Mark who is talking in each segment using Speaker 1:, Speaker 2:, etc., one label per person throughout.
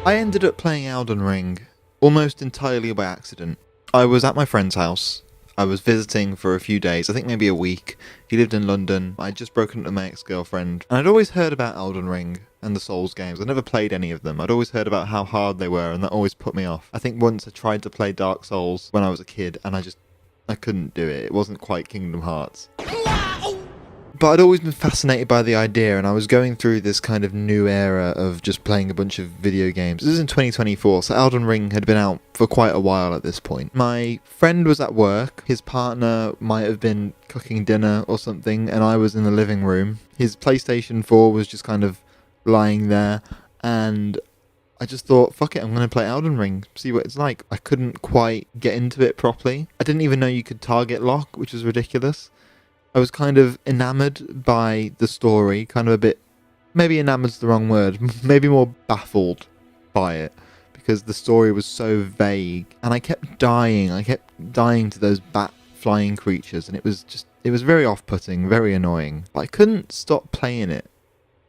Speaker 1: I ended up playing Elden Ring almost entirely by accident. I was at my friend's house. I was visiting for a few days, I think maybe a week. He lived in London. I'd just broken up with my ex-girlfriend. And I'd always heard about Elden Ring and the Souls games. I never played any of them. I'd always heard about how hard they were, and that always put me off. I think once I tried to play Dark Souls when I was a kid, and I couldn't do it. It wasn't quite Kingdom Hearts. But I'd always been fascinated by the idea, and I was going through this kind of new era of just playing a bunch of video games. This was in 2024, so Elden Ring had been out for quite a while at this point. My friend was at work, his partner might have been cooking dinner or something, and I was in the living room. His PlayStation 4 was just kind of lying there, and I just thought, fuck it, I'm going to play Elden Ring, see what it's like. I couldn't quite get into it properly. I didn't even know you could target lock, which was ridiculous. I was kind of enamoured by the story, kind of a bit, maybe enamoured's the wrong word, maybe more baffled by it, because the story was so vague, and I kept dying to those bat-flying creatures, and it was very off-putting, very annoying. But I couldn't stop playing it.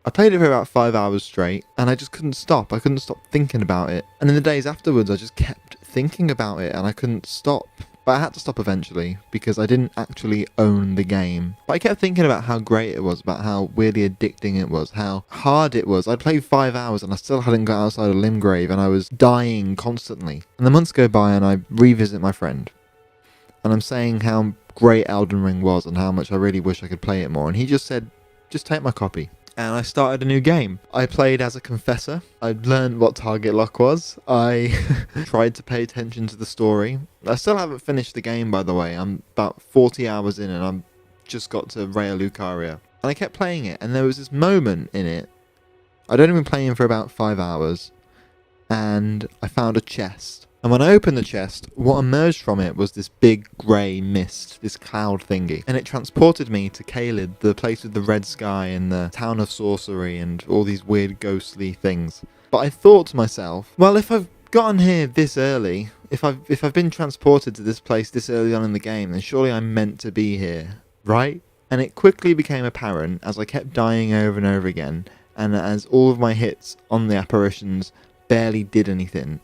Speaker 1: I played it for about 5 hours straight, and I just couldn't stop. I couldn't stop thinking about it. And in the days afterwards, I just kept thinking about it, and I couldn't stop. But I had to stop eventually, because I didn't actually own the game. But I kept thinking about how great it was, about how weirdly addicting it was, how hard it was. I'd played 5 hours and I still hadn't got outside of Limgrave, and I was dying constantly. And the months go by and I revisit my friend. And I'm saying how great Elden Ring was and how much I really wish I could play it more. And he just said, just take my copy. And I started a new game. I played as a confessor. I learned what target lock was. I tried to pay attention to the story. I still haven't finished the game, by the way. I'm about 40 hours in and I've just got to Raya Lucaria. And I kept playing it, and there was this moment in it. I'd only been playing for about 5 hours, and I found a chest. And when I opened the chest, what emerged from it was this big grey mist, this cloud thingy. And it transported me to Caelid, the place with the red sky and the town of sorcery and all these weird ghostly things. But I thought to myself, well, if I've gotten here this early, if I've been transported to this place this early on in the game, then surely I'm meant to be here, right? And it quickly became apparent as I kept dying over and over again, and as all of my hits on the apparitions barely did anything.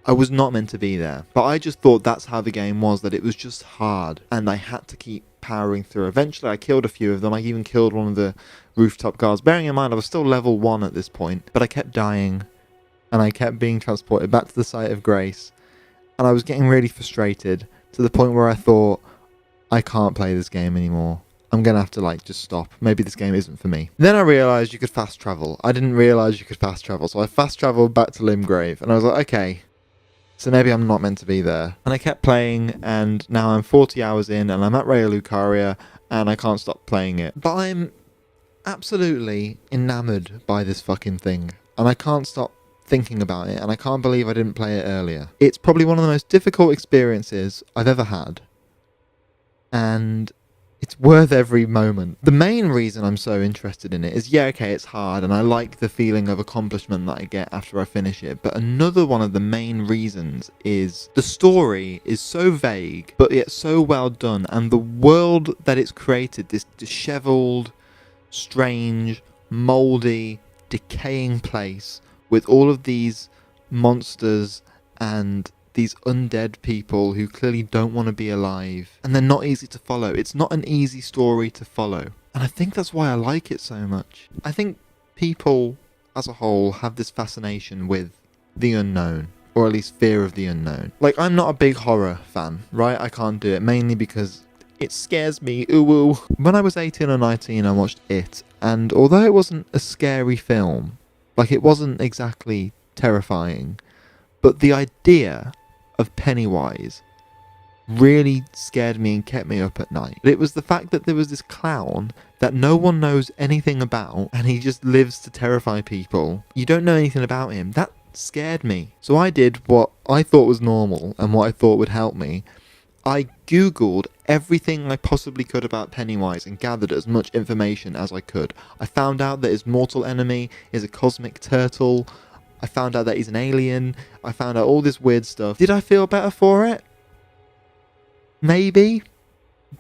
Speaker 1: I was not meant to be there, but I just thought that's how the game was, that it was just hard, and I had to keep powering through. Eventually I killed a few of them. I even killed one of the rooftop guards, bearing in mind I was still level 1 at this point, but I kept dying, and I kept being transported back to the site of grace, and I was getting really frustrated, to the point where I thought, I can't play this game anymore. I'm going to have to just stop. Maybe this game isn't for me. Then I realised you could fast travel. I didn't realise you could fast travel, so I fast travelled back to Limgrave, and I was like, okay, so maybe I'm not meant to be there. And I kept playing, and now I'm 40 hours in, and I'm at Raya Lucaria, and I can't stop playing it. But I'm absolutely enamoured by this fucking thing, and I can't stop thinking about it, and I can't believe I didn't play it earlier. It's probably one of the most difficult experiences I've ever had, and it's worth every moment. The main reason I'm so interested in it is, yeah, okay, it's hard, and I like the feeling of accomplishment that I get after I finish it, but another one of the main reasons is the story is so vague, but yet so well done, and the world that it's created, this dishevelled, strange, mouldy, decaying place with all of these monsters and these undead people who clearly don't want to be alive, and they're not easy to follow. It's not an easy story to follow, and I think that's why I like it so much. I think people as a whole have this fascination with the unknown, or at least fear of the unknown. I'm not a big horror fan, right? I can't do it, mainly because it scares me. Ooh. When I was 18 or 19, I watched It, and although it wasn't a scary film, it wasn't exactly terrifying, but the idea of Pennywise really scared me and kept me up at night. It was the fact that there was this clown that no one knows anything about, and he just lives to terrify people. You don't know anything about him. That scared me. So I did what I thought was normal and what I thought would help me. I googled everything I possibly could about Pennywise and gathered as much information as I could. I found out that his mortal enemy is a cosmic turtle. I found out that he's an alien. I found out all this weird stuff. Did I feel better for it? Maybe.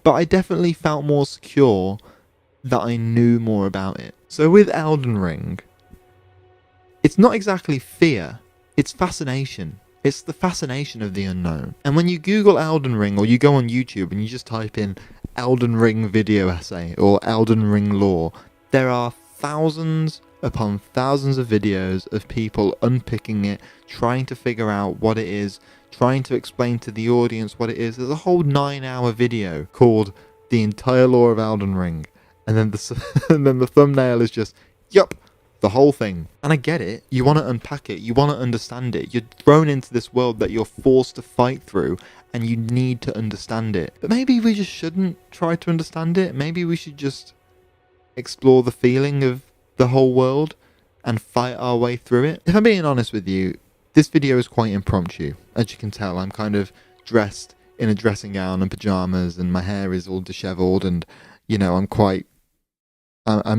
Speaker 1: But I definitely felt more secure that I knew more about it. So with Elden Ring, It's not exactly fear, it's fascination. It's the fascination of the unknown. And when you Google Elden Ring, or you go on YouTube and you just type in Elden Ring video essay or Elden Ring lore, there are thousands upon thousands of videos of people unpicking it, trying to figure out what it is, trying to explain to the audience what it is. There's a whole 9-hour video called The Entire Lore of Elden Ring, and then the thumbnail is just, yup, the whole thing. And I get it. You want to unpack it. You want to understand it. You're thrown into this world that you're forced to fight through, and you need to understand it. But maybe we just shouldn't try to understand it. Maybe we should just explore the feeling of the whole world and fight our way through it. If I'm being honest with you, this video is quite impromptu. As you can tell, I'm kind of dressed in a dressing gown and pajamas, and my hair is all disheveled, and, you know, I'm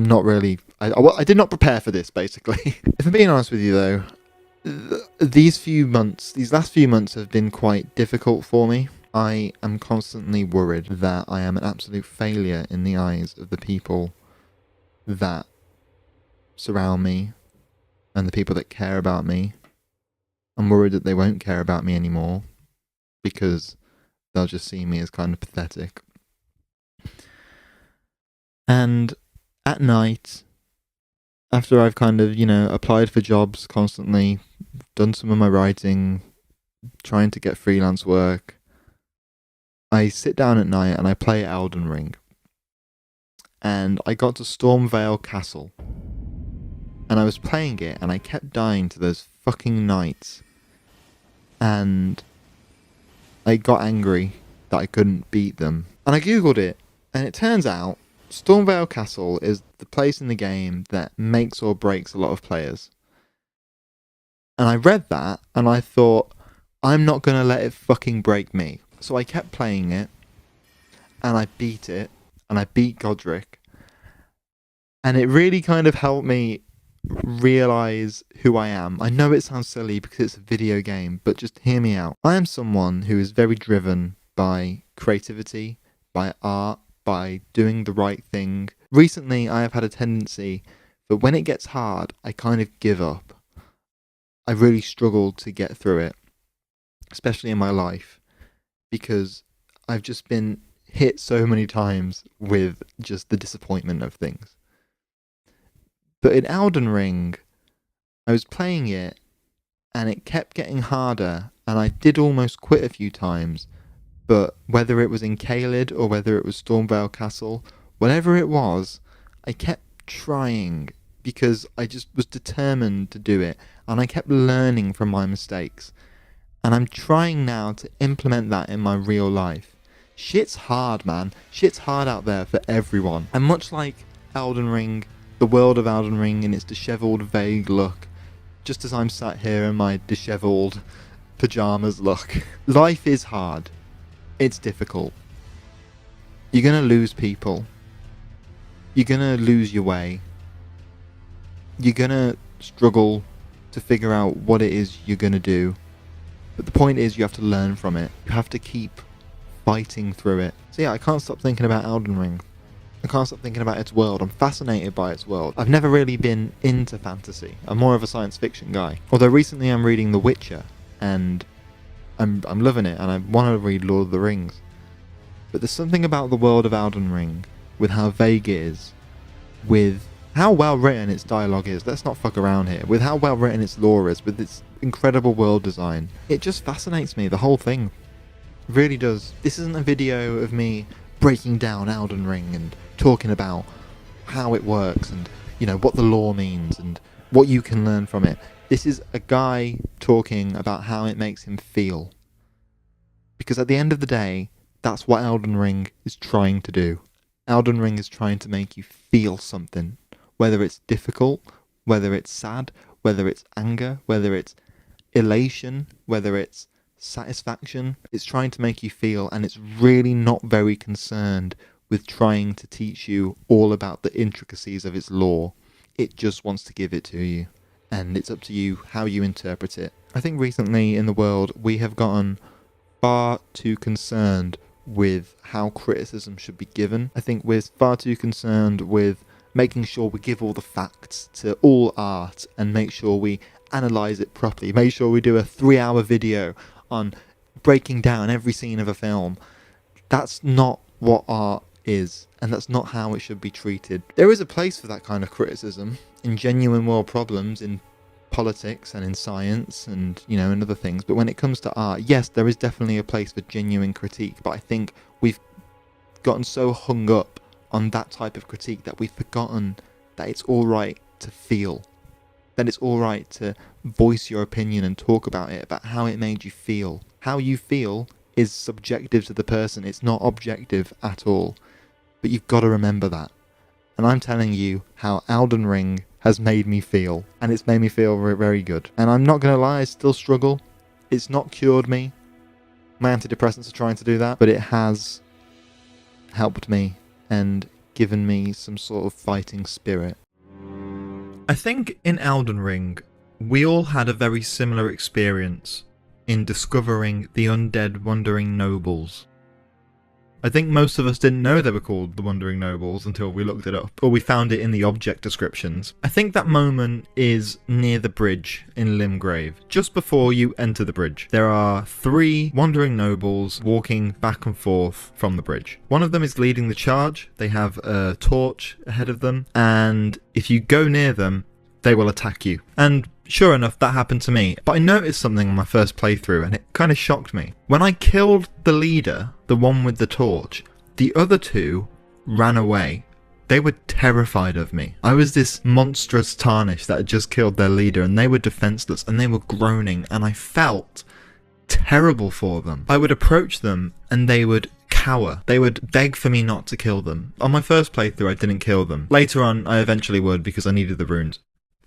Speaker 1: not really... I did not prepare for this, basically. If I'm being honest with you, though, these last few months have been quite difficult for me. I am constantly worried that I am an absolute failure in the eyes of the people that surround me and the people that care about me. I'm worried that they won't care about me anymore because they'll just see me as kind of pathetic. And at night, after I've kind of, applied for jobs constantly, done some of my writing, trying to get freelance work, I sit down at night and I play Elden Ring. And I got to Stormvale Castle. And I was playing it and I kept dying to those fucking knights. And I got angry that I couldn't beat them. And I googled it, and it turns out Stormvale Castle is the place in the game that makes or breaks a lot of players. And I read that, and I thought, I'm not going to let it fucking break me. So I kept playing it, and I beat it, and I beat Godric. And it really kind of helped me realize who I am. I know it sounds silly because it's a video game, but just hear me out. I am someone who is very driven by creativity, by art, by doing the right thing. Recently, I have had a tendency that when it gets hard, I kind of give up. I really struggle to get through it, especially in my life, because I've just been hit so many times with just the disappointment of things. But in Elden Ring, I was playing it, and it kept getting harder, and I did almost quit a few times. But whether it was in Caelid or whether it was Stormvale Castle, whatever it was, I kept trying because I just was determined to do it, and I kept learning from my mistakes. And I'm trying now to implement that in my real life. Shit's hard, man. Shit's hard out there for everyone. And much like Elden Ring, the world of Elden Ring in its dishevelled, vague look, just as I'm sat here in my dishevelled pajamas look, life is hard. It's difficult. You're going to lose people. You're going to lose your way. You're going to struggle to figure out what it is you're going to do. But the point is you have to learn from it. You have to keep fighting through it. So yeah, I can't stop thinking about Elden Ring. I can't stop thinking about its world. I'm fascinated by its world. I've never really been into fantasy. I'm more of a science fiction guy. Although recently I'm reading The Witcher, and I'm loving it, and I want to read Lord of the Rings. But there's something about the world of Elden Ring, with how vague it is, with how well written its dialogue is, let's not fuck around here, with how well written its lore is, with its incredible world design. It just fascinates me, the whole thing. It really does. This isn't a video of me breaking down Elden Ring and talking about how it works and, what the lore means and what you can learn from it. This is a guy talking about how it makes him feel. Because at the end of the day, that's what Elden Ring is trying to do. Elden Ring is trying to make you feel something. Whether it's difficult, whether it's sad, whether it's anger, whether it's elation, whether it's satisfaction. It's trying to make you feel, and it's really not very concerned with trying to teach you all about the intricacies of its lore. It just wants to give it to you. And it's up to you how you interpret it. I think recently in the world we have gotten far too concerned with how criticism should be given. I think we're far too concerned with making sure we give all the facts to all art and make sure we analyse it properly, make sure we do a 3-hour video on breaking down every scene of a film. That's not what art is, and that's not how it should be treated. There is a place for that kind of criticism in genuine world problems, in politics and in science and, you know, and other things. But when it comes to art, yes, there is definitely a place for genuine critique, but I think we've gotten so hung up on that type of critique that we've forgotten that it's alright to feel, that it's alright to voice your opinion and talk about it, about how it made you feel. How you feel is subjective to the person, it's not objective at all. But you've got to remember that. And I'm telling you how Elden Ring has made me feel, and it's made me feel very good. And I'm not going to lie, I still struggle. It's not cured me. My antidepressants are trying to do that, but it has helped me and given me some sort of fighting spirit. I think in Elden Ring, we all had a very similar experience in discovering the undead wandering nobles. I think most of us didn't know they were called the Wandering Nobles until we looked it up, or we found it in the object descriptions. I think that moment is near the bridge in Limgrave, just before you enter the bridge. There are 3 Wandering Nobles walking back and forth from the bridge. One of them is leading the charge, they have a torch ahead of them, and if you go near them, they will attack you. And sure enough, that happened to me. But I noticed something on my first playthrough, and it kind of shocked me. When I killed the leader, the one with the torch, the other 2 ran away. They were terrified of me. I was this monstrous Tarnished that had just killed their leader, and they were defenseless, and they were groaning, and I felt terrible for them. I would approach them, and they would cower. They would beg for me not to kill them. On my first playthrough, I didn't kill them. Later on, I eventually would, because I needed the runes.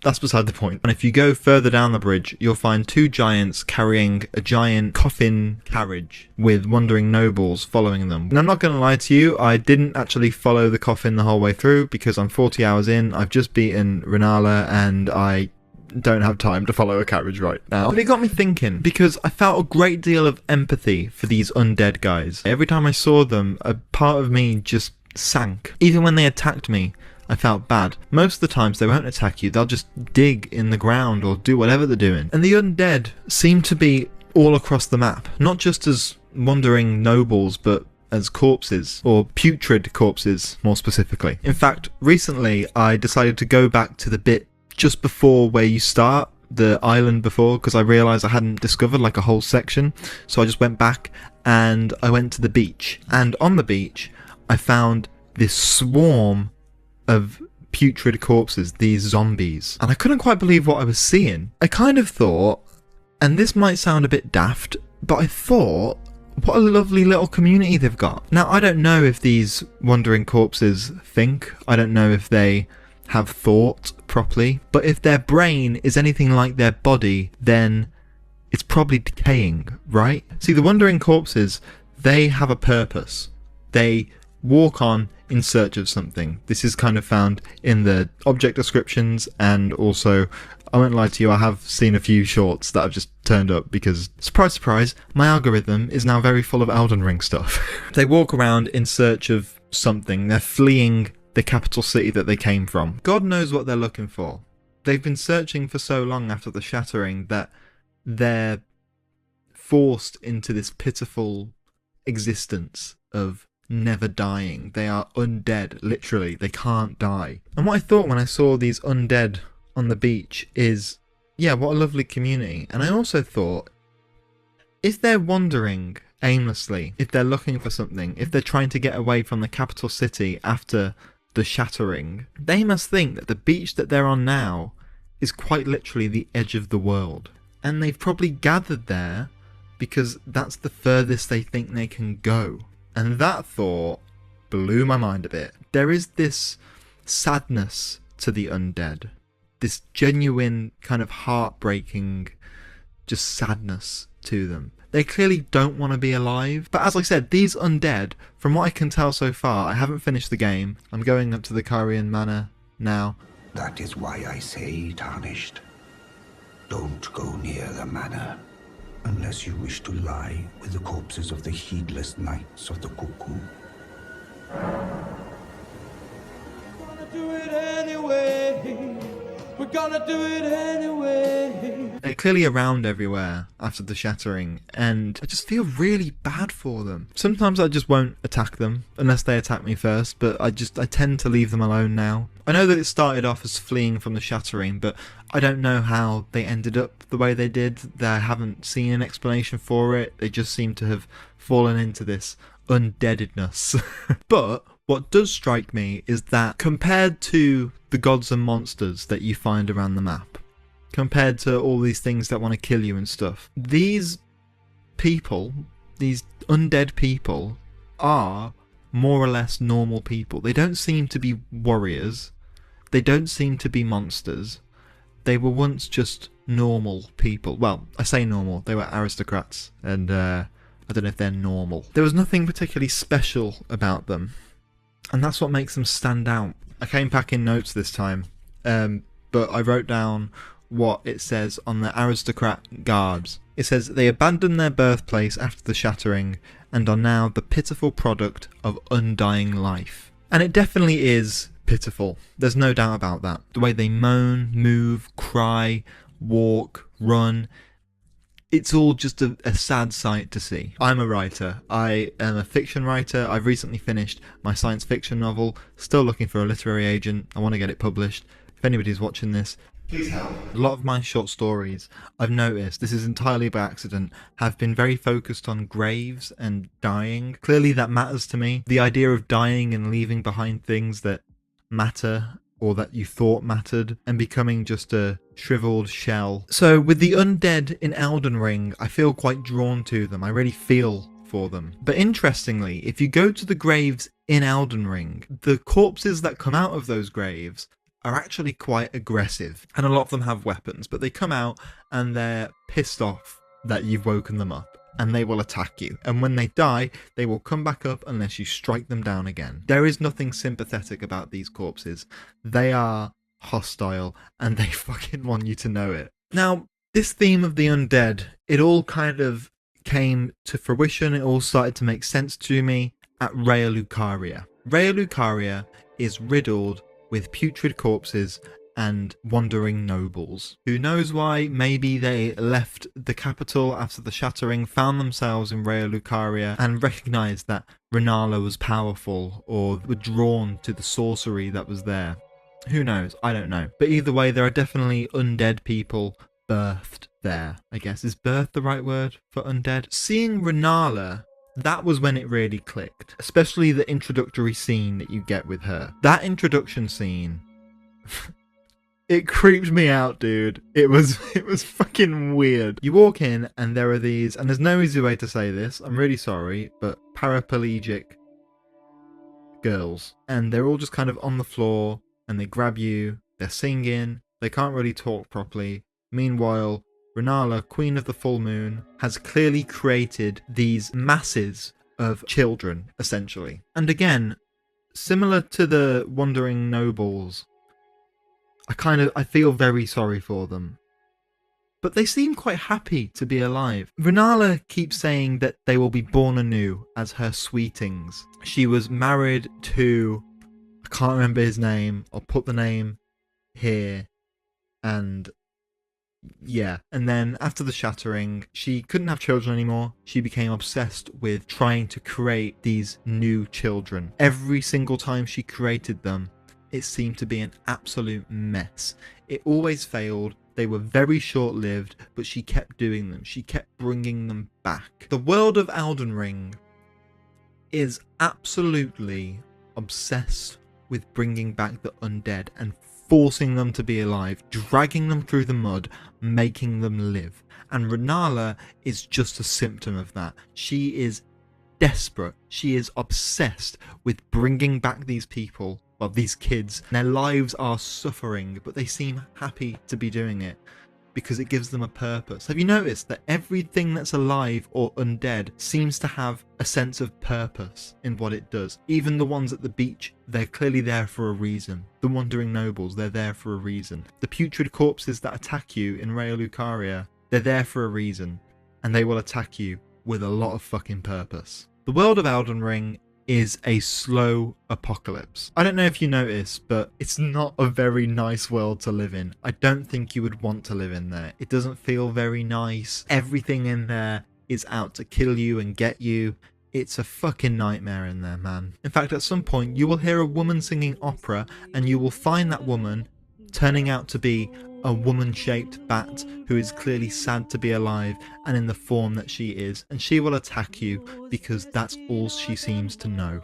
Speaker 1: That's beside the point. And if you go further down the bridge, you'll find 2 giants carrying a giant coffin carriage with wandering nobles following them. And I'm not going to lie to you, I didn't actually follow the coffin the whole way through because I'm 40 hours in, I've just beaten Renala, and I don't have time to follow a carriage right now. But it got me thinking, because I felt a great deal of empathy for these undead guys. Every time I saw them, a part of me just sank. Even when they attacked me, I felt bad. Most of the times they won't attack you, they'll just dig in the ground or do whatever they're doing. And the undead seem to be all across the map, not just as wandering nobles, but as corpses, or putrid corpses more specifically. In fact, recently I decided to go back to the bit just before where you start, the island before, because I realised I hadn't discovered like a whole section. So I just went back and I went to the beach. And on the beach I found this swarm of putrid corpses, these zombies, and I couldn't quite believe what I was seeing. I kind of thought, and this might sound a bit daft, but I thought, what a lovely little community they've got. Now, I don't know if these wandering corpses think, I don't know if they have thought properly, but if their brain is anything like their body, then it's probably decaying, right? See, the wandering corpses, they have a purpose. They walk on in search of something. This is kind of found in the object descriptions, and also, I won't lie to you, I have seen a few shorts that have just turned up because, surprise surprise, my algorithm is now very full of Elden Ring stuff. They walk around in search of something. They're fleeing the capital city that they came from. God knows what they're looking for. They've been searching for so long after the shattering that they're forced into this pitiful existence of never dying. They are undead, literally. They can't die. And what I thought when I saw these undead on the beach is, yeah, what a lovely community. And I also thought, if they're wandering aimlessly, if they're looking for something, if they're trying to get away from the capital city after the shattering, they must think that the beach that they're on now is quite literally the edge of the world. And they've probably gathered there because that's the furthest they think they can go. And that thought blew my mind a bit. There is this sadness to the undead. This genuine kind of heartbreaking just sadness to them. They clearly don't want to be alive. But as I said, these undead, from what I can tell so far, I haven't finished the game. I'm going up to the Carian Manor now.
Speaker 2: That is why I say, Tarnished, don't go near the manor. Unless you wish to lie with the corpses of the heedless knights of the cuckoo.
Speaker 3: do it anyway. We're gonna do it anyway.
Speaker 1: They're clearly around everywhere after the shattering, and I just feel really bad for them. Sometimes I just won't attack them unless they attack me first, but I tend to leave them alone now. I know that it started off as fleeing from the shattering, but I don't know how they ended up the way they did. I haven't seen an explanation for it. They just seem to have fallen into this undeadedness. But what does strike me is that compared to the gods and monsters that you find around the map, compared to all these things that want to kill you and stuff, these people, these undead people, are more or less normal people. They don't seem to be warriors. They don't seem to be monsters. They were once just normal people. Well, I say normal. They were aristocrats, and I don't know if they're normal. There was nothing particularly special about them, and that's what makes them stand out. I came back in notes this time, but I wrote down what it says on the aristocrat garbs. It says, they abandoned their birthplace after the shattering and are now the pitiful product of undying life. And it definitely is pitiful. There's no doubt about that. The way they moan, move, cry, walk, run, it's all just a sad sight to see. I'm a writer. I am a fiction writer. I've recently finished my science fiction novel. Still looking for a literary agent. I want to get it published. If anybody's watching this, please help. A lot of my short stories, I've noticed, this is entirely by accident, have been very focused on graves and dying. Clearly that matters to me. The idea of dying and leaving behind things that matter or that you thought mattered and becoming just a shriveled shell. So with the undead in Elden Ring, I feel quite drawn to them. I really feel for them. But interestingly, if you go to the graves in Elden Ring, the corpses that come out of those graves are actually quite aggressive, and a lot of them have weapons, but they come out and they're pissed off that you've woken them up, and they will attack you, and when they die they will come back up unless you strike them down again. There is nothing sympathetic about these corpses. They are hostile and they fucking want you to know it. Now, this theme of the undead, it all kind of came to fruition, it all started to make sense to me at Raya Lucaria. Raya Lucaria is riddled with putrid corpses and wandering nobles. Who knows why? Maybe they left the capital after the shattering, found themselves in Raya Lucaria, and recognised that Renala was powerful, or were drawn to the sorcery that was there. Who knows? I don't know. But either way, there are definitely undead people birthed there, I guess. Is birth the right word for undead? Seeing Renala, that was when it really clicked, especially the introductory scene that you get with her. That introduction scene, it creeped me out, dude. It was fucking weird. You walk in and there are these, and there's no easy way to say this, I'm really sorry, but paraplegic girls. And they're all just kind of on the floor, and they grab you, they're singing, they can't really talk properly. Meanwhile, Renala, Queen of the Full Moon, has clearly created these masses of children, essentially. And again, similar to the wandering nobles, I feel very sorry for them. But they seem quite happy to be alive. Renala keeps saying that they will be born anew as her sweetings. She was married to, I can't remember his name, I'll put the name here, and yeah, and then after the shattering, she couldn't have children anymore. She became obsessed with trying to create these new children. Every single time she created them, it seemed to be an absolute mess. It always failed. They were very short-lived, but she kept doing them. She kept bringing them back. The world of Elden Ring is absolutely obsessed with bringing back the undead and forcing them to be alive, dragging them through the mud, making them live. And Renala is just a symptom of that. She is desperate. She is obsessed with bringing back these people, well, these kids. Their lives are suffering, but they seem happy to be doing it because it gives them a purpose. Have you noticed that everything that's alive or undead seems to have a sense of purpose in what it does? Even the ones at the beach, they're clearly there for a reason. The wandering nobles, they're there for a reason. The putrid corpses that attack you in Raya Lucaria, they're there for a reason, and they will attack you with a lot of fucking purpose. The world of Elden Ring is a slow apocalypse. I don't know if you noticed, but it's not a very nice world to live in. I don't think you would want to live in there. It doesn't feel very nice. Everything in there is out to kill you and get you. It's a fucking nightmare in there, man. In fact, at some point, you will hear a woman singing opera, and you will find that woman turning out to be a woman-shaped bat who is clearly sad to be alive and in the form that she is, and she will attack you because that's all she seems to know.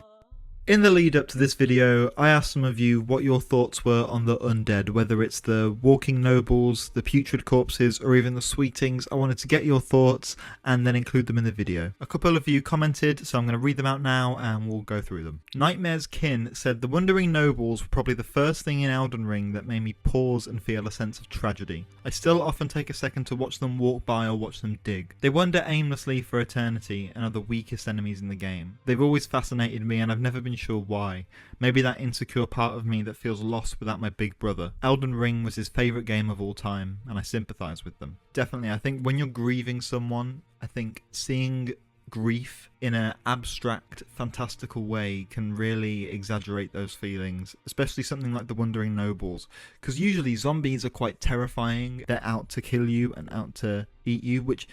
Speaker 1: In the lead up to this video, I asked some of you what your thoughts were on the undead, whether it's the walking nobles, the putrid corpses, or even the sweetings. I wanted to get your thoughts and then include them in the video. A couple of you commented, so I'm going to read them out now and we'll go through them. Nightmare's Kin said, the wandering nobles were probably the first thing in Elden Ring that made me pause and feel a sense of tragedy. I still often take a second to watch them walk by or watch them dig. They wander aimlessly for eternity and are the weakest enemies in the game. They've always fascinated me and I've never been sure why. Maybe that insecure part of me that feels lost without my big brother. Elden Ring was his favourite game of all time, and I sympathise with them. Definitely, I think when you're grieving someone, I think seeing grief in an abstract, fantastical way can really exaggerate those feelings, especially something like the Wandering Nobles, because usually zombies are quite terrifying. They're out to kill you and out to eat you, which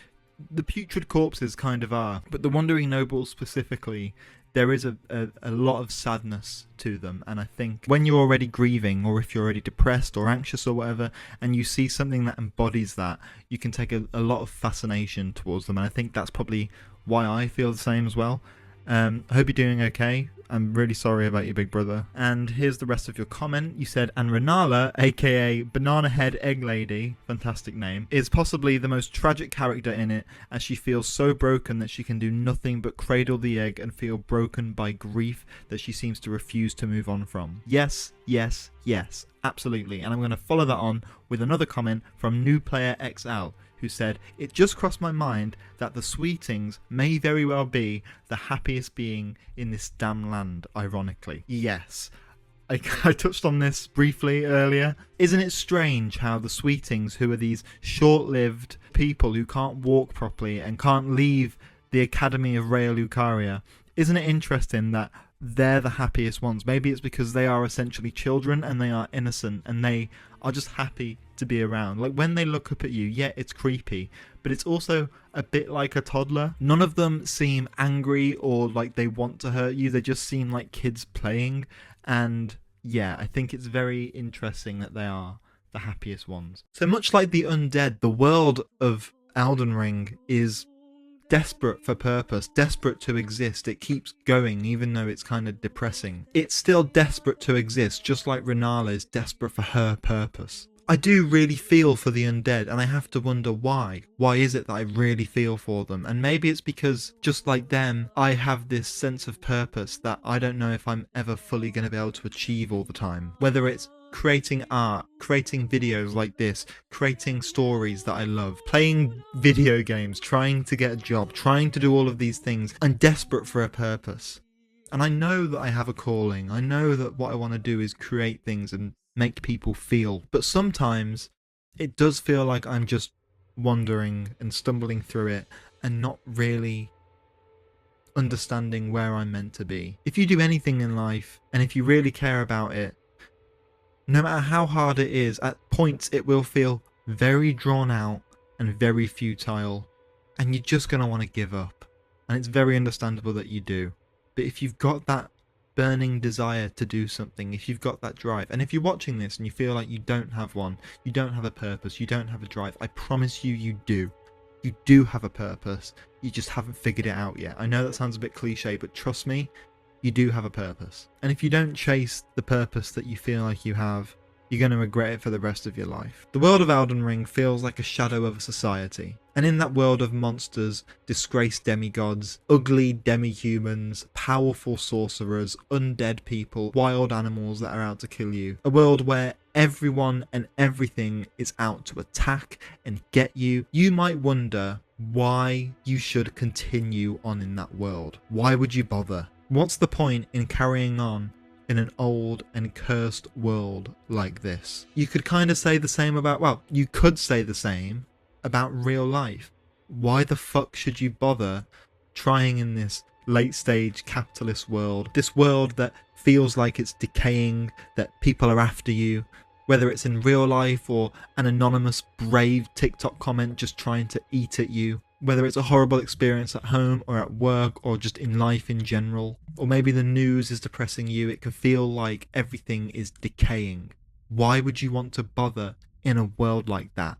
Speaker 1: the putrid corpses kind of are, but the Wandering Nobles specifically, there is a lot of sadness to them, and I think when you're already grieving, or if you're already depressed or anxious or whatever, and you see something that embodies that, you can take a lot of fascination towards them, and I think that's probably why I feel the same as well. I hope you're doing okay. I'm really sorry about your big brother. And here's the rest of your comment. You said, and Renala, aka Banana Head Egg Lady, fantastic name, is possibly the most tragic character in it, as she feels so broken that she can do nothing but cradle the egg and feel broken by grief that she seems to refuse to move on from. Yes, yes, yes, absolutely. And I'm going to follow that on with another comment from New Player XL, who said, it just crossed my mind that the Sweetings may very well be the happiest being in this damn land, ironically. Yes, I touched on this briefly earlier. Isn't it strange how the Sweetings, who are these short-lived people who can't walk properly and can't leave the Academy of Rea Lucaria, isn't it interesting that they're the happiest ones? Maybe it's because they are essentially children and they are innocent and they are just happy to be around. Like when they look up at you, yeah, it's creepy, but it's also a bit like a toddler. None of them seem angry or like they want to hurt you. They just seem like kids playing, and yeah, I think it's very interesting that they are the happiest ones. So much like the undead, the world of Elden Ring is desperate for purpose, desperate to exist. It keeps going even though it's kind of depressing. It's still desperate to exist, just like Renala is desperate for her purpose. I do really feel for the undead, and I have to wonder why. Why is it that I really feel for them? And maybe it's because, just like them, I have this sense of purpose that I don't know if I'm ever fully going to be able to achieve all the time. Whether it's creating art, creating videos like this, creating stories that I love, playing video games, trying to get a job, trying to do all of these things. I'm desperate for a purpose. And I know that I have a calling. I know that what I want to do is create things and make people feel. But sometimes it does feel like I'm just wandering and stumbling through it and not really understanding where I'm meant to be. If you do anything in life, and if you really care about it, no matter how hard it is, at points it will feel very drawn out and very futile, and you're just going to want to give up. And it's very understandable that you do. But if you've got that burning desire to do something, if you've got that drive, and if you're watching this and you feel like you don't have one, you don't have a purpose, you don't have a drive, I promise you, you do. You do have a purpose, you just haven't figured it out yet. I know that sounds a bit cliche, but trust me, you do have a purpose. And if you don't chase the purpose that you feel like you have, you're going to regret it for the rest of your life. The world of Elden Ring feels like a shadow of a society. And in that world of monsters, disgraced demigods, ugly demi-humans, powerful sorcerers, undead people, wild animals that are out to kill you. A world where everyone and everything is out to attack and get you. You might wonder why you should continue on in that world. Why would you bother? What's the point in carrying on in an old and cursed world like this? You could kind of say the same about, well, you could say the same about real life. Why the fuck should you bother trying in this late stage capitalist world, this world that feels like it's decaying, that people are after you, whether it's in real life or an anonymous brave TikTok comment just trying to eat at you, whether it's a horrible experience at home or at work or just in life in general, or maybe the news is depressing you. It can feel like everything is decaying. Why would you want to bother in a world like that?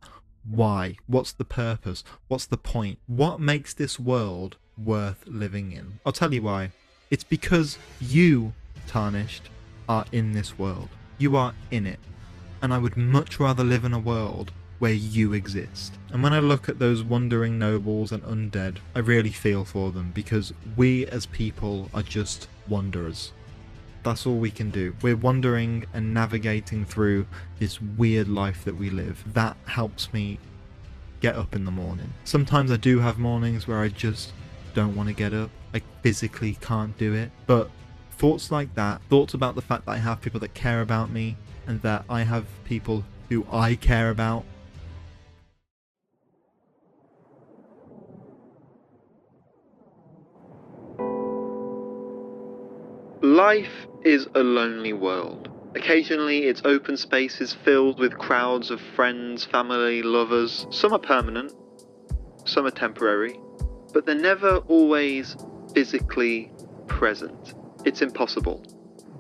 Speaker 1: Why? What's the purpose? What's the point? What makes this world worth living in? I'll tell you why. It's because you, Tarnished, are in this world. You are in it. And I would much rather live in a world where you exist. And when I look at those wandering nobles and undead, I really feel for them, because we as people are just wanderers. That's all we can do. We're wandering and navigating through this weird life that we live. That helps me get up in the morning. Sometimes I do have mornings where I just don't want to get up. I physically can't do it. But thoughts like that, thoughts about the fact that I have people that care about me and that I have people who I care about, life is a lonely world. Occasionally its open space is filled with crowds of friends, family, lovers. Some are permanent, some are temporary, but they're never always physically present. It's impossible.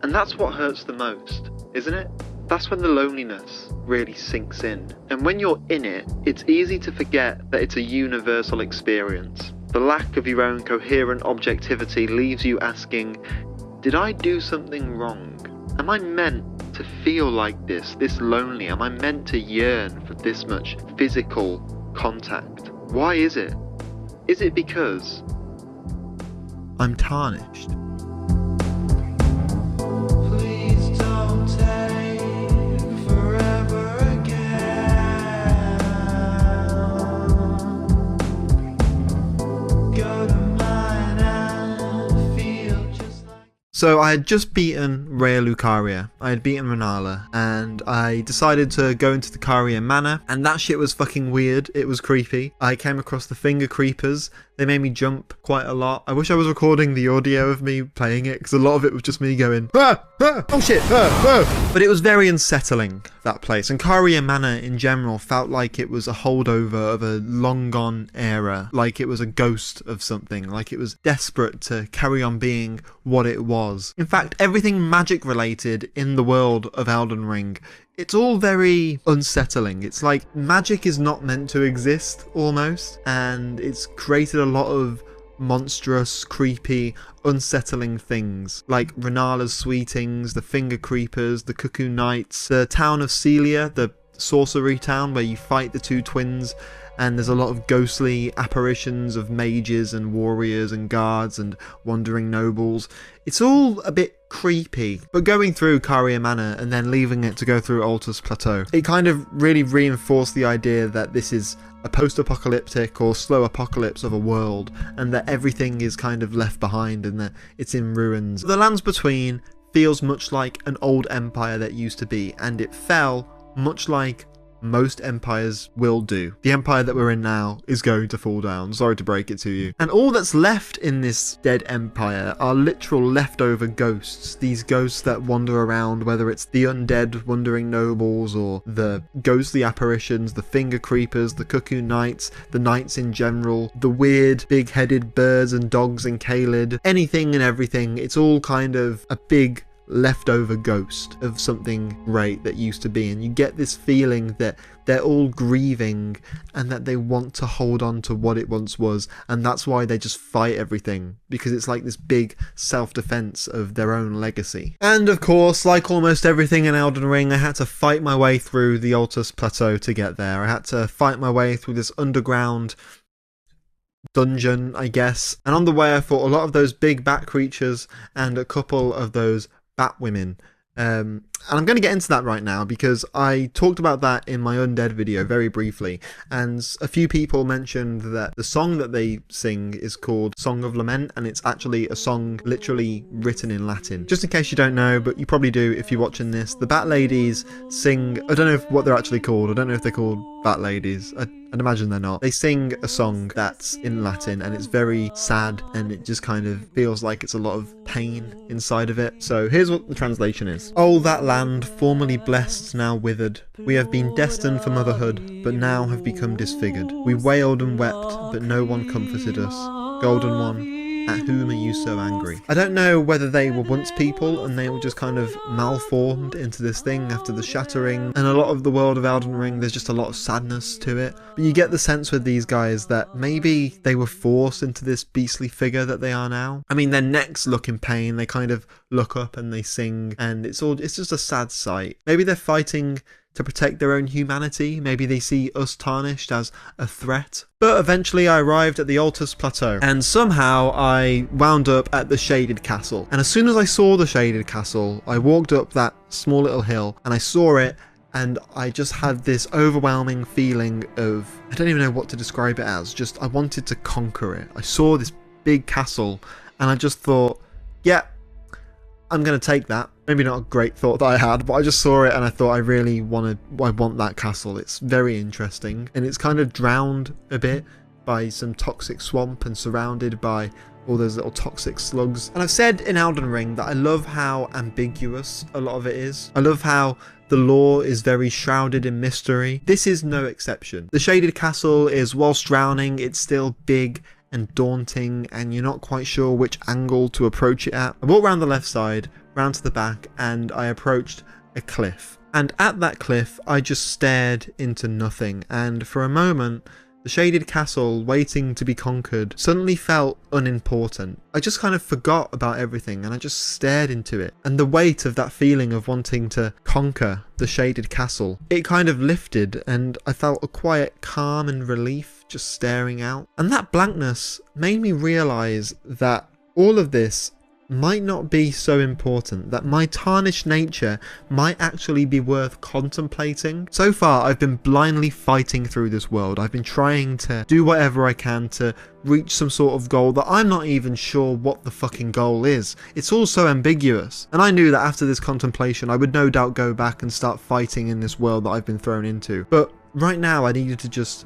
Speaker 1: And that's what hurts the most, isn't it? That's when the loneliness really sinks in. And when you're in it, it's easy to forget that it's a universal experience. The lack of your own coherent objectivity leaves you asking, did I do something wrong? Am I meant to feel like this lonely? Am I meant to yearn for this much physical contact? Why is it? Is it because I'm tarnished?
Speaker 3: Please don't take forever again. Go to mine and feel just like.
Speaker 1: So I had just beaten Rhea Lucaria, I had beaten Renala, and I decided to go into the Caria Manor, and that shit was fucking weird. It was creepy. I came across the finger creepers. They made me jump quite a lot. I wish I was recording the audio of me playing it, because a lot of it was just me going, ah, ah, oh shit, ah, ah. But it was very unsettling, that place. And Caria Manor in general felt like it was a holdover of a long gone era, like it was a ghost of something, like it was desperate to carry on being what it was. In fact, everything magic related in the world of Elden Ring, it's all very unsettling. It's like magic is not meant to exist, almost, and it's created a lot of monstrous, creepy, unsettling things, like Renala's Sweetings, the Finger Creepers, the Cuckoo Knights, the town of Celia, the sorcery town where you fight the two twins, and there's a lot of ghostly apparitions of mages and warriors and guards and wandering nobles. It's all a bit creepy. But going through Caria Manor and then leaving it to go through Altus Plateau, it kind of really reinforced the idea that this is a post-apocalyptic or slow apocalypse of a world, and that everything is kind of left behind and that it's in ruins. The Lands Between feels much like an old empire that used to be, and it fell much like most empires will do. The empire that we're in now is going to fall down, sorry to break it to you. And all that's left in this dead empire are literal leftover ghosts. These ghosts that wander around, whether it's the undead wandering nobles or the ghostly apparitions, the finger creepers, the cuckoo knights, the knights in general, the weird big-headed birds and dogs in Caelid, anything and everything. It's all kind of a big leftover ghost of something great that used to be, and you get this feeling that they're all grieving and that they want to hold on to what it once was, and that's why they just fight everything, because it's like this big self-defense of their own legacy. And of course, like almost everything in Elden Ring, I had to fight my way through the Altus Plateau to get there. I had to fight my way through this underground dungeon, I guess, and on the way I fought a lot of those big bat creatures and a couple of those bat women, and I'm going to get into that right now because I talked about that in my Undead video very briefly, and a few people mentioned that the song that they sing is called Song of Lament, and it's actually a song literally written in Latin. Just in case you don't know, but you probably do if you're watching this, the bat ladies sing, I don't know what they're actually called, I don't know if they're called bat ladies, I I'd imagine they're not. They sing a song that's in Latin and it's very sad and it just kind of feels like it's a lot of pain inside of it. So here's what the translation is. Oh, that land, formerly blessed, now withered. We have been destined for motherhood, but now have become disfigured. We wailed and wept, but no one comforted us. Golden One, at whom are you so angry? I don't know whether they were once people and they were just kind of malformed into this thing after the shattering, and a lot of the world of Elden Ring, there's just a lot of sadness to it. But you get the sense with these guys that maybe they were forced into this beastly figure that they are now. I mean, their necks look in pain, they kind of look up and they sing, and it's just a sad sight. Maybe they're fighting to protect their own humanity. Maybe they see us tarnished as a threat. But eventually I arrived at the Altus Plateau, and somehow I wound up at the Shaded Castle. And as soon as I saw the Shaded Castle, I walked up that small little hill and I saw it, and I just had this overwhelming feeling of, I don't even know what to describe it as, just I wanted to conquer it. I saw this big castle and I just thought, yeah, I'm going to take that. Maybe not a great thought that I had, but I just saw it and I thought I want that castle. It's very interesting, and it's kind of drowned a bit by some toxic swamp and surrounded by all those little toxic slugs. And I've said in Elden Ring that I love how ambiguous a lot of it is. I love how the lore is very shrouded in mystery. This is no exception. The Shaded Castle is, whilst drowning, it's still big and daunting, and you're not quite sure which angle to approach it at. I walked around the left side, round to the back, and I approached a cliff. And at that cliff, I just stared into nothing, and for a moment, the Shaded Castle, waiting to be conquered, suddenly felt unimportant. I just kind of forgot about everything and I just stared into it. And the weight of that feeling of wanting to conquer the Shaded Castle, it kind of lifted, and I felt a quiet calm and relief just staring out. And that blankness made me realise that all of this might not be so important, that my tarnished nature might actually be worth contemplating. So far, I've been blindly fighting through this world. I've been trying to do whatever I can to reach some sort of goal that I'm not even sure what the fucking goal is. It's all so ambiguous. And I knew that after this contemplation, I would no doubt go back and start fighting in this world that I've been thrown into. But right now, I needed to just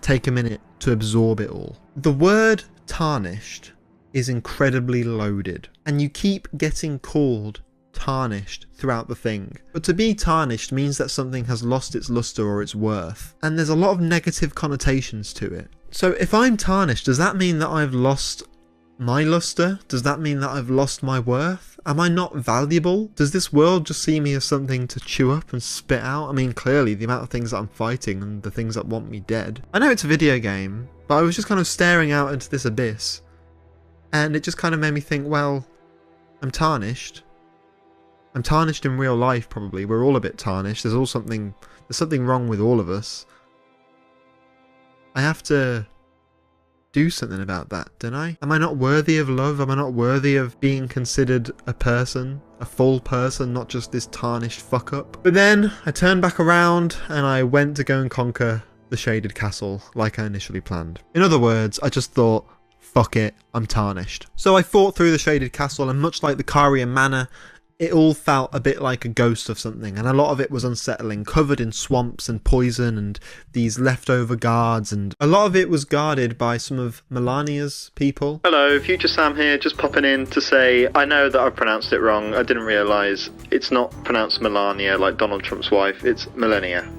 Speaker 1: take a minute to absorb it all. The word tarnished is incredibly loaded, and you keep getting called tarnished throughout the thing. But to be tarnished means that something has lost its luster or its worth, and there's a lot of negative connotations to it. So if I'm tarnished, does that mean that I've lost my luster? Does that mean that I've lost my worth? Am I not valuable? Does this world just see me as something to chew up and spit out? I mean, clearly the amount of things that I'm fighting and the things that want me dead. I know it's a video game, but I was just kind of staring out into this abyss, and it just kind of made me think, well, I'm tarnished. I'm tarnished in real life, probably. We're all a bit tarnished. There's something wrong with all of us. I have to do something about that, don't I? Am I not worthy of love? Am I not worthy of being considered a person? A full person, not just this tarnished fuck up? But then I turned back around and I went to go and conquer the Shaded Castle like I initially planned. In other words, I just thought, fuck it, I'm tarnished. So I fought through the Shaded Castle, and much like the Caria Manor, it all felt a bit like a ghost of something, and a lot of it was unsettling, covered in swamps and poison and these leftover guards, and a lot of it was guarded by some of Melania's people. Hello, Future Sam here, just popping in to say I know that I pronounced it wrong. I didn't realise it's not pronounced Melania like Donald Trump's wife, it's Millennia.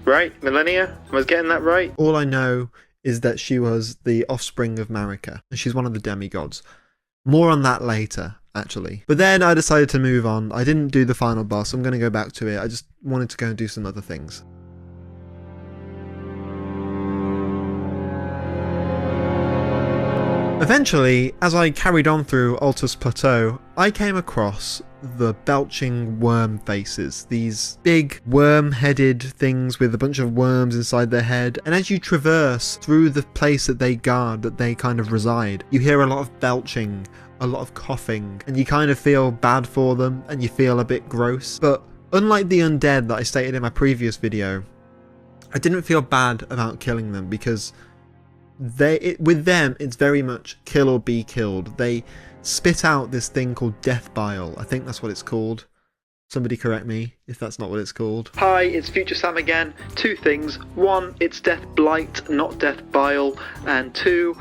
Speaker 1: Right? Millennia? Am I getting that right? All I know is that she was the offspring of Marika, and she's one of the demigods. More on that later, actually. But then I decided to move on. I didn't do the final boss. I'm going to go back to it. I just wanted to go and do some other things. Eventually, as I carried on through Altus Plateau, I came across the belching worm faces, these big worm-headed things with a bunch of worms inside their head, and as you traverse through the place that they guard, that they kind of reside, you hear a lot of belching, a lot of coughing, and you kind of feel bad for them, and you feel a bit gross. But unlike the undead that I stated in my previous video, I didn't feel bad about killing them, because with them it's very much kill or be killed. They spit out this thing called death bile, I think that's what it's called, Somebody correct me if that's not what it's called. Hi, it's Future Sam again. Two things. One, it's Death Blight, not Death Bile. And two,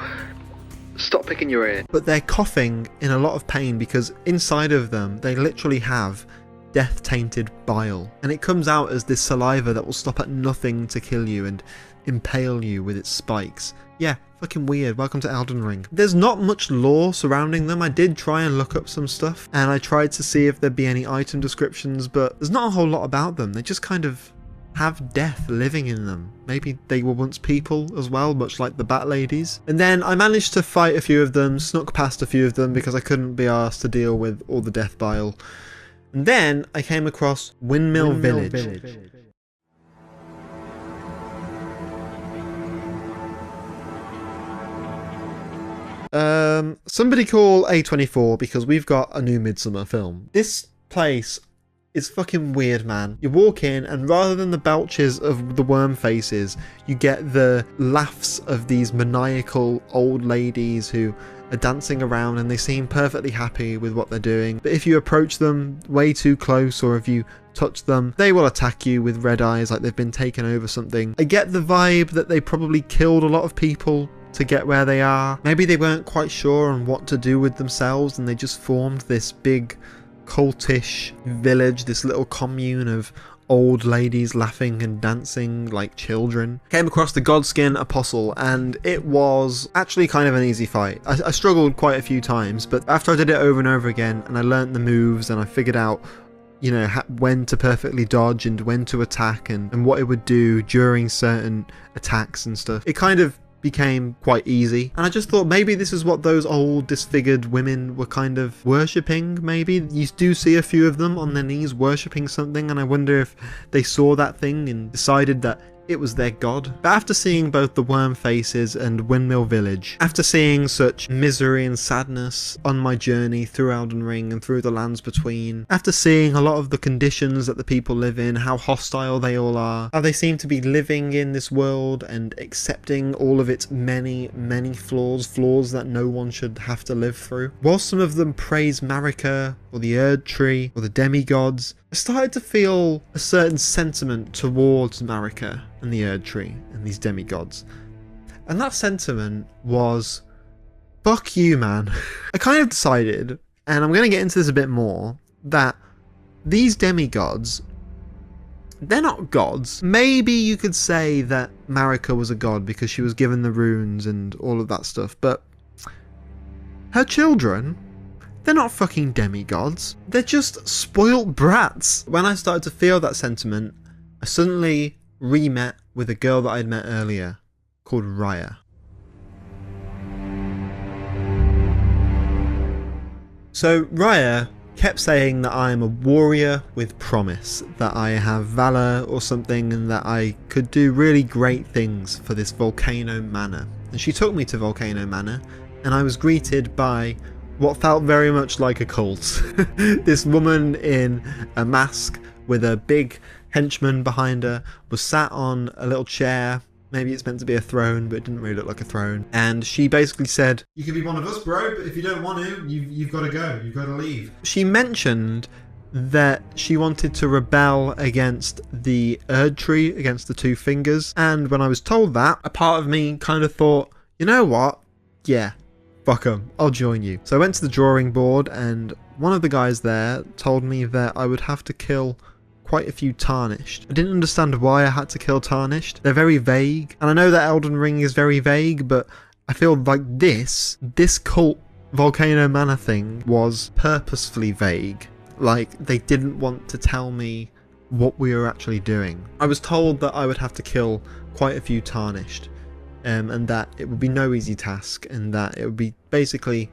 Speaker 1: stop picking your ear. But they're coughing in a lot of pain because inside of them, they literally have death-tainted bile. And it comes out as this saliva that will stop at nothing to kill you and impale you with its spikes. Yeah, fucking weird. Welcome to Elden Ring. There's not much lore surrounding them. I did try and look up some stuff, and I tried to see if there'd be any item descriptions, but there's not a whole lot about them. They just kind of have death living in them. Maybe they were once people as well, much like the Bat Ladies. And then I managed to fight a few of them, snuck past a few of them because I couldn't be arsed to deal with all the death bile. And then I came across Windmill Village. Somebody call A24 because we've got a new Midsummer film. This place is fucking weird, man. You walk in and rather than the belches of the worm faces, you get the laughs of these maniacal old ladies who are dancing around and they seem perfectly happy with what they're doing. But if you approach them way too close or if you touch them, they will attack you with red eyes like they've been taken over something. I get the vibe that they probably killed a lot of people to get where they are. Maybe they weren't quite sure on what to do with themselves and they just formed this big cultish village, this little commune of old ladies laughing and dancing like children. Came across the Godskin Apostle and it was actually kind of an easy fight. I struggled quite a few times, but after I did it over and over again and I learnt the moves and I figured out, you know, when to perfectly dodge and when to attack and what it would do during certain attacks and stuff, it kind of became quite easy. And I just thought maybe this is what those old disfigured women were kind of worshipping. Maybe you do see a few of them on their knees worshipping something, and I wonder if they saw that thing and decided that it was their god. But after seeing both the worm faces and Windmill Village, after seeing such misery and sadness on my journey through Elden Ring and through the lands between, after seeing a lot of the conditions that the people live in, how hostile they all are, how they seem to be living in this world and accepting all of its many flaws that no one should have to live through. While some of them praise Marika or the Erd Tree or the demigods, I started to feel a certain sentiment towards Marika and the Erd Tree and these demigods. And that sentiment was, fuck you, man. I kind of decided, and I'm going to get into this a bit more, that these demigods, they're not gods. Maybe you could say that Marika was a god because she was given the runes and all of that stuff, but her children, they're not fucking demigods. They're just spoilt brats. When I started to feel that sentiment, I suddenly re-met with a girl that I'd met earlier called Raya. So Raya kept saying that I'm a warrior with promise, that I have valor or something and that I could do really great things for this Volcano Manor. And she took me to Volcano Manor and I was greeted by what felt very much like a cult. This woman in a mask with a big henchman behind her was sat on a little chair. Maybe it's meant to be a throne, but it didn't really look like a throne. And she basically said, "You can be one of us, bro, but if you don't want to, you've got to go. You've got to leave." She mentioned that she wanted to rebel against the Erd Tree, against the Two Fingers. And when I was told that, a part of me kind of thought, you know what? Yeah. Fuck 'em, I'll join you. So I went to the drawing board and one of the guys there told me that I would have to kill quite a few Tarnished. I didn't understand why I had to kill Tarnished. They're very vague. And I know that Elden Ring is very vague, but I feel like this cult Volcano Manor thing was purposefully vague. Like they didn't want to tell me what we were actually doing. I was told that I would have to kill quite a few Tarnished. And that it would be no easy task, and that it would be basically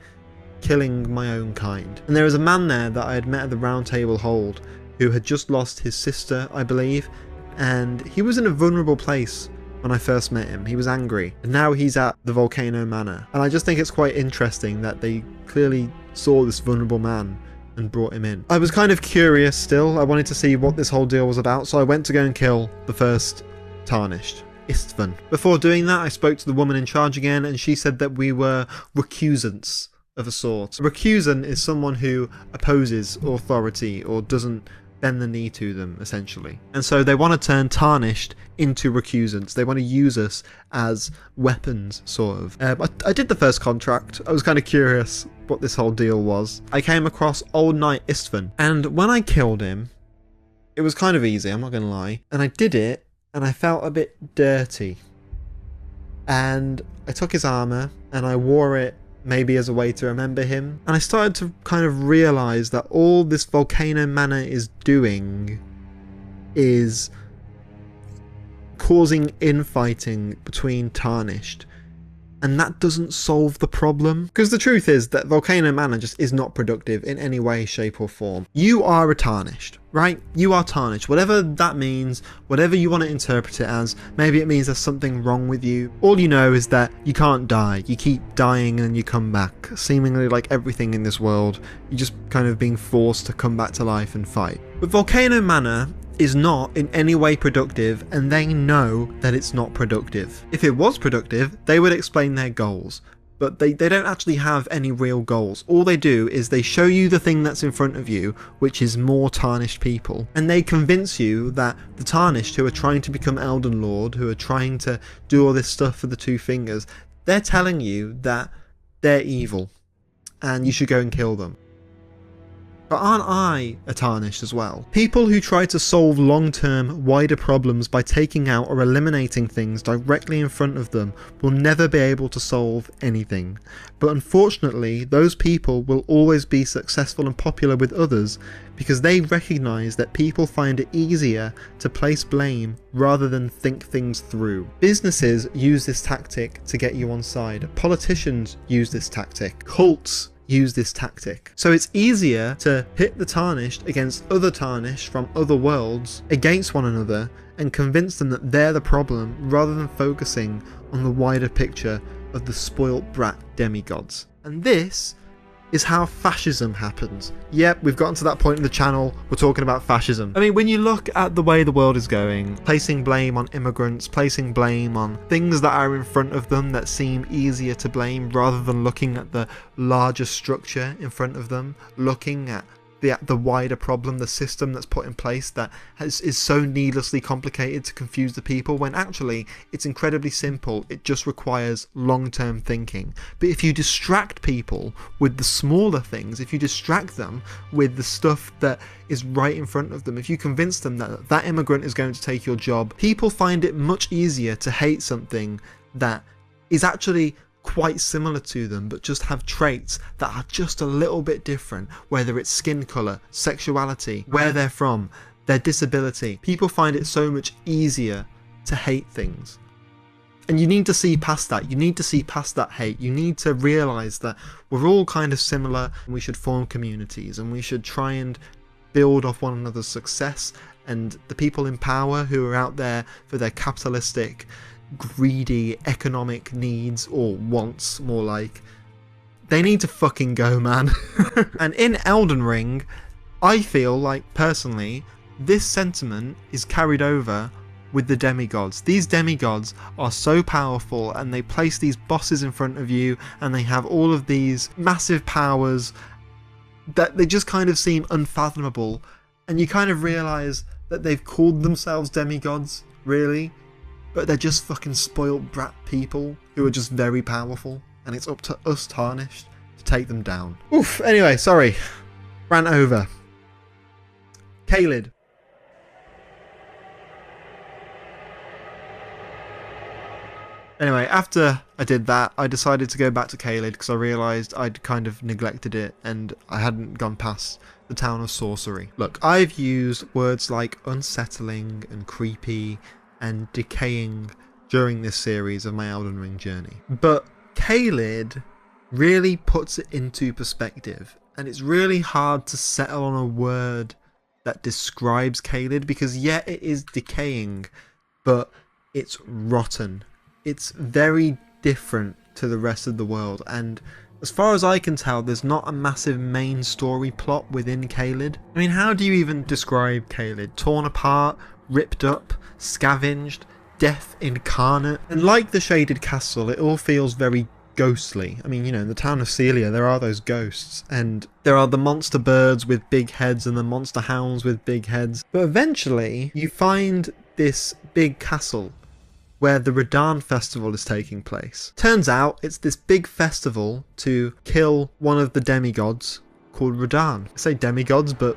Speaker 1: killing my own kind. And there was a man there that I had met at the Round Table Hold who had just lost his sister, I believe, and he was in a vulnerable place when I first met him. He was angry, and now he's at the Volcano Manor. And I just think it's quite interesting that they clearly saw this vulnerable man and brought him in. I was kind of curious still. I wanted to see what this whole deal was about, so I went to go and kill the first Tarnished, Istvan. Before doing that, I spoke to the woman in charge again, and she said that we were recusants of a sort. A recusant is someone who opposes authority or doesn't
Speaker 4: bend the knee to them, essentially. And so they want to turn Tarnished into recusants. They want to use us as weapons, sort of. I did the first contract. I was kind of curious what this whole deal was. I came across Old Knight Istvan, and when I killed him, it was kind of easy, I'm not going to lie. And I did it, and I felt a bit dirty. And I took his armor, and I wore it maybe as a way to remember him. And I started to kind of realize that all this Volcano Manor is doing is causing infighting between Tarnished. And that doesn't solve the problem. Because the truth is that Volcano Manor just is not productive in any way, shape or form. You are a Tarnished, right? You are Tarnished. Whatever that means, whatever you want to interpret it as, maybe it means there's something wrong with you. All you know is that you can't die. You keep dying and then you come back. Seemingly like everything in this world, you're just kind of being forced to come back to life and fight. But Volcano Manor is not in any way productive, and they know that it's not productive. If it was productive, they would explain their goals, but they don't actually have any real goals. All they do is they show you the thing that's in front of you, which is more Tarnished people, and they convince you that the Tarnished who are trying to become Elden Lord, who are trying to do all this stuff for the Two Fingers, they're telling you that they're evil and you should go and kill them. But aren't I a Tarnished as well? People who try to solve long-term, wider problems by taking out or eliminating things directly in front of them will never be able to solve anything. But unfortunately, those people will always be successful and popular with others because they recognise that people find it easier to place blame rather than think things through. Businesses use this tactic to get you on side. Politicians use this tactic. Cults use this tactic. So it's easier to hit the Tarnished against other Tarnished from other worlds against one another and convince them that they're the problem rather than focusing on the wider picture of the spoilt brat demigods. And this is how fascism happens. Yep, we've gotten to that point in the channel, we're talking about fascism. I mean, when you look at the way the world is going, placing blame on immigrants, placing blame on things that are in front of them that seem easier to blame rather than looking at the larger structure in front of them, looking at the wider problem, the system that's put in place that is so needlessly complicated to confuse the people, when actually it's incredibly simple. It just requires long-term thinking. But if you distract people with the smaller things, if you distract them with the stuff that is right in front of them, if you convince them that that immigrant is going to take your job, people find it much easier to hate something that is actually quite similar to them but just have traits that are just a little bit different, whether it's skin colour, sexuality, where they're from, their disability. People find it so much easier to hate things. And you need to see past that. You need to see past that hate. You need to realise that we're all kind of similar and we should form communities and we should try and build off one another's success, and the people in power who are out there for their capitalistic, greedy economic needs, or wants more like, they need to fucking go, man. And in Elden Ring, I feel like personally this sentiment is carried over with the demigods. These demigods are so powerful and they place these bosses in front of you and they have all of these massive powers that they just kind of seem unfathomable, and you kind of realise that they've called themselves demigods, really, but they're just fucking spoiled brat people who are just very powerful, and it's up to us Tarnished to take them down. Oof, anyway, sorry. Rant over. Caelid. Anyway, after I did that, I decided to go back to Caelid because I realised I'd kind of neglected it and I hadn't gone past the town of sorcery. Look, I've used words like unsettling and creepy and decaying during this series of my Elden Ring journey. But Caelid really puts it into perspective, and it's really hard to settle on a word that describes Caelid because yeah, it is decaying, but it's rotten. It's very different to the rest of the world, and as far as I can tell, there's not a massive main story plot within Caelid. I mean, how do you even describe Caelid? Torn apart, ripped up, scavenged, death incarnate. And like the Shaded Castle, it all feels very ghostly. I mean, you know, in the town of Celia, there are those ghosts, and there are the monster birds with big heads and the monster hounds with big heads. But eventually, you find this big castle where the Radahn festival is taking place. Turns out, it's this big festival to kill one of the demigods called Radahn. I say demigods, but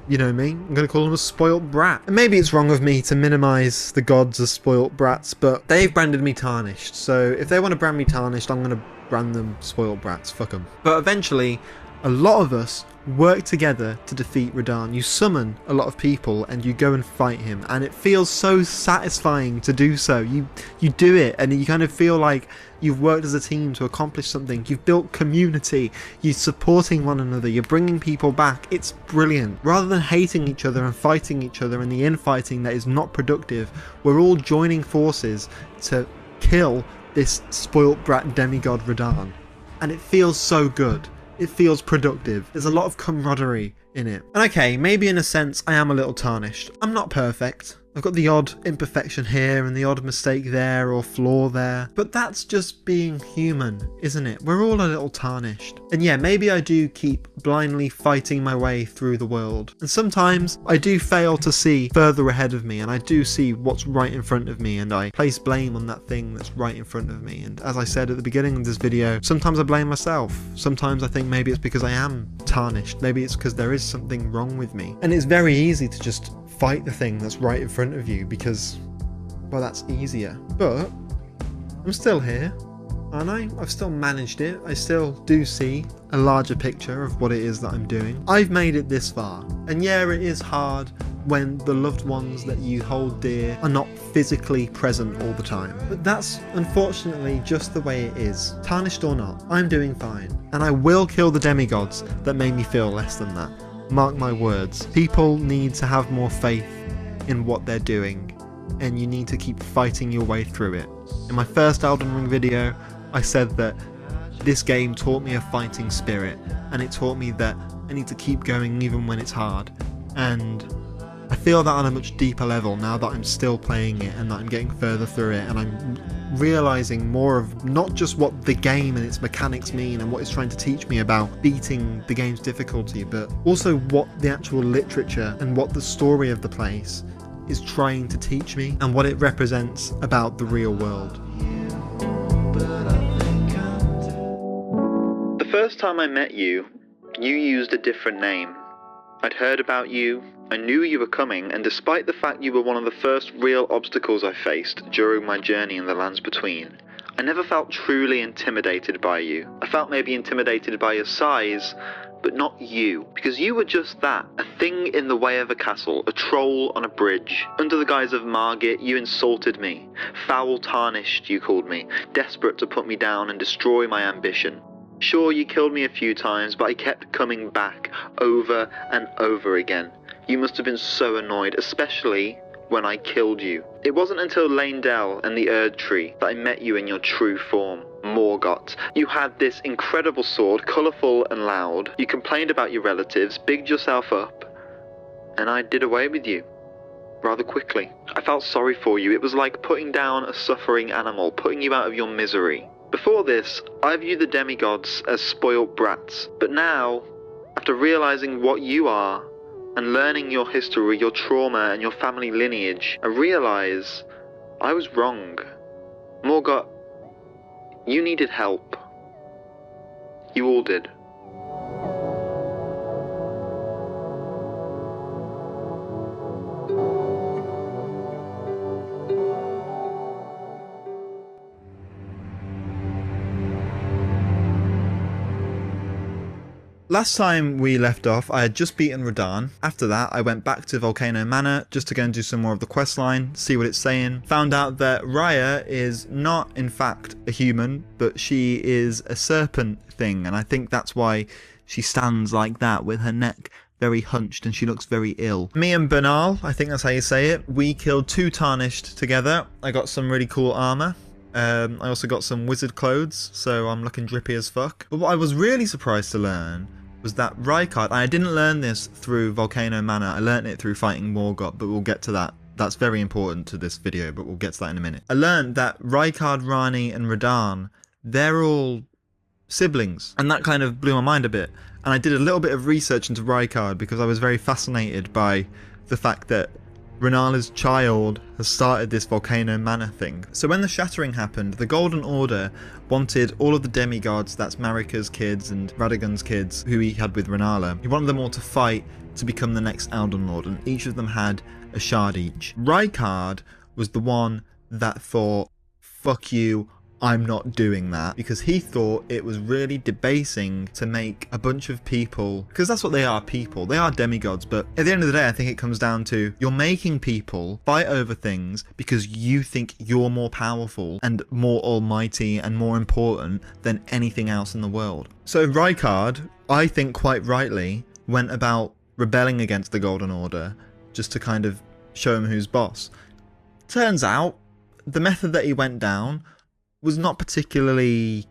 Speaker 4: you know me, I'm going to call them a spoilt brat. And maybe it's wrong of me to minimise the gods as spoilt brats, but they've branded me Tarnished, so if they want to brand me Tarnished, I'm going to brand them spoilt brats, fuck them. But eventually, a lot of us work together to defeat Radahn. You summon a lot of people and you go and fight him, and it feels so satisfying to do so. You do it and you kind of feel like you've worked as a team to accomplish something. You've built community, you're supporting one another, you're bringing people back. It's brilliant. Rather than hating each other and fighting each other and the infighting that is not productive, we're all joining forces to kill this spoilt brat demigod Radahn, and it feels so good. It feels productive. There's a lot of camaraderie in it. And okay, maybe in a sense I am a little tarnished. I'm not perfect. I've got the odd imperfection here and the odd mistake there or flaw there. But that's just being human, isn't it? We're all a little tarnished. And yeah, maybe I do keep blindly fighting my way through the world. And sometimes I do fail to see further ahead of me, and I do see what's right in front of me, and I place blame on that thing that's right in front of me. And as I said at the beginning of this video, sometimes I blame myself. Sometimes I think maybe it's because I am tarnished. Maybe it's because there is something wrong with me. And it's very easy to just fight the thing that's right in front of you because, well, that's easier. But I'm still here, aren't I? I've still managed it. I still do see a larger picture of what it is that I'm doing. I've made it this far. And yeah, it is hard when the loved ones that you hold dear are not physically present all the time. But that's unfortunately just the way it is. Tarnished or not, I'm doing fine. And I will kill the demigods that made me feel less than that. Mark my words. People need to have more faith in what they're doing, and you need to keep fighting your way through it. In my first Elden Ring video, I said that this game taught me a fighting spirit, and it taught me that I need to keep going even when it's hard. And I feel that on a much deeper level now that I'm still playing it and that I'm getting further through it, and I'm realising more of not just what the game and its mechanics mean and what it's trying to teach me about beating the game's difficulty, but also what the actual literature and what the story of the place is trying to teach me and what it represents about the real world. The first time I met you, you used a different name. I'd heard about you, I knew you were coming, and despite the fact you were one of the first real obstacles I faced during my journey in the lands between, I never felt truly intimidated by you. I felt maybe intimidated by your size, but not you, because you were just that, a thing in the way of a castle, a troll on a bridge. Under the guise of Morgott, you insulted me. Foul Tarnished, you called me, desperate to put me down and destroy my ambition. Sure, you killed me a few times, but I kept coming back over and over again. You must have been so annoyed, especially when I killed you. It wasn't until Leyndell and the Erd Tree that I met you in your true form, Morgott. You had this incredible sword, colourful and loud. You complained about your relatives, bigged yourself up, and I did away with you. Rather quickly. I felt sorry for you. It was like putting down a suffering animal, putting you out of your misery. Before this, I viewed the demigods as spoilt brats, but now, after realising what you are, and learning your history, your trauma, and your family lineage, I realise I was wrong. Morgott, you needed help. You all did. Last time we left off, I had just beaten Radahn. After that, I went back to Volcano Manor just to go and do some more of the questline, see what it's saying. Found out that Raya is not, in fact, a human, but she is a serpent thing, and I think that's why she stands like that with her neck very hunched and she looks very ill. Me and Bernal, I think that's how you say it, we killed 2 Tarnished together. I got some really cool armour. I also got some wizard clothes, so I'm looking drippy as fuck. But what I was really surprised to learn was that Rykard, and I didn't learn this through Volcano Manor, I learned it through fighting Morgott, but we'll get to that. That's very important to this video, but we'll get to that in a minute. I learned that Rykard, Ranni and Radahn they're all siblings. And that kind of blew my mind a bit. And I did a little bit of research into Rykard because I was very fascinated by the fact that Renala's child has started this Volcano Manor thing. So when the Shattering happened, the Golden Order wanted all of the demigods, that's Marika's kids and Radagon's kids, who he had with Renala. He wanted them all to fight to become the next Elden Lord, and each of them had a shard each. Rykard was the one that thought, fuck you, I'm not doing that, because he thought it was really debasing to make a bunch of people, because that's what they are, people. They are demigods, but at the end of the day, I think it comes down to you're making people fight over things because you think you're more powerful and more almighty and more important than anything else in the world. So Rykard, I think quite rightly, went about rebelling against the Golden Order just to kind of show him who's boss. Turns out, the method that he went down was not particularly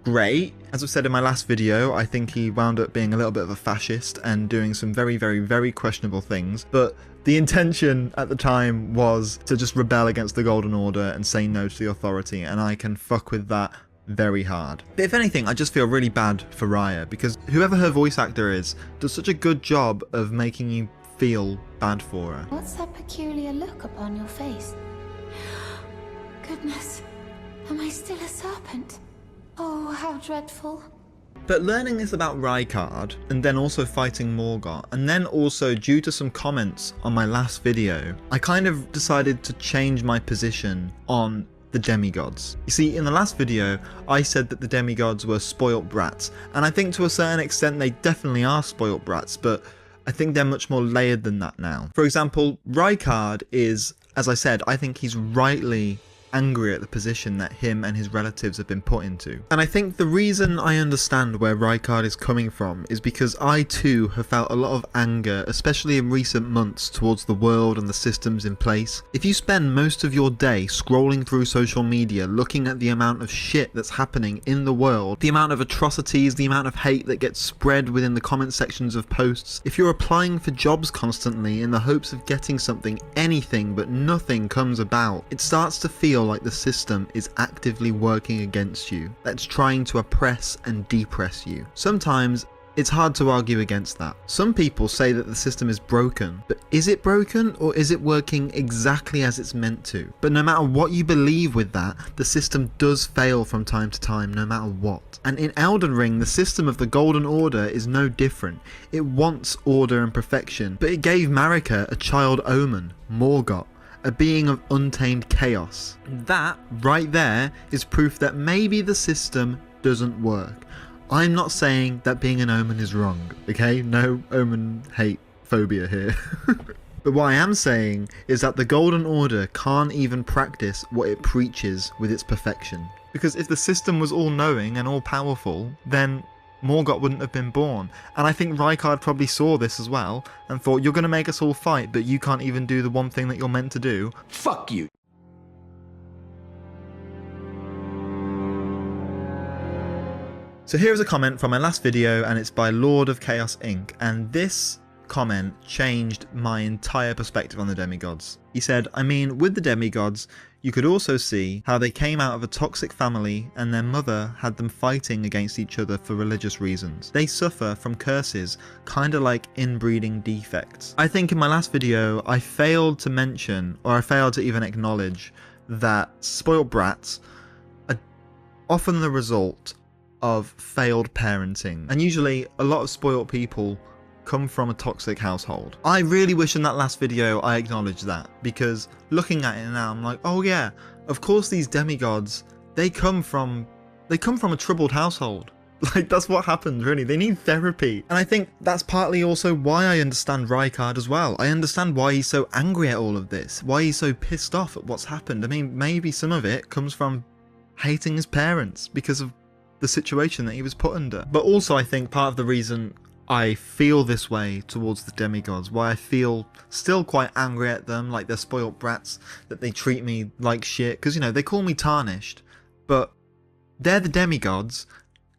Speaker 4: great. As I've said in my last video, I think he wound up being a little bit of a fascist and doing some very, very, very questionable things. But the intention at the time was to just rebel against the Golden Order and say no to the authority, and I can fuck with that very hard. But if anything, I just feel really bad for Raya, because whoever her voice actor is does such a good job of making you feel bad for her.
Speaker 5: What's that peculiar look upon your face? Goodness. Am I still a serpent? Oh, how dreadful.
Speaker 4: But learning this about Rykard, and then also fighting Morgott, and then also due to some comments on my last video, I kind of decided to change my position on the demigods. You see, in the last video, I said that the demigods were spoilt brats, and I think to a certain extent they definitely are spoilt brats, but I think they're much more layered than that now. For example, Rykard is, as I said, I think he's rightly angry at the position that him and his relatives have been put into. And I think the reason I understand where Rykard is coming from is because I too have felt a lot of anger, especially in recent months, towards the world and the systems in place. If you spend most of your day scrolling through social media looking at the amount of shit that's happening in the world, the amount of atrocities, the amount of hate that gets spread within the comment sections of posts, if you're applying for jobs constantly in the hopes of getting something, anything, but nothing comes about, it starts to feel like the system is actively working against you, that's trying to oppress and depress you. Sometimes it's hard to argue against that. Some people say that the system is broken, but is it broken or is it working exactly as it's meant to? But no matter what you believe with that, the system does fail from time to time, no matter what. And in Elden Ring, the system of the Golden Order is no different. It wants order and perfection, but it gave Marika a child omen, Morgott, a being of untamed chaos. That, right there, is proof that maybe the system doesn't work. I'm not saying that being an omen is wrong, okay? No omen hate phobia here. But what I am saying is that the Golden Order can't even practice what it preaches with its perfection. Because if the system was all-knowing and all-powerful, then Morgott wouldn't have been born. And I think Rykard probably saw this as well and thought, you're going to make us all fight, but you can't even do the one thing that you're meant to do.
Speaker 3: Fuck you.
Speaker 4: So here's a comment from my last video, and it's by Lord of Chaos Inc. And this comment changed my entire perspective on the demigods. He said, I mean, with the demigods, you could also see how they came out of a toxic family and their mother had them fighting against each other for religious reasons. They suffer from curses, kinda like inbreeding defects. I think in my last video, I failed to mention, or I failed to even acknowledge, that spoiled brats are often the result of failed parenting. And usually, a lot of spoiled people come from a toxic household. I really wish in that last video I acknowledged that, because looking at it now I'm like, oh yeah, of course these demigods, they come from a troubled household. Like, that's what happens, really. They need therapy. And I think that's partly also why I understand Rykard as well. I understand why he's so angry at all of this, why he's so pissed off at what's happened. I mean, maybe some of it comes from hating his parents because of the situation that he was put under. But also I think part of the reason I feel this way towards the demigods, why I feel still quite angry at them, like they're spoilt brats, that they treat me like shit, because, you know, they call me Tarnished, but they're the demigods,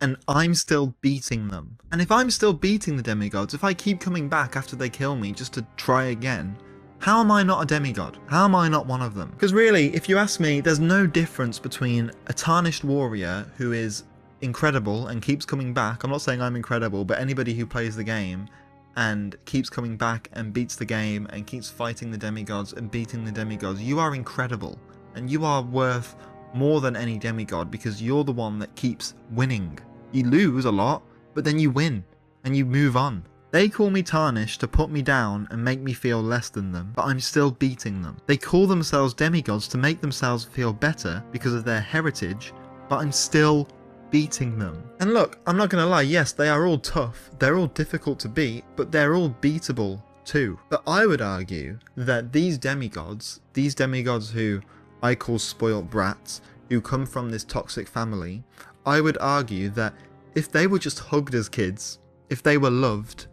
Speaker 4: and I'm still beating them. And if I'm still beating the demigods, if I keep coming back after they kill me just to try again, How am I not a demigod? How am I not one of them? Because really, if you ask me, there's no difference between a tarnished warrior who is incredible and keeps coming back. I'm not saying I'm incredible, but anybody who plays the game and keeps coming back and beats the game and keeps fighting the demigods and beating the demigods, you are incredible. And you are worth more than any demigod because you're the one that keeps winning. You lose a lot, but then you win and you move on. They call me tarnished to put me down and make me feel less than them, but I'm still beating them. They call themselves demigods to make themselves feel better because of their heritage, but I'm still beating them. And look, I'm not gonna lie, yes, they are all tough, they're all difficult to beat, but they're all beatable too. But I would argue that these demigods who I call spoilt brats, who come from this toxic family, I would argue that if they were just hugged as kids, if they were loved,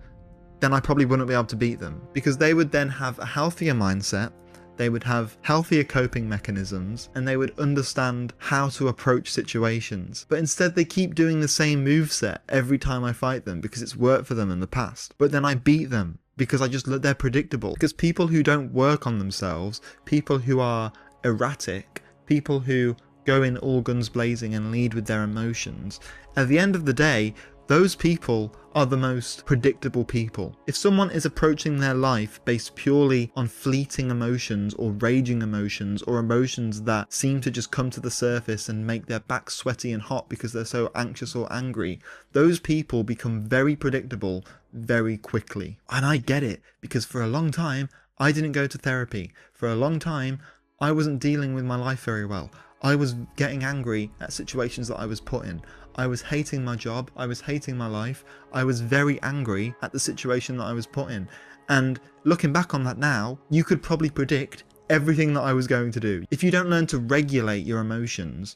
Speaker 4: then I probably wouldn't be able to beat them, because they would then have a healthier mindset, they would have healthier coping mechanisms, and they would understand how to approach situations. But instead they keep doing the same moveset every time I fight them because it's worked for them in the past. But then I beat them because they're predictable. Because people who don't work on themselves, people who are erratic, people who go in all guns blazing and lead with their emotions, at the end of the day, those people are the most predictable people. If someone is approaching their life based purely on fleeting emotions or raging emotions or emotions that seem to just come to the surface and make their back sweaty and hot because they're so anxious or angry, those people become very predictable very quickly. And I get it, because for a long time I didn't go to therapy. For a long time I wasn't dealing with my life very well. I was getting angry at situations that I was put in. I was hating my job, I was hating my life, I was very angry at the situation that I was put in. And looking back on that now, you could probably predict everything that I was going to do. If you don't learn to regulate your emotions,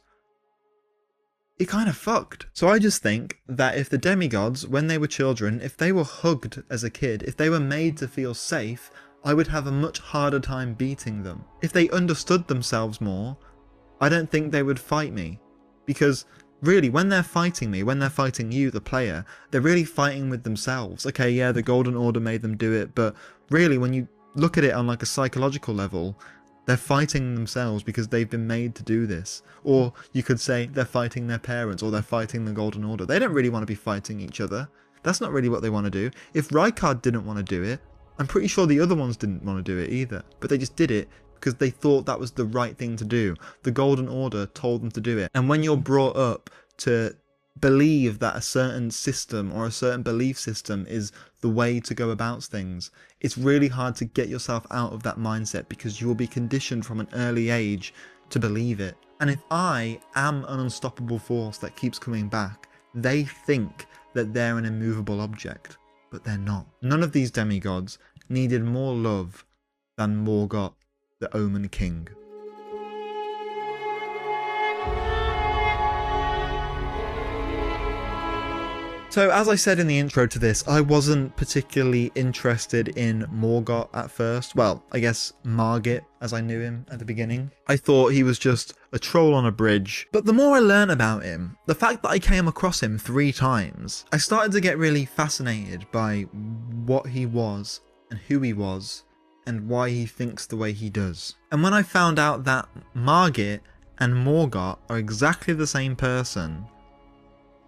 Speaker 4: you're kind of fucked. So I just think that if the demigods, when they were children, if they were hugged as a kid, if they were made to feel safe, I would have a much harder time beating them. If they understood themselves more, I don't think they would fight me. Because really, when they're fighting me, when they're fighting you, the player, they're really fighting with themselves. Okay, yeah, the Golden Order made them do it, but really, when you look at it on like a psychological level, they're fighting themselves because they've been made to do this. Or you could say they're fighting their parents, or they're fighting the Golden Order. They don't really want to be fighting each other. That's not really what they want to do. If Rykard didn't want to do it, I'm pretty sure the other ones didn't want to do it either. But they just did it because they thought that was the right thing to do. The Golden Order told them to do it. And when you're brought up to believe that a certain system or a certain belief system is the way to go about things, it's really hard to get yourself out of that mindset because you will be conditioned from an early age to believe it. And if I am an unstoppable force that keeps coming back, they think that they're an immovable object, but they're not. None of these demigods needed more love than Morgott, the Omen King. So as I said in the intro to this, I wasn't particularly interested in Morgott at first. Well, I guess Margit, as I knew him at the beginning. I thought he was just a troll on a bridge. But the more I learn about him, the fact that I came across him 3 times, I started to get really fascinated by what he was and who he was and why he thinks the way he does. And when I found out that Margit and Morgott are exactly the same person,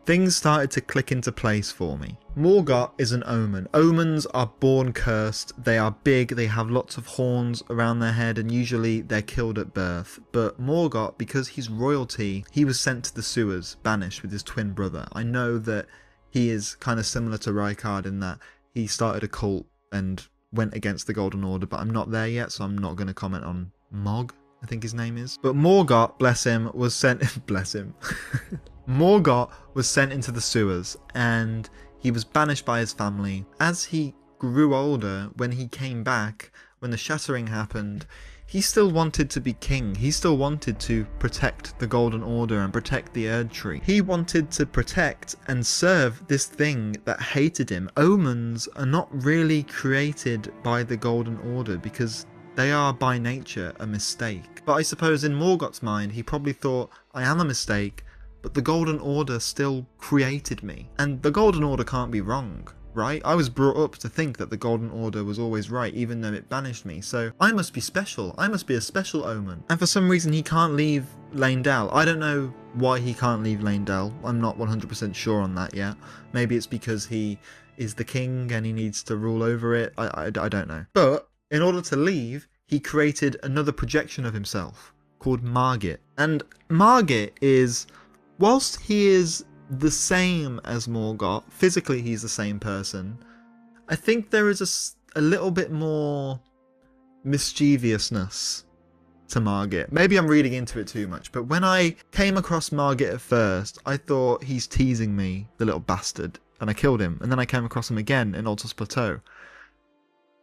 Speaker 4: things started to click into place for me. Morgott is an omen. Omens are born cursed. They are big, they have lots of horns around their head, and usually they're killed at birth. But Morgott, because he's royalty, he was sent to the sewers, banished with his twin brother. I know that he is kind of similar to Rykard in that he started a cult and went against the Golden Order, but I'm not there yet, so I'm not going to comment on Mog, I think his name is. But Morgott, bless him, was sent... bless him. Morgott was sent into the sewers, and he was banished by his family. As he grew older, when he came back, when the shattering happened, he still wanted to be king. He still wanted to protect the Golden Order and protect the Erd Tree. He wanted to protect and serve this thing that hated him. Omens are not really created by the Golden Order because they are by nature a mistake. But I suppose in Morgott's mind, he probably thought, I am a mistake, but the Golden Order still created me. And the Golden Order can't be wrong, right? I was brought up to think that the Golden Order was always right, even though it banished me. So I must be special. I must be a special omen. And for some reason, he can't leave Leyndell. I don't know why he can't leave Leyndell. I'm not 100% sure on that yet. Maybe it's because he is the king and he needs to rule over it. I don't know. But in order to leave, he created another projection of himself called Morgott. And Morgott is, whilst he is the same as Morgott, physically he's the same person, I think there is a little bit more mischievousness to Morgott. Maybe I'm reading into it too much, but when I came across Morgott at first, I thought he's teasing me, the little bastard, and I killed him. And then I came across him again in Altus Plateau,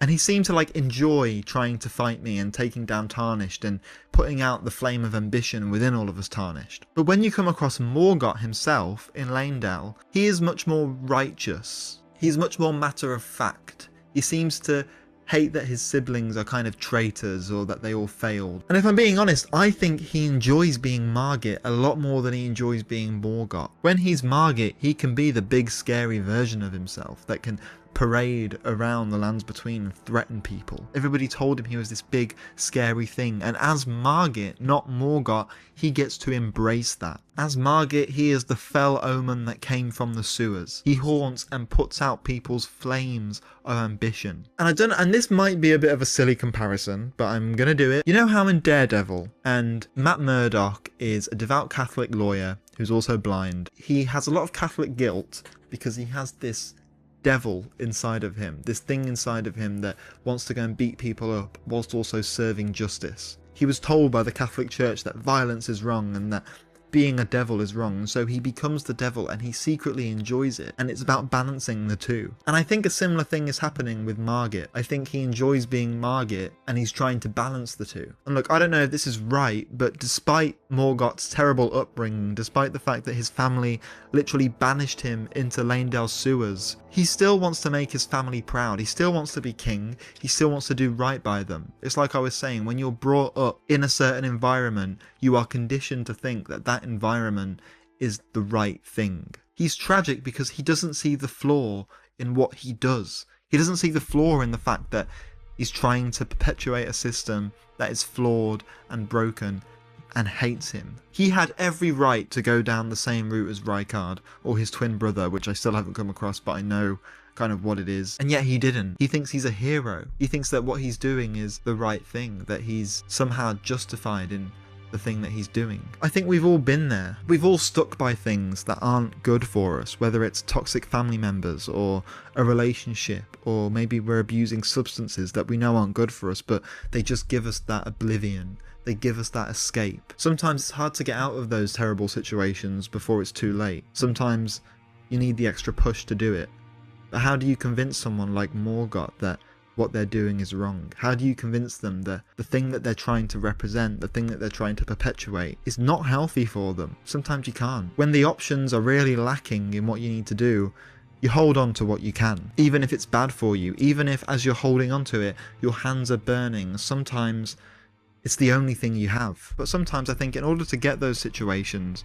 Speaker 4: and he seemed to like enjoy trying to fight me and taking down Tarnished and putting out the flame of ambition within all of us Tarnished. But when you come across Morgott himself in Leyndell, he is much more righteous. He's much more matter of fact. He seems to hate that his siblings are kind of traitors or that they all failed. And if I'm being honest, I think he enjoys being Morgott a lot more than he enjoys being Morgott. When he's Morgott, he can be the big scary version of himself that can parade around the lands between and threaten people. Everybody told him he was this big scary thing, and as Morgott, not Morgott, he gets to embrace that. As Morgott, he is the fell omen that came from the sewers. He haunts and puts out people's flames of ambition. And this might be a bit of a silly comparison, but I'm gonna do it. You know how in Daredevil, and Matt Murdock is a devout Catholic lawyer who's also blind. He has a lot of Catholic guilt because he has this devil inside of him, this thing inside of him that wants to go and beat people up whilst also serving justice. He was told by the Catholic Church that violence is wrong and that being a devil is wrong, and so he becomes the devil and he secretly enjoys it, and it's about balancing the two. And I think a similar thing is happening with Morgott. I think he enjoys being Morgott and he's trying to balance the two. And look, I don't know if this is right, but despite Morgott's terrible upbringing, despite the fact that his family literally banished him into Leyndell sewers, he still wants to make his family proud. He still wants to be king. He still wants to do right by them. It's like I was saying, when you're brought up in a certain environment, you are conditioned to think that that environment is the right thing. He's tragic because he doesn't see the flaw in what he does. He doesn't see the flaw in the fact that he's trying to perpetuate a system that is flawed and broken and hates him. He had every right to go down the same route as Rykard or his twin brother, which I still haven't come across, but I know kind of what it is. And yet he didn't. He thinks he's a hero. He thinks that what he's doing is the right thing, that he's somehow justified in the thing that he's doing. I think we've all been there. We've all stuck by things that aren't good for us, whether it's toxic family members or a relationship, or maybe we're abusing substances that we know aren't good for us, but they just give us that oblivion. They give us that escape. Sometimes it's hard to get out of those terrible situations before it's too late. Sometimes you need the extra push to do it. But how do you convince someone like Morgott that what they're doing is wrong? How do you convince them that the thing that they're trying to represent, the thing that they're trying to perpetuate, is not healthy for them? Sometimes you can't. When the options are really lacking in what you need to do, you hold on to what you can, even if it's bad for you, even if as you're holding on to it, your hands are burning. Sometimes it's the only thing you have. But sometimes I think in order to get those situations,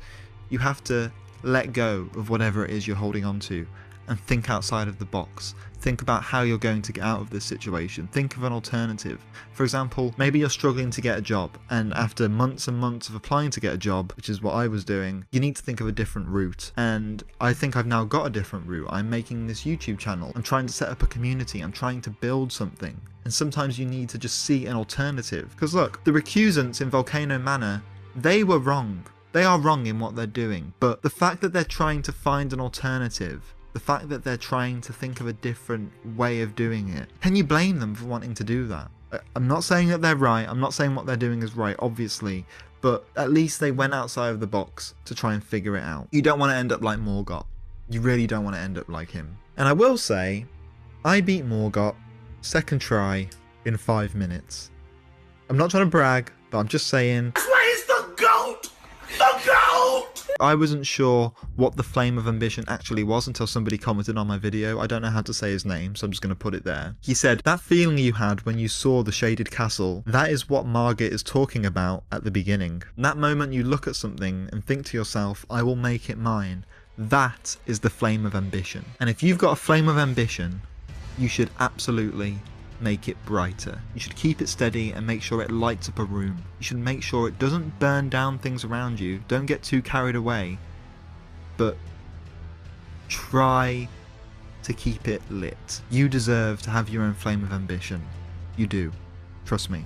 Speaker 4: you have to let go of whatever it is you're holding on to and think outside of the box. Think about how you're going to get out of this situation. Think of an alternative. For example, maybe you're struggling to get a job, and after months and months of applying to get a job, which is what I was doing, you need to think of a different route. And I think I've now got a different route. I'm making this YouTube channel. I'm trying to set up a community. I'm trying to build something. And sometimes you need to just see an alternative. Because look, the recusants in Volcano Manor, they were wrong. They are wrong in what they're doing. But the fact that they're trying to find an alternative, the fact that they're trying to think of a different way of doing it, can you blame them for wanting to do that? I'm not saying that they're right, I'm not saying what they're doing is right, obviously, but at least they went outside of the box to try and figure it out. You don't want to end up like Morgott. You really don't want to end up like him. And I will say, I beat Morgott second try in 5 minutes. I'm not trying to brag, but I'm just saying,
Speaker 2: That's why he's the GOAT! The GOAT!
Speaker 4: I wasn't sure what the flame of ambition actually was until somebody commented on my video. I don't know how to say his name, so I'm just going to put it there. He said, that feeling you had when you saw the shaded castle, that is what Morgott is talking about at the beginning. In that moment you look at something and think to yourself, I will make it mine. That is the flame of ambition. And if you've got a flame of ambition, you should absolutely make it brighter. You should keep it steady and make sure it lights up a room. You should make sure it doesn't burn down things around you. Don't get too carried away, but try to keep it lit. You deserve to have your own flame of ambition. You do. Trust me.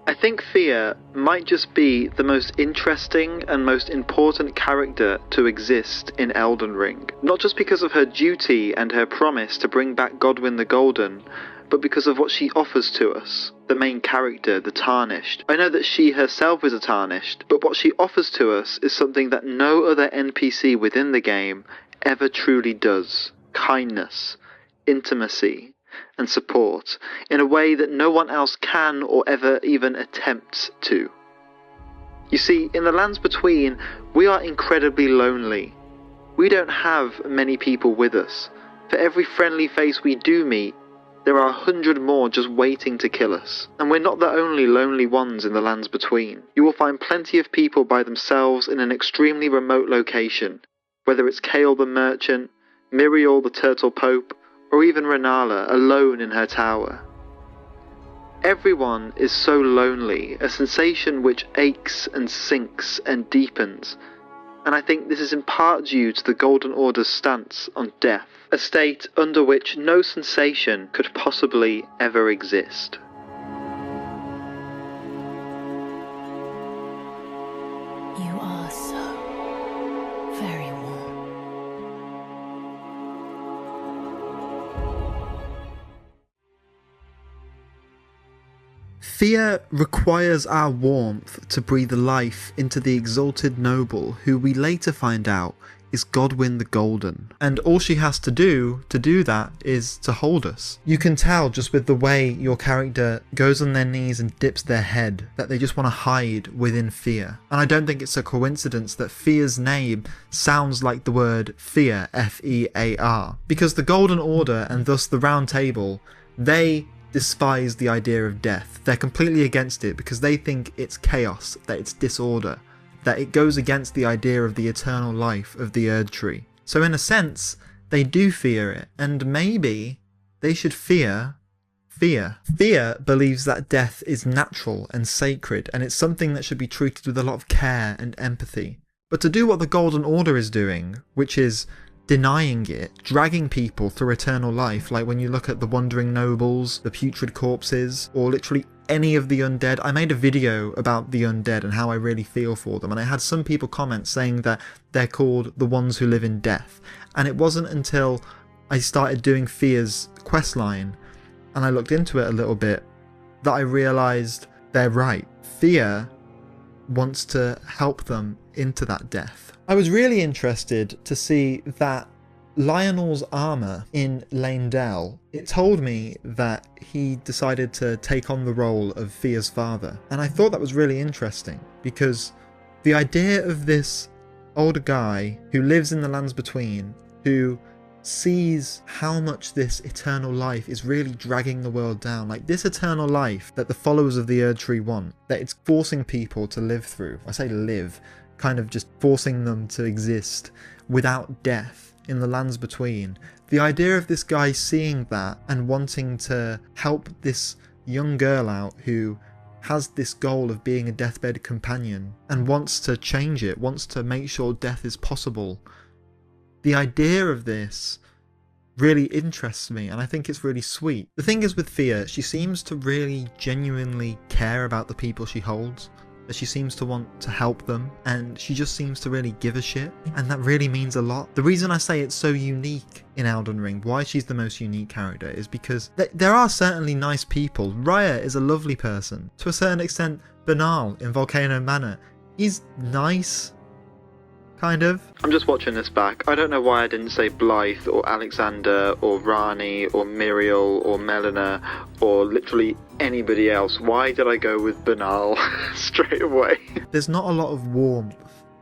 Speaker 4: I think Fia might just be the most interesting and most important character to exist in Elden Ring. Not just because of her duty and her promise to bring back Godwyn the Golden, but because of what she offers to us. The main character, the Tarnished. I know that she herself is a Tarnished, but what she offers to us is something that no other NPC within the game ever truly does. Kindness, intimacy, and support, in a way that no one else can or ever even attempts to. You see, in the Lands Between, we are incredibly lonely. We don't have many people with us. For every friendly face we do meet, there are 100 more just waiting to kill us. And we're not the only lonely ones in the Lands Between. You will find plenty of people by themselves in an extremely remote location, whether it's Kael the Merchant, Miriel the Turtle Pope, or even Renala alone in her tower. Everyone is so lonely, a sensation which aches and sinks and deepens, and I think this is in part due to the Golden Order's stance on death, a state under which no sensation could possibly ever exist.
Speaker 6: You are so very warm.
Speaker 4: Fia requires our warmth to breathe life into the exalted noble who we later find out is Godwyn the Golden. And all she has to do that is to hold us. You can tell just with the way your character goes on their knees and dips their head that they just want to hide within fear. And I don't think it's a coincidence that Fia's name sounds like the word fear, F-E-A-R. Because the Golden Order and thus the Round Table, they despise the idea of death. They're completely against it because they think it's chaos, that it's disorder, that it goes against the idea of the eternal life of the Erd Tree. So in a sense, they do fear it, and maybe they should fear fear. Fear believes that death is natural and sacred, and it's something that should be treated with a lot of care and empathy. But to do what the Golden Order is doing, which is denying it, dragging people through eternal life, like when you look at the Wandering Nobles, the Putrid Corpses, or literally any of the Undead. I made a video about the Undead and how I really feel for them, and I had some people comment saying that they're called the ones who live in death, and it wasn't until I started doing Fia's questline and I looked into it a little bit that I realised they're right. Fia wants to help them into that death. I was really interested to see that Lionel's armour in Leyndell, it told me that he decided to take on the role of Fia's father, and I thought that was really interesting because the idea of this older guy who lives in the Lands Between, who sees how much this eternal life is really dragging the world down, like this eternal life that the followers of the Erd Tree want, that it's forcing people to live through. I say live, kind of just forcing them to exist without death in the Lands Between. The idea of this guy seeing that and wanting to help this young girl out who has this goal of being a deathbed companion and wants to change it, wants to make sure death is possible. The idea of this really interests me, and I think it's really sweet. The thing is with Fia, she seems to really genuinely care about the people she holds, that she seems to want to help them, and she just seems to really give a shit, and that really means a lot. The reason I say it's so unique in Elden Ring, why she's the most unique character, is because there are certainly nice people. Raya is a lovely person. To a certain extent, Banal in Volcano Manor, he's nice, kind of. I'm just watching this back. I don't know why I didn't say Blythe or Alexander or Rani or Miriel or Melina or literally anybody else. Why did I go with Banal straight away? There's not a lot of warmth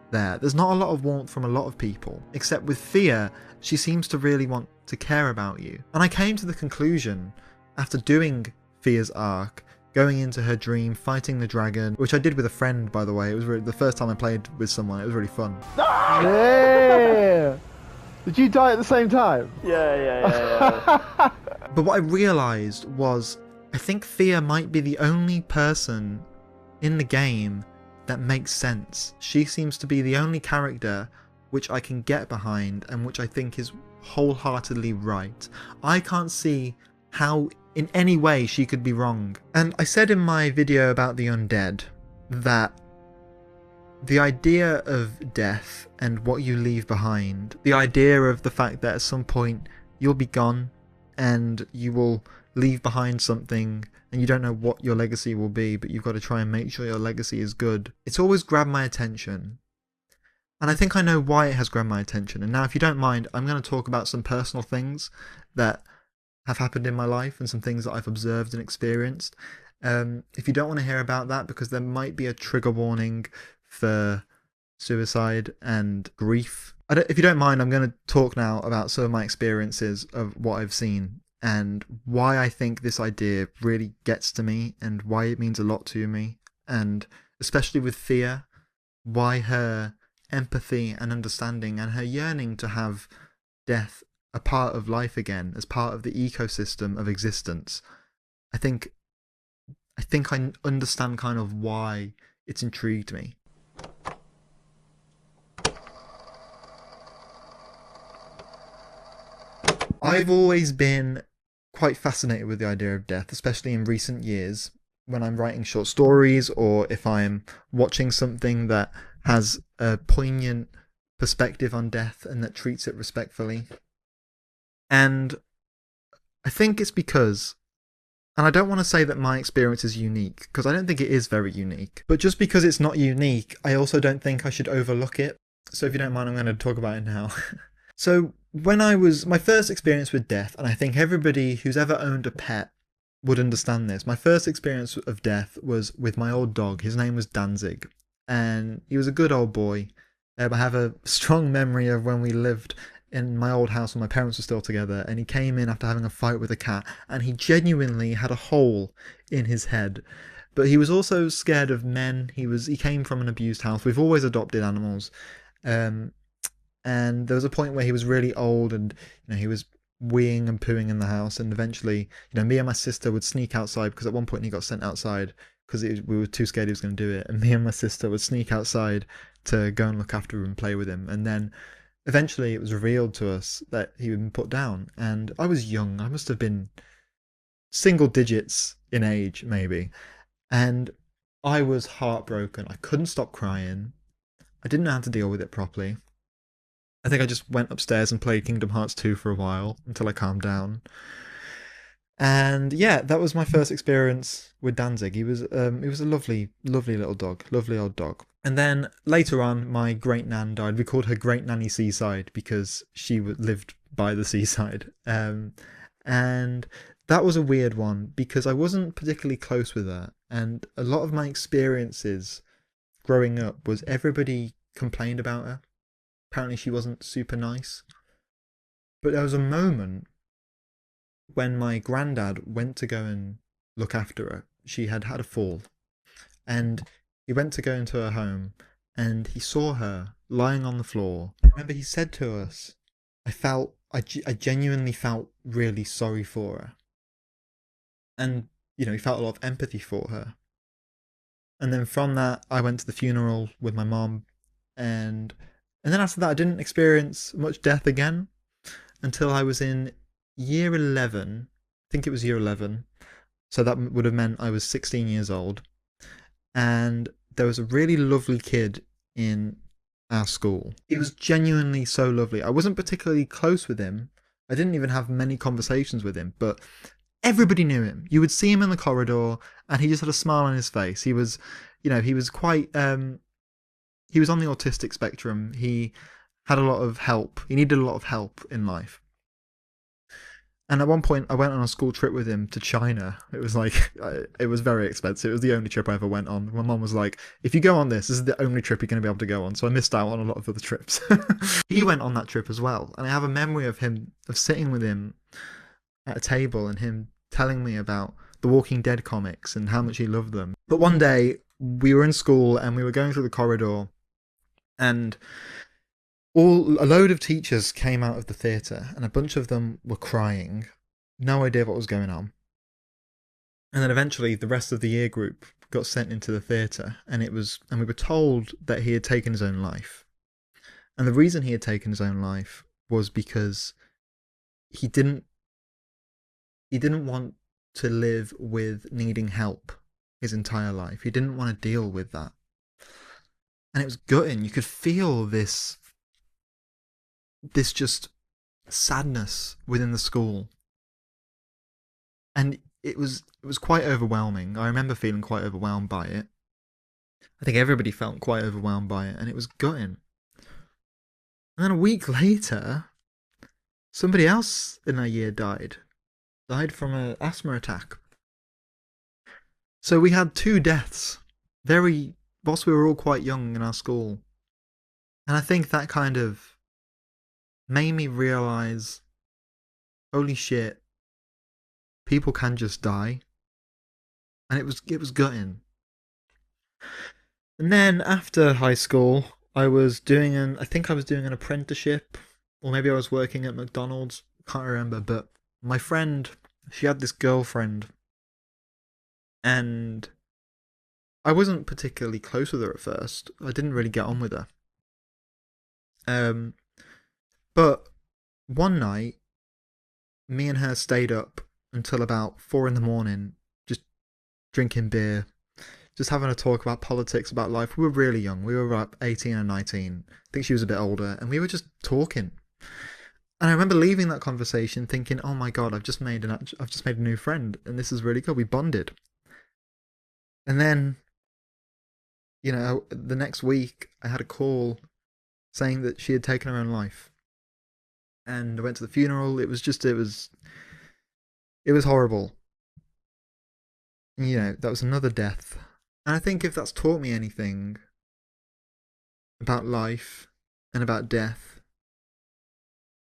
Speaker 4: there. There's not a lot of warmth from a lot of people. Except with Fia, she seems to really want to care about you. And I came to the conclusion, after doing Fia's arc, going into her dream, fighting the dragon, which I did with a friend, by the way. It was really, the first time I played with someone. It was really fun.
Speaker 7: Yeah. Did you die at the same time?
Speaker 8: Yeah.
Speaker 4: But what I realised was, I think Thea might be the only person in the game that makes sense. She seems to be the only character which I can get behind and which I think is wholeheartedly right. I can't see how in any way she could be wrong. And I said in my video about the Undead that the idea of death and what you leave behind, the idea of the fact that at some point you'll be gone and you will leave behind something and you don't know what your legacy will be, but you've got to try and make sure your legacy is good. It's always grabbed my attention. And I think I know why it has grabbed my attention. And now, if you don't mind, I'm going to talk about some personal things that have happened in my life and some things that I've observed and experienced. If you don't want to hear about that, because there might be a trigger warning for suicide and grief. If you don't mind, I'm going to talk now about some of my experiences of what I've seen and why I think this idea really gets to me and why it means a lot to me. And especially with Thea, why her empathy and understanding and her yearning to have death a part of life again, as part of the ecosystem of existence. I think I understand kind of why it's intrigued me. I've always been quite fascinated with the idea of death, especially in recent years when I'm writing short stories or if I'm watching something that has a poignant perspective on death and that treats it respectfully. And I think it's because, and I don't want to say that my experience is unique, because I don't think it is very unique, but just because it's not unique, I also don't think I should overlook it. So if you don't mind, I'm going to talk about it now. So my first experience with death, and I think everybody who's ever owned a pet would understand this. My first experience of death was with my old dog. His name was Danzig, and he was a good old boy. I have a strong memory of when we lived in my old house when my parents were still together, and he came in after having a fight with a cat, and he genuinely had a hole in his head. But he was also scared of men. He came from an abused house. We've always adopted animals. And there was a point where he was really old and he was weeing and pooing in the house, and eventually me and my sister would sneak outside, because at one point he got sent outside because we were too scared he was going to do it, and me and my sister would sneak outside to go and look after him and play with him. And then eventually it was revealed to us that he had been put down, and I was young. I must have been single digits in age maybe, and I was heartbroken. I couldn't stop crying. I didn't know how to deal with it properly. I think I just went upstairs and played Kingdom Hearts 2 for a while until I calmed down. And yeah, that was my first experience with Danzig. He was a lovely, lovely little dog, lovely old dog. And then later on, my great nan died. We called her Great Nanny Seaside because she lived by the seaside. And that was a weird one because I wasn't particularly close with her. And a lot of my experiences growing up was everybody complained about her. Apparently she wasn't super nice. But there was a moment when my granddad went to go and look after her. She had had a fall. And he went to go into her home and he saw her lying on the floor. I remember he said to us, I genuinely felt really sorry for her. And, he felt a lot of empathy for her. And then from that, I went to the funeral with my mom. And then after that, I didn't experience much death again until I was in year 11. I think it was year 11. So that would have meant I was 16 years old. And there was a really lovely kid in our school. He was genuinely so lovely. I wasn't particularly close with him. I didn't even have many conversations with him, but everybody knew him. You would see him in the corridor and he just had a smile on his face. He was, he was quite, he was on the autistic spectrum. He had a lot of help. He needed a lot of help in life. And at one point, I went on a school trip with him to China. It was it was very expensive. It was the only trip I ever went on. My mom was like, if you go on this is the only trip you're going to be able to go on. So I missed out on a lot of other trips. He went on that trip as well. And I have a memory of sitting with him at a table and him telling me about the Walking Dead comics and how much he loved them. But one day we were in school and we were going through the corridor, and a load of teachers came out of the theatre, and a bunch of them were crying, no idea what was going on. And then eventually the rest of the year group got sent into the theatre, and we were told that he had taken his own life. And the reason he had taken his own life was because he didn't want to live with needing help his entire life. He didn't want to deal with that. And it was gutting. You could feel this just sadness within the school. And it was quite overwhelming. I remember feeling quite overwhelmed by it. I think everybody felt quite overwhelmed by it, and it was gutting. And then a week later, somebody else in our year died from an asthma attack. So we had 2 deaths, whilst we were all quite young in our school. And I think that kind of made me realise, holy shit, people can just die. And it was gutting. And then after high school, I think I was doing an apprenticeship, or maybe I was working at McDonald's, can't remember, but my friend, she had this girlfriend, and I wasn't particularly close with her at first. I didn't really get on with her. But one night, me and her stayed up until about 4 a.m, just drinking beer, just having a talk about politics, about life. We were really young. We were about 18 and 19. I think she was a bit older, and we were just talking. And I remember leaving that conversation thinking, "Oh my god, I've just made a new friend, and this is really good. We bonded." And then, the next week, I had a call saying that she had taken her own life, and I went to the funeral. It was horrible. That was another death. And I think if that's taught me anything about life and about death,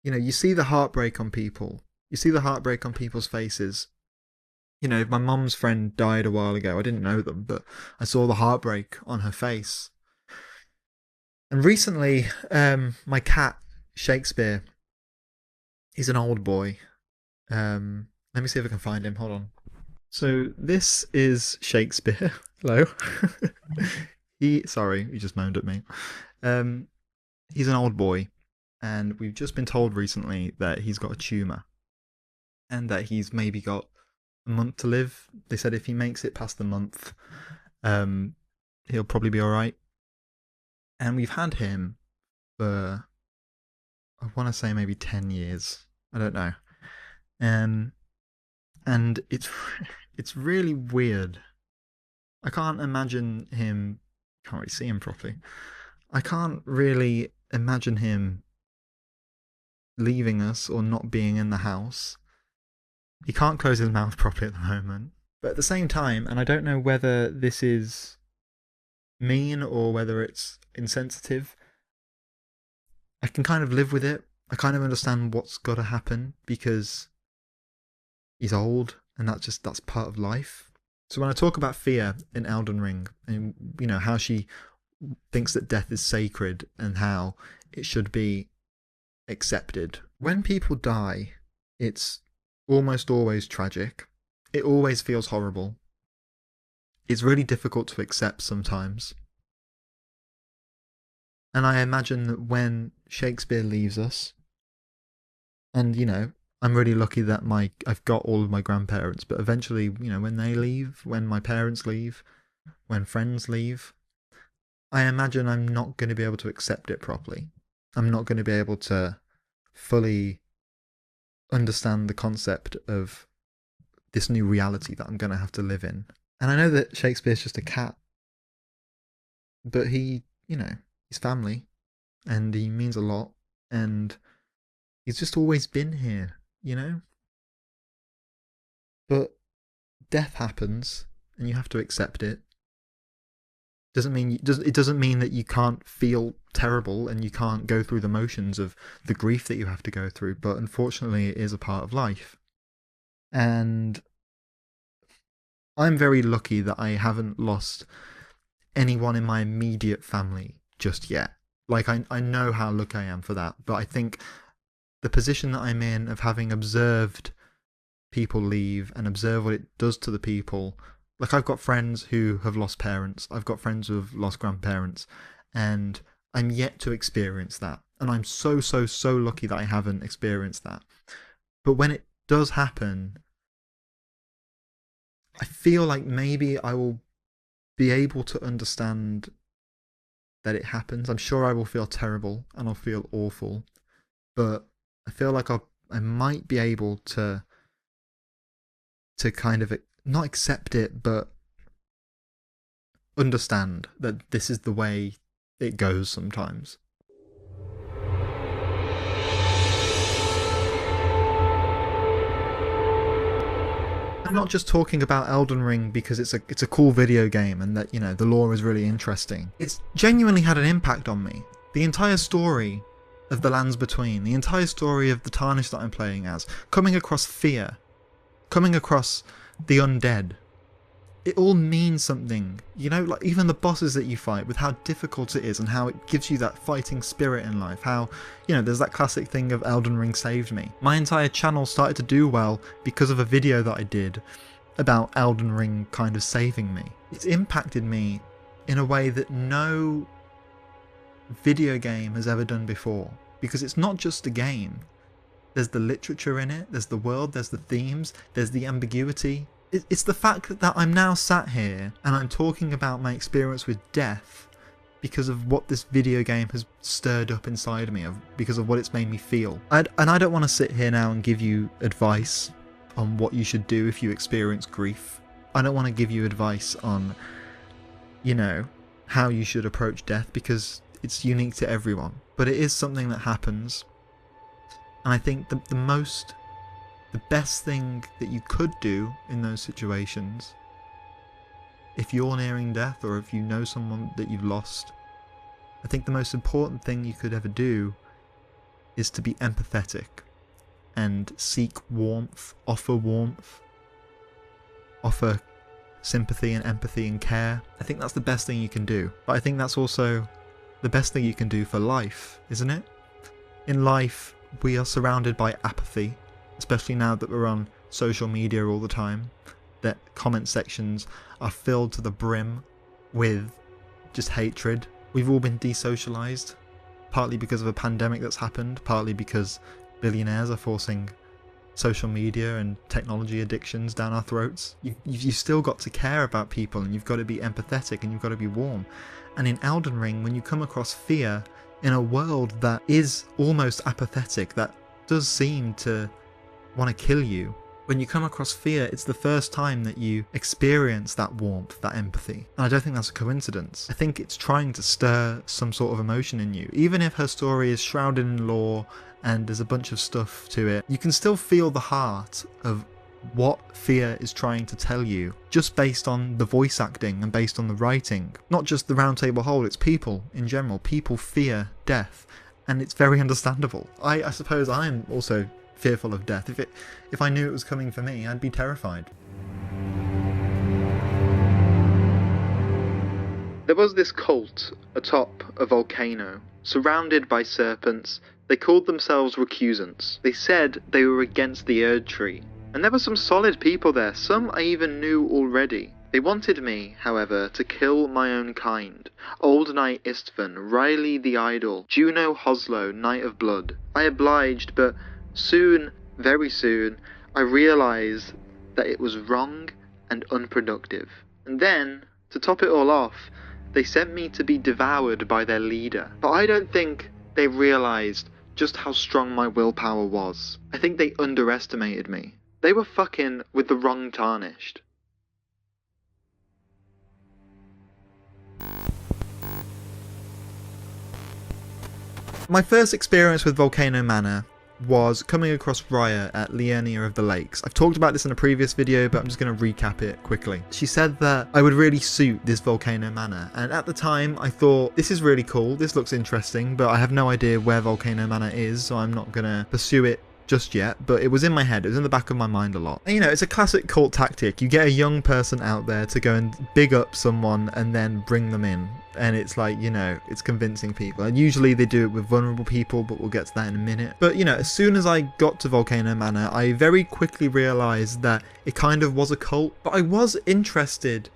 Speaker 4: you see the heartbreak on people. You see the heartbreak on people's faces. My mum's friend died a while ago. I didn't know them, but I saw the heartbreak on her face. And recently, my cat, Shakespeare, he's an old boy. Let me see if I can find him. Hold on. So this is Shakespeare. Hello. He just moaned at me. He's an old boy, and we've just been told recently that he's got a tumour, and that he's maybe got a month to live. They said if he makes it past the month, he'll probably be alright. And we've had him for, I want to say maybe 10 years. I don't know. And it's really weird. I can't imagine him. Can't really see him properly. I can't really imagine him leaving us or not being in the house. He can't close his mouth properly at the moment. But at the same time, and I don't know whether this is mean or whether it's insensitive, I can kind of live with it. I kind of understand what's got to happen because he's old, and that's part of life. So when I talk about fear in Elden Ring, and how she thinks that death is sacred and how it should be accepted, when people die, it's almost always tragic. It always feels horrible. It's really difficult to accept sometimes. And I imagine that when Shakespeare leaves us, and I'm really lucky that I've got all of my grandparents, but eventually, when they leave, when my parents leave, when friends leave, I imagine I'm not going to be able to accept it properly. I'm not going to be able to fully understand the concept of this new reality that I'm going to have to live in. And I know that Shakespeare's just a cat, but he's family, and he means a lot, and he's just always been here, But death happens, and you have to accept it. It doesn't mean that you can't feel terrible and you can't go through the motions of the grief that you have to go through, but unfortunately it is a part of life. And I'm very lucky that I haven't lost anyone in my immediate family just yet. Like, I know how lucky I am for that, but I think the position that I'm in of having observed people leave and observe what it does to the people. Like, I've got friends who have lost parents, I've got friends who have lost grandparents, and I'm yet to experience that. And I'm so lucky that I haven't experienced that. But when it does happen, I feel like maybe I will be able to understand that it happens. I'm sure I will feel terrible and I'll feel awful, but I feel like I might be able to kind of not accept it, but understand that this is the way it goes sometimes. I'm not just talking about Elden Ring because it's a cool video game and that, you know, the lore is really interesting. It's genuinely had an impact on me. The entire story of the Lands Between, the entire story of the Tarnished that I'm playing as, coming across fear, coming across the undead, it all means something. You know, like even the bosses that you fight, with how difficult it is and how it gives you that fighting spirit in life. How, you know, there's that classic thing of Elden Ring saved me. My entire channel started to do well because of a video that I did about Elden Ring kind of saving me. It's impacted me in a way that no video game has ever done before. Because it's not just a game. There's the literature in it, there's the world, there's the themes, there's the ambiguity. It's the fact that I'm now sat here and I'm talking about my experience with death because of what this video game has stirred up inside of me, because of what it's made me feel. And I don't want to sit here now and give you advice on what you should do if you experience grief. I don't want to give you advice on, you know, how you should approach death, because it's unique to everyone. But it is something that happens. And I think the best thing that you could do in those situations, if you're nearing death or if you know someone that you've lost, I think the most important thing you could ever do is to be empathetic and seek warmth, offer sympathy and empathy and care. I think that's the best thing you can do. But I think that's also the best thing you can do for life, isn't it? In life, we are surrounded by apathy, especially now that we're on social media all the time, that comment sections are filled to the brim with just hatred. We've all been desocialized, partly because of a pandemic that's happened, partly because billionaires are forcing social media and technology addictions down our throats. You've still got to care about people, and you've got to be empathetic, and you've got to be warm. And in Elden Ring, when you come across fear in a world that is almost apathetic, that does seem to want to kill you, when you come across fear, it's the first time that you experience that warmth, that empathy. And I don't think that's a coincidence. I think it's trying to stir some sort of emotion in you. Even if her story is shrouded in lore and there's a bunch of stuff to it, you can still feel the heart of what fear is trying to tell you, just based on the voice acting and based on the writing. Not just the Round Table Hold, it's people in general. People fear death, and it's very understandable. I suppose I'm also fearful of death. If I knew it was coming for me, I'd be terrified. There was this cult atop a volcano, surrounded by serpents. They called themselves recusants. They said they were against the Erd Tree. And there were some solid people there, some I even knew already. They wanted me, however, to kill my own kind. Old Knight Istvan, Riley the Idol, Juno Hoslow, Knight of Blood. I obliged, but soon, very soon, I realised that it was wrong and unproductive. And then, to top it all off, they sent me to be devoured by their leader. But I don't think they realised just how strong my willpower was. I think they underestimated me. They were fucking with the wrong Tarnished. My first experience with Volcano Manor was coming across Raya at Liurnia of the Lakes. I've talked about this in a previous video, but I'm just going to recap it quickly. She said that I would really suit this Volcano Manor, and at the time I thought, this is really cool, this looks interesting, but I have no idea where Volcano Manor is, so I'm not going to pursue it just yet, but it was in my head. It was in the back of my mind a lot. And, you know, it's a classic cult tactic. You get a young person out there to go and big up someone and then bring them in. And it's like, you know, it's convincing people. And usually they do it with vulnerable people, but we'll get to that in a minute. But, you know, as soon as I got to Volcano Manor, I very quickly realised that it kind of was a cult. But I was interested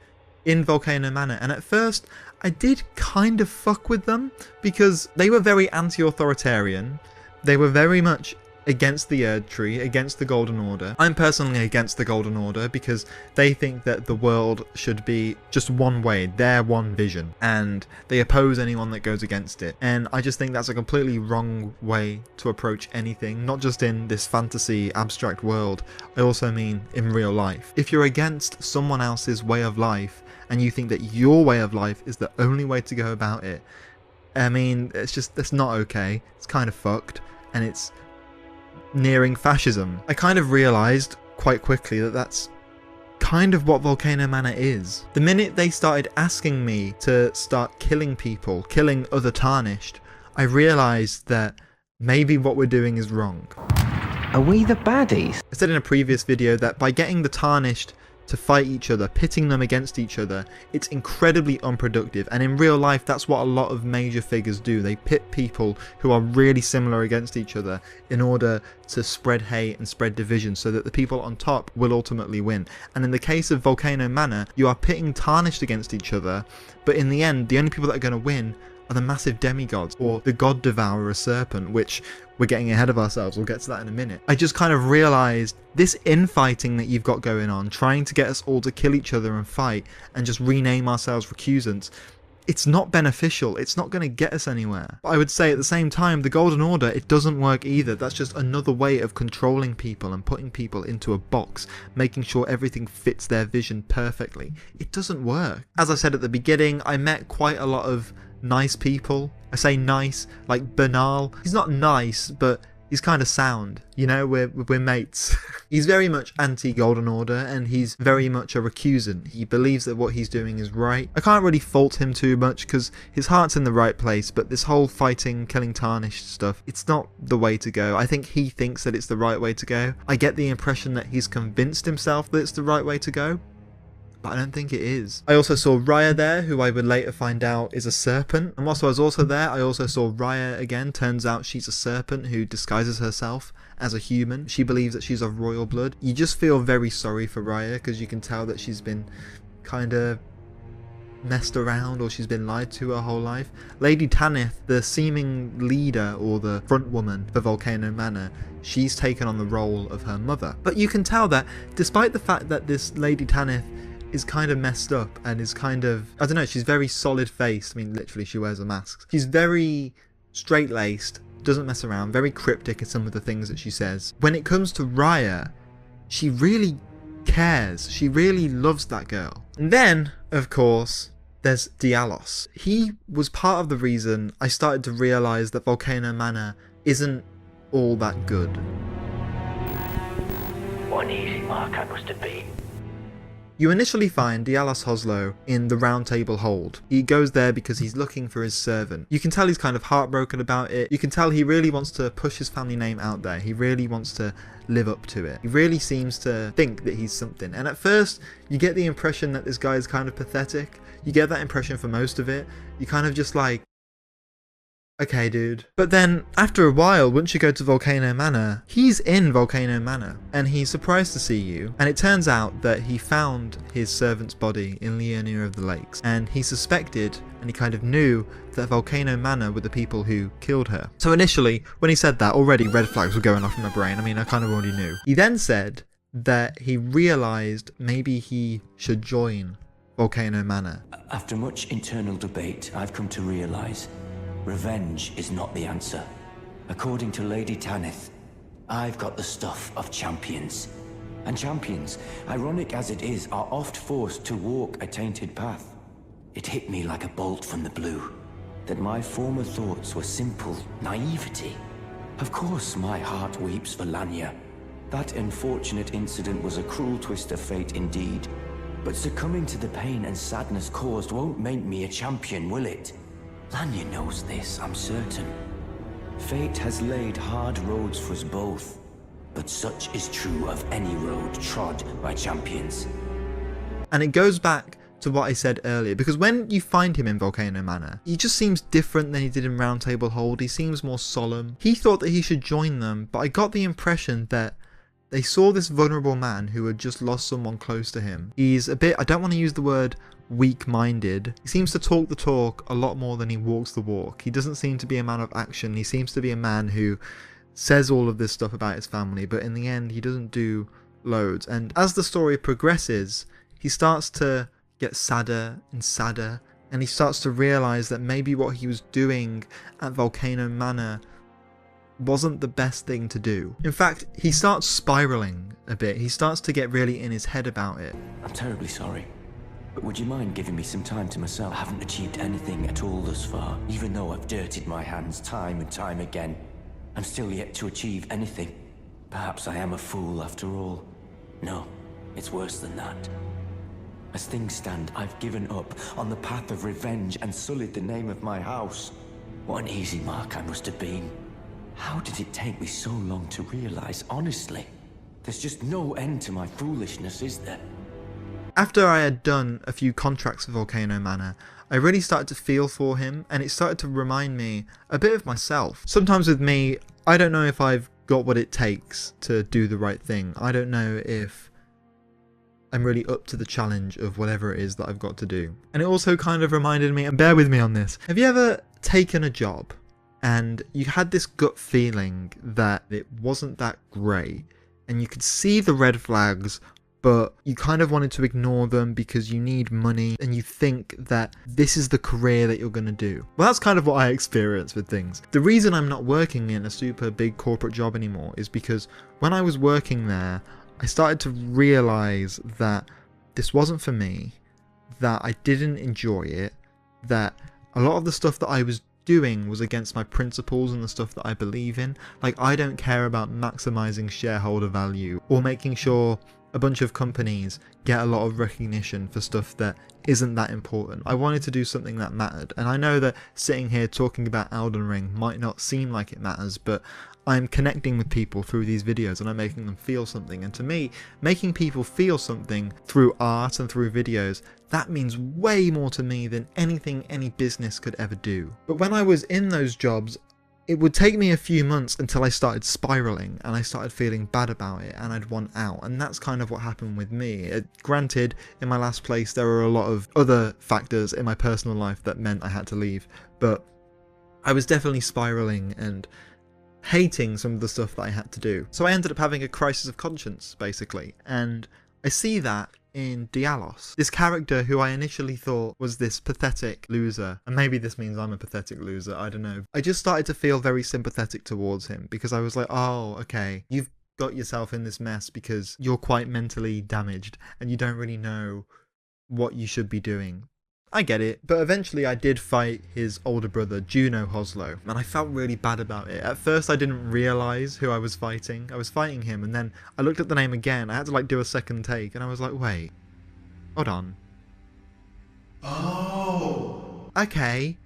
Speaker 4: in Volcano Manor, and at first I did kind of fuck with them because they were very anti-authoritarian. They were very much against the Erd Tree, against the Golden Order. I'm personally against the Golden Order because they think that the world should be just one way, their one vision, and they oppose anyone that goes against it. And I just think that's a completely wrong way to approach anything, not just in this fantasy abstract world, I also mean in real life. If you're against someone else's way of life and you think that your way of life is the only way to go about it, I mean, that's not okay. It's kind of fucked, and it's nearing fascism. I kind of realised quite quickly that that's kind of what Volcano Manor is. The minute they started asking me to start killing people, killing other Tarnished, I realised that maybe what we're doing is wrong.
Speaker 9: Are we the baddies?
Speaker 4: I said in a previous video that by getting the Tarnished to fight each other, pitting them against each other, it's incredibly unproductive, and in real life that's what a lot of major figures do. They pit people who are really similar against each other in order to spread hate and spread division so that the people on top will ultimately win. And in the case of Volcano Manor, you are pitting Tarnished against each other, but in the end the only people that are going to win are the massive demigods, or the god devourer serpent, which we're getting ahead of ourselves, we'll get to that in a minute. I just kind of realised this infighting that you've got going on, trying to get us all to kill each other and fight and just rename ourselves recusants, it's not beneficial, it's not going to get us anywhere. But I would say at the same time, the Golden Order, it doesn't work either. That's just another way of controlling people and putting people into a box, making sure everything fits their vision perfectly. It doesn't work. As I said at the beginning, I met quite a lot of nice people. I say nice, like Bernal. He's not nice, but he's kind of sound. You know, we're mates. He's very much anti-Golden Order, and he's very much a recusant. He believes that what he's doing is right. I can't really fault him too much because his heart's in the right place, but this whole fighting, killing Tarnished stuff, it's not the way to go. I think he thinks that it's the right way to go. I get the impression that he's convinced himself that it's the right way to go, but I don't think it is. I also saw Raya there, who I would later find out is a serpent. And whilst I was also there, I also saw Raya again. Turns out she's a serpent who disguises herself as a human. She believes that she's of royal blood. You just feel very sorry for Raya because you can tell that she's been kind of messed around, or she's been lied to her whole life. Lady Tanith, the seeming leader or the front woman for Volcano Manor, she's taken on the role of her mother. But you can tell that despite the fact that this Lady Tanith is kind of messed up and is kind of, I don't know, she's very solid-faced. I mean, literally, she wears a mask. She's very straight-laced, doesn't mess around, very cryptic in some of the things that she says. When it comes to Raya, she really cares. She really loves that girl. And then, of course, there's Dialos. He was part of the reason I started to realise that Volcano Manor isn't all that good.
Speaker 9: What an easy mark I must have been.
Speaker 4: You initially find Dialos Hoslo in the Round Table Hold. He goes there because he's looking for his servant. You can tell he's kind of heartbroken about it. You can tell he really wants to push his family name out there. He really wants to live up to it. He really seems to think that he's something. And at first, you get the impression that this guy is kind of pathetic. You get that impression for most of it. You kind of just like, okay, dude. But then, after a while, once you go to Volcano Manor, he's in Volcano Manor, and he's surprised to see you, and it turns out that he found his servant's body in Liurnia of the Lakes, and he suspected, and he kind of knew, that Volcano Manor were the people who killed her. So initially, when he said that, already red flags were going off in my brain. I mean, I kind of already knew. He then said that he realised maybe he should join Volcano Manor.
Speaker 10: After much internal debate, I've come to realise revenge is not the answer. According to Lady Tanith, I've got the stuff of champions. And champions, ironic as it is, are oft forced to walk a tainted path. It hit me like a bolt from the blue, that my former thoughts were simple naivety. Of course my heart weeps for Lanya. That unfortunate incident was a cruel twist of fate indeed. But succumbing to the pain and sadness caused won't make me a champion, will it? Lanya knows this, I'm certain. Fate has laid hard roads for us both. But such is true of any road trod by champions.
Speaker 4: And it goes back to what I said earlier, because when you find him in Volcano Manor, he just seems different than he did in Round Table Hold. He seems more solemn. He thought that he should join them, but I got the impression that they saw this vulnerable man who had just lost someone close to him. He's a bit, I don't want to use the word weak-minded. He seems to talk the talk a lot more than he walks the walk. He doesn't seem to be a man of action. He seems to be a man who says all of this stuff about his family, but in the end he doesn't do loads. And as the story progresses, he starts to get sadder and sadder, and he starts to realise that maybe what he was doing at Volcano Manor wasn't the best thing to do. In fact, he starts spiralling a bit. He starts to get really in his head about it.
Speaker 10: I'm terribly sorry, but would you mind giving me some time to myself? I haven't achieved anything at all thus far. Even though I've dirtied my hands time and time again, I'm still yet to achieve anything. Perhaps I am a fool after all. No, it's worse than that. As things stand, I've given up on the path of revenge and sullied the name of my house. What an easy mark I must have been. How did it take me so long to realize, honestly? There's just no end to my foolishness, is there?
Speaker 4: After I had done a few contracts for Volcano Manor, I really started to feel for him, and it started to remind me a bit of myself. Sometimes with me, I don't know if I've got what it takes to do the right thing. I don't know if I'm really up to the challenge of whatever it is that I've got to do. And it also kind of reminded me, and bear with me on this, have you ever taken a job and you had this gut feeling that it wasn't that great, and you could see the red flags, but you kind of wanted to ignore them because you need money and you think that this is the career that you're going to do? Well, that's kind of what I experience with things. The reason I'm not working in a super big corporate job anymore is because when I was working there, I started to realize that this wasn't for me, that I didn't enjoy it, that a lot of the stuff that I was doing was against my principles and the stuff that I believe in. Like, I don't care about maximizing shareholder value or making sure a bunch of companies get a lot of recognition for stuff that isn't that important. I wanted to do something that mattered, and I know that sitting here talking about Elden Ring might not seem like it matters, but I'm connecting with people through these videos and I'm making them feel something. And to me, making people feel something through art and through videos, that means way more to me than anything any business could ever do. But when I was in those jobs, it would take me a few months until I started spiraling and I started feeling bad about it and I'd want out. And that's kind of what happened with me. Granted, in my last place, there were a lot of other factors in my personal life that meant I had to leave, but I was definitely spiraling and hating some of the stuff that I had to do. So I ended up having a crisis of conscience, basically, and I see that in Dialos, this character who I initially thought was this pathetic loser, and maybe this means I'm a pathetic loser, I don't know. I just started to feel very sympathetic towards him because I was like, oh, okay, you've got yourself in this mess because you're quite mentally damaged and you don't really know what you should be doing. I get it, but eventually I did fight his older brother, Juno Hoslow, and I felt really bad about it. At first I didn't realise who I was fighting. I was fighting him, and then I looked at the name again. I had to like do a second take, and I was like, wait, hold on. Oh. Okay.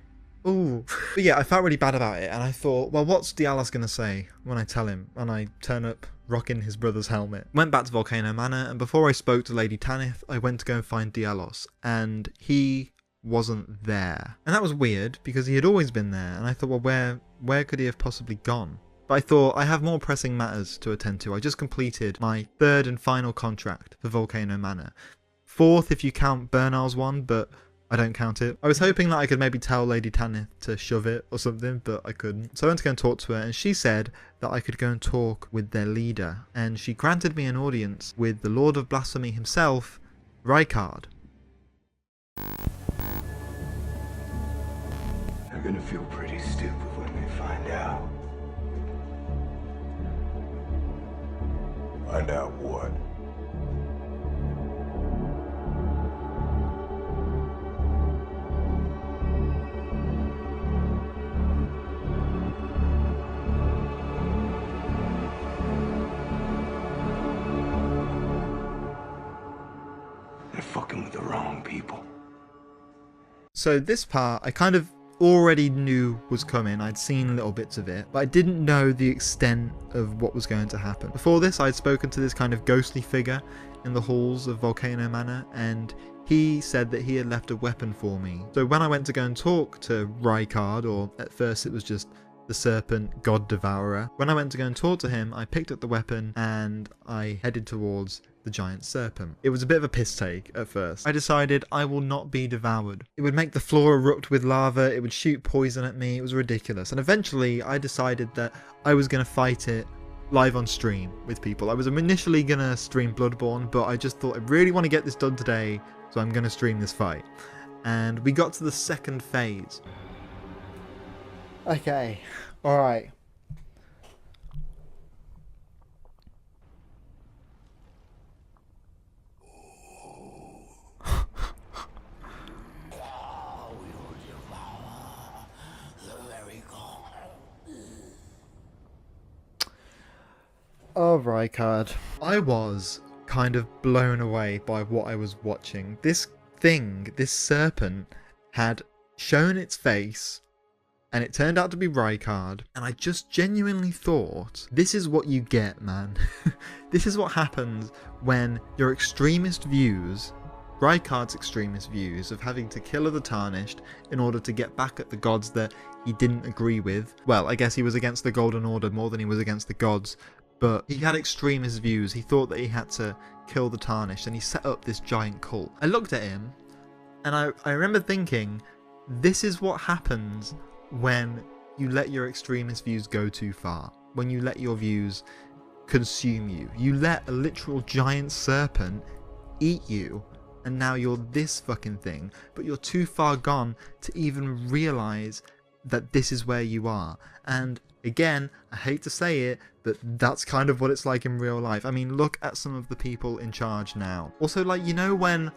Speaker 4: Ooh. But yeah, I felt really bad about it, and I thought, well, what's Dialos gonna say when I tell him? And I turn up rocking his brother's helmet. Went back to Volcano Manor, and before I spoke to Lady Tanith, I went to go and find Dialos, and he wasn't there. And that was weird because he had always been there, and I thought, well, where could he have possibly gone? But I thought I have more pressing matters to attend to. I just completed my third and final contract for Volcano Manor. Fourth if you count Bernal's one, but I don't count it. I was hoping that I could maybe tell Lady Tanith to shove it or something, but I couldn't. So I went to go and talk to her, and she said that I could go and talk with their leader, and she granted me an audience with the Lord of Blasphemy himself, Rykard.
Speaker 2: They're gonna feel pretty stupid when they find out. Find out what? They're fucking with the wrong people.
Speaker 4: So this part, I kind of already knew was coming. I'd seen little bits of it, but I didn't know the extent of what was going to happen. Before this, I'd spoken to this kind of ghostly figure in the halls of Volcano Manor, and he said that he had left a weapon for me. So when I went to go and talk to Rykard, or at first it was just the serpent god devourer, when I went to go and talk to him, I picked up the weapon and I headed towards the giant serpent. It was a bit of a piss take at first. I decided I will not be devoured. It would make the floor erupt with lava, it would shoot poison at me, it was ridiculous. And eventually I decided that I was going to fight it live on stream with people. I was initially going to stream Bloodborne, but I just thought I really want to get this done today, so I'm going to stream this fight. And we got to the second phase. Okay, alright. Oh, Rykard. I was kind of blown away by what I was watching. This thing, this serpent, had shown its face, and it turned out to be Rykard, and I just genuinely thought, this is what you get, man. This is what happens when your extremist views, Rykard's extremist views of having to kill the Tarnished in order to get back at the gods that he didn't agree with. Well, I guess he was against the Golden Order more than he was against the gods, but he had extremist views. He thought that he had to kill the Tarnished, and he set up this giant cult. I looked at him, and I remember thinking, this is what happens when you let your extremist views go too far. When you let your views consume you. You let a literal giant serpent eat you, and now you're this fucking thing, but you're too far gone to even realise that this is where you are. And again, I hate to say it, but that's kind of what it's like in real life. I mean, look at some of the people in charge now. Also, like, you know when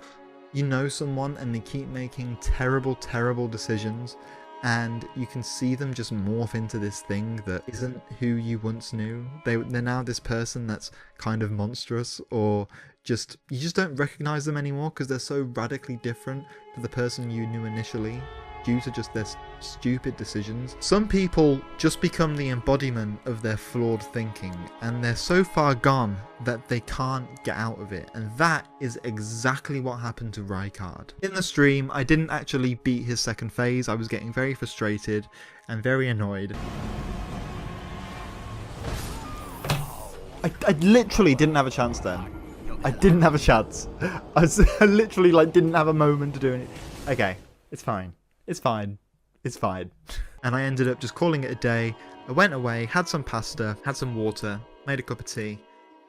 Speaker 4: you know someone and they keep making terrible, terrible decisions, and you can see them just morph into this thing that isn't who you once knew? They're now this person that's kind of monstrous, or just you just don't recognise them anymore because they're so radically different to the person you knew initially, due to just their stupid decisions. Some people just become the embodiment of their flawed thinking, and they're so far gone that they can't get out of it, and that is exactly what happened to Rykard. In the stream, I didn't actually beat his second phase. I was getting very frustrated and very annoyed. I literally didn't have a chance then. I didn't have a chance. I literally didn't have a moment to do it. Okay, it's fine. It's fine. It's fine. And I ended up just calling it a day. I went away, had some pasta, had some water, made a cup of tea,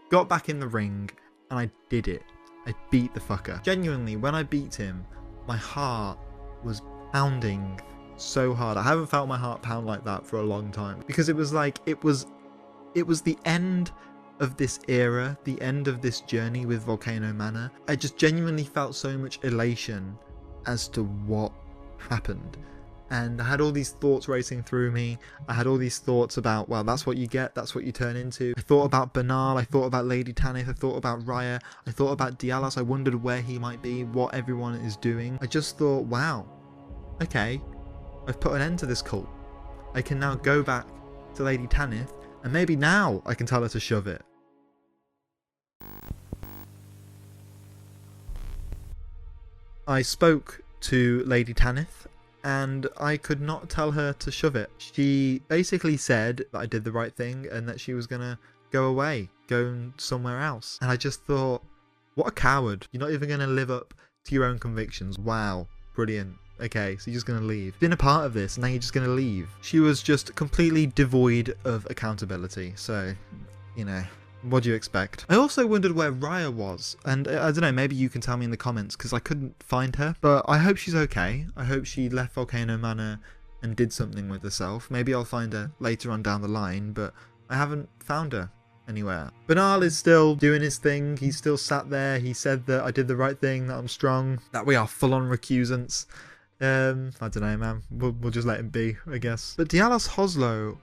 Speaker 4: got back in the ring, and I did it. I beat the fucker. Genuinely, when I beat him, my heart was pounding so hard. I haven't felt my heart pound like that for a long time. Because it was like, it was the end of this era, the end of this journey with Volcano Manor. I just genuinely felt so much elation as to what happened, and I had all these thoughts racing through me. I had all these thoughts about, well, that's what you get, that's what you turn into. I thought about Banal, I thought about Lady Tanith, I thought about Raya, I thought about Dialos. I wondered where he might be, what everyone is doing. I just thought, wow, okay, I've put an end to this cult. I can now go back to Lady Tanith, and maybe now I can tell her to shove it. I spoke to Lady Tanith, and I could not tell her to shove it. She basically said that I did the right thing and that she was gonna go away, go somewhere else. And I just thought, what a coward. You're not even gonna live up to your own convictions. Wow, brilliant. Okay, so you're just gonna leave. Been a part of this, and now you're just gonna leave. She was just completely devoid of accountability, so, you know. What do you expect? I also wondered where Raya was, and I don't know, maybe you can tell me in the comments, because I couldn't find her. But I hope she's okay. I hope she left Volcano Manor and did something with herself. Maybe I'll find her later on down the line, but I haven't found her anywhere. Banal is still doing his thing. He's still sat there. He said that I did the right thing, that I'm strong, that we are full-on recusants. I don't know, man. We'll just let him be, I guess. But Dialos Hoslo,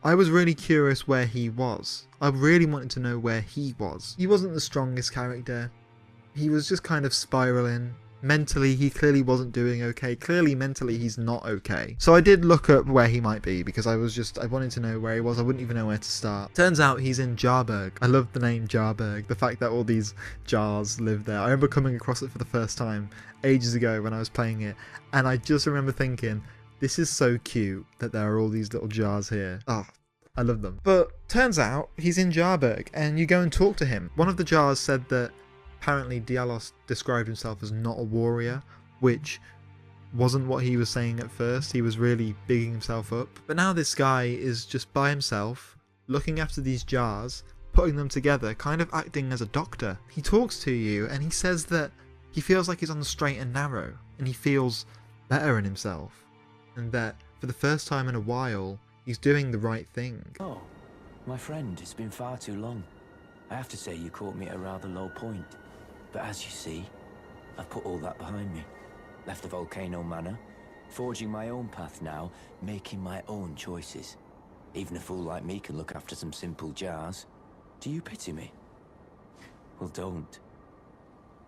Speaker 4: I was really curious where he was. I really wanted to know where he was. He wasn't the strongest character. He was just kind of spiraling. mentally he clearly wasn't doing okay. Clearly mentally he's not okay. So I did look up where he might be, because I wanted to know where he was. I wouldn't even know where to start. Turns out he's in Jarburg. I love the name Jarburg, the fact that all these jars live there. I remember coming across it for the first time ages ago when I was playing it, and I just remember thinking, this is so cute that there are all these little jars here. Oh, I love them. But turns out he's in Jarburg, and you go and talk to him. One of the jars said that apparently Dialos described himself as not a warrior, which wasn't what he was saying at first. He was really bigging himself up. But now this guy is just by himself, looking after these jars, putting them together, kind of acting as a doctor. He talks to you and he says that he feels like he's on the straight and narrow, and he feels better in himself, and that for the first time in a while, he's doing the right thing.
Speaker 10: Oh, my friend, it's been far too long. I have to say you caught me at a rather low point. But as you see, I've put all that behind me. Left the Volcano Manor, forging my own path now, making my own choices. Even a fool like me can look after some simple jars. Do you pity me? Well, don't.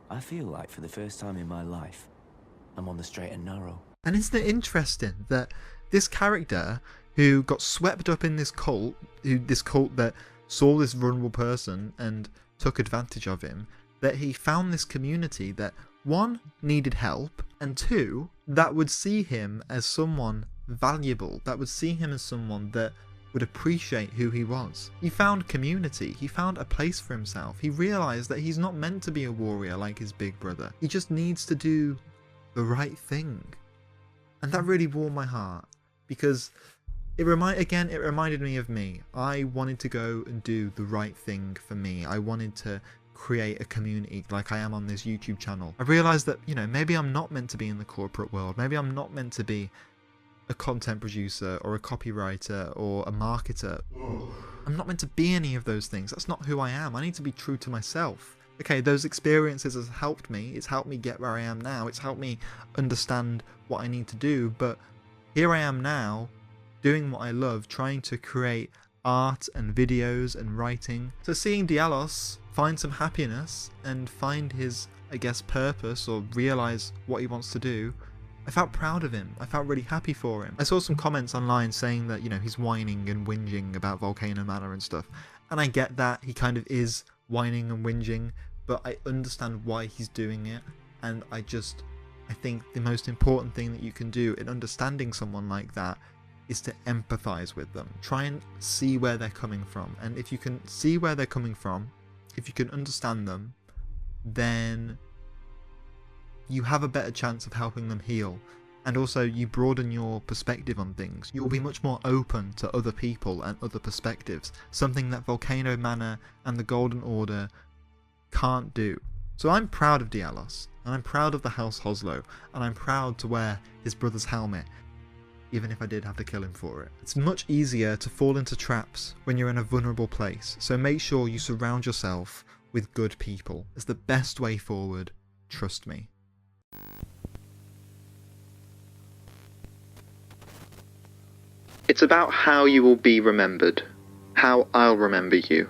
Speaker 10: I feel like for the first time in my life, I'm on the straight and narrow.
Speaker 4: And isn't it interesting that this character who got swept up in this cult that saw this vulnerable person and took advantage of him, that he found this community that, one, needed help, and two, that would see him as someone valuable, that would see him as someone that would appreciate who he was. He found community, he found a place for himself, he realised that he's not meant to be a warrior like his big brother, he just needs to do the right thing. And that really warmed my heart, because it reminded me of me. I wanted to go and do the right thing for me. I wanted to create a community like I am on this YouTube channel. I realised that, maybe I'm not meant to be in the corporate world. Maybe I'm not meant to be a content producer or a copywriter or a marketer. I'm not meant to be any of those things. That's not who I am. I need to be true to myself. Okay, those experiences has helped me. It's helped me get where I am now. It's helped me understand what I need to do. But here I am now, doing what I love, trying to create art and videos and writing. So seeing Dialos find some happiness and find his, purpose, or realise what he wants to do, I felt proud of him. I felt really happy for him. I saw some comments online saying that, he's whining and whinging about Volcano Manor and stuff. And I get that, he kind of is whining and whinging, but I understand why he's doing it. And I think the most important thing that you can do in understanding someone like that is to empathize with them. Try and see where they're coming from. And if you can see where they're coming from, if you can understand them, then you have a better chance of helping them heal. And also you broaden your perspective on things. You'll be much more open to other people and other perspectives, something that Volcano Manor and the Golden Order can't do. So I'm proud of Dialos, and I'm proud of the House Hoslow, and I'm proud to wear his brother's helmet, even if I did have to kill him for it. It's much easier to fall into traps when you're in a vulnerable place, so make sure you surround yourself with good people. It's the best way forward, trust me.
Speaker 1: It's about how you will be remembered, how I'll remember you,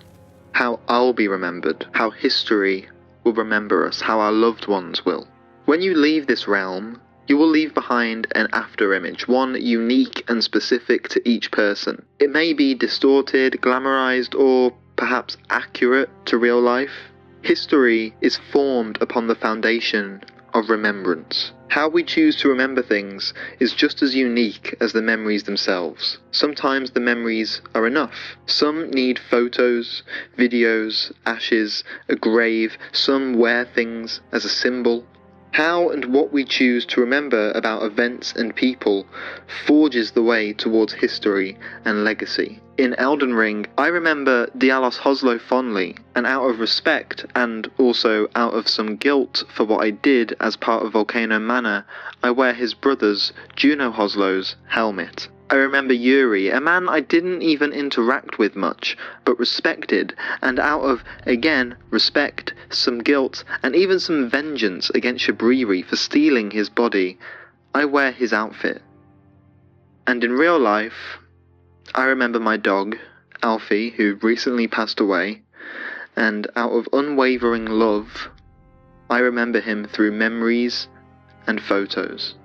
Speaker 1: how I'll be remembered, how history will remember us, how our loved ones will. When you leave this realm, you will leave behind an after image, one unique and specific to each person. It may be distorted, glamorized, or perhaps accurate to real life. History is formed upon the foundation of remembrance. How we choose to remember things is just as unique as the memories themselves. Sometimes the memories are enough. Some need photos, videos, ashes, a grave. Some wear things as a symbol. How and what we choose to remember about events and people forges the way towards history and legacy. In Elden Ring, I remember Dialos Hoslow fondly, and out of respect and also out of some guilt for what I did as part of Volcano Manor, I wear his brother's, Juno Hoslow's, helmet. I remember Yuri, a man I didn't even interact with much, but respected, and out of, again, respect, some guilt, and even some vengeance against Shabriri for stealing his body, I wear his outfit. And in real life, I remember my dog, Alfie, who recently passed away, and out of unwavering love, I remember him through memories and photos.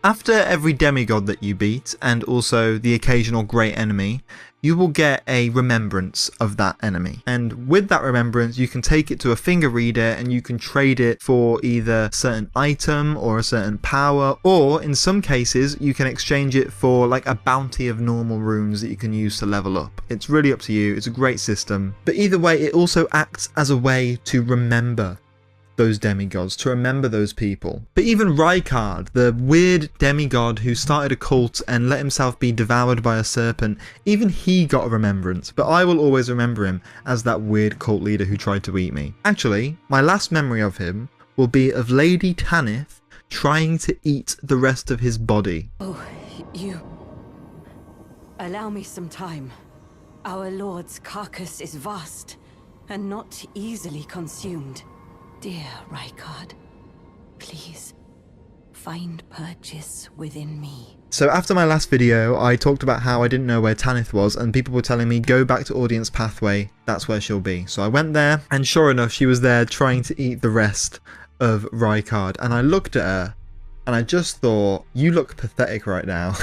Speaker 1: After every demigod that you beat, and also the occasional great enemy, you will get a remembrance of that enemy. And with that remembrance, you can take it to a finger reader and you can trade it for either a certain item or a certain power, or in some cases, you can exchange it for like a bounty of normal runes that you can use to level up. It's really up to you. It's a great system. But either way, it also acts as a way to remember those demigods, to remember those people. But even Rykard, the weird demigod who started a cult and let himself be devoured by a serpent, even he got a remembrance, but I will always remember him as that weird cult leader who tried to eat me. Actually, my last memory of him will be of Lady Tanith trying to eat the rest of his body.
Speaker 6: Oh, you... Allow me some time. Our lord's carcass is vast, and not easily consumed. Dear Rykard, please, find purchase within me.
Speaker 1: So after my last video, I talked about how I didn't know where Tanith was, and people were telling me, go back to Audience Pathway, that's where she'll be. So I went there, and sure enough, she was there trying to eat the rest of Rykard. And I looked at her, and I just thought, you look pathetic right now,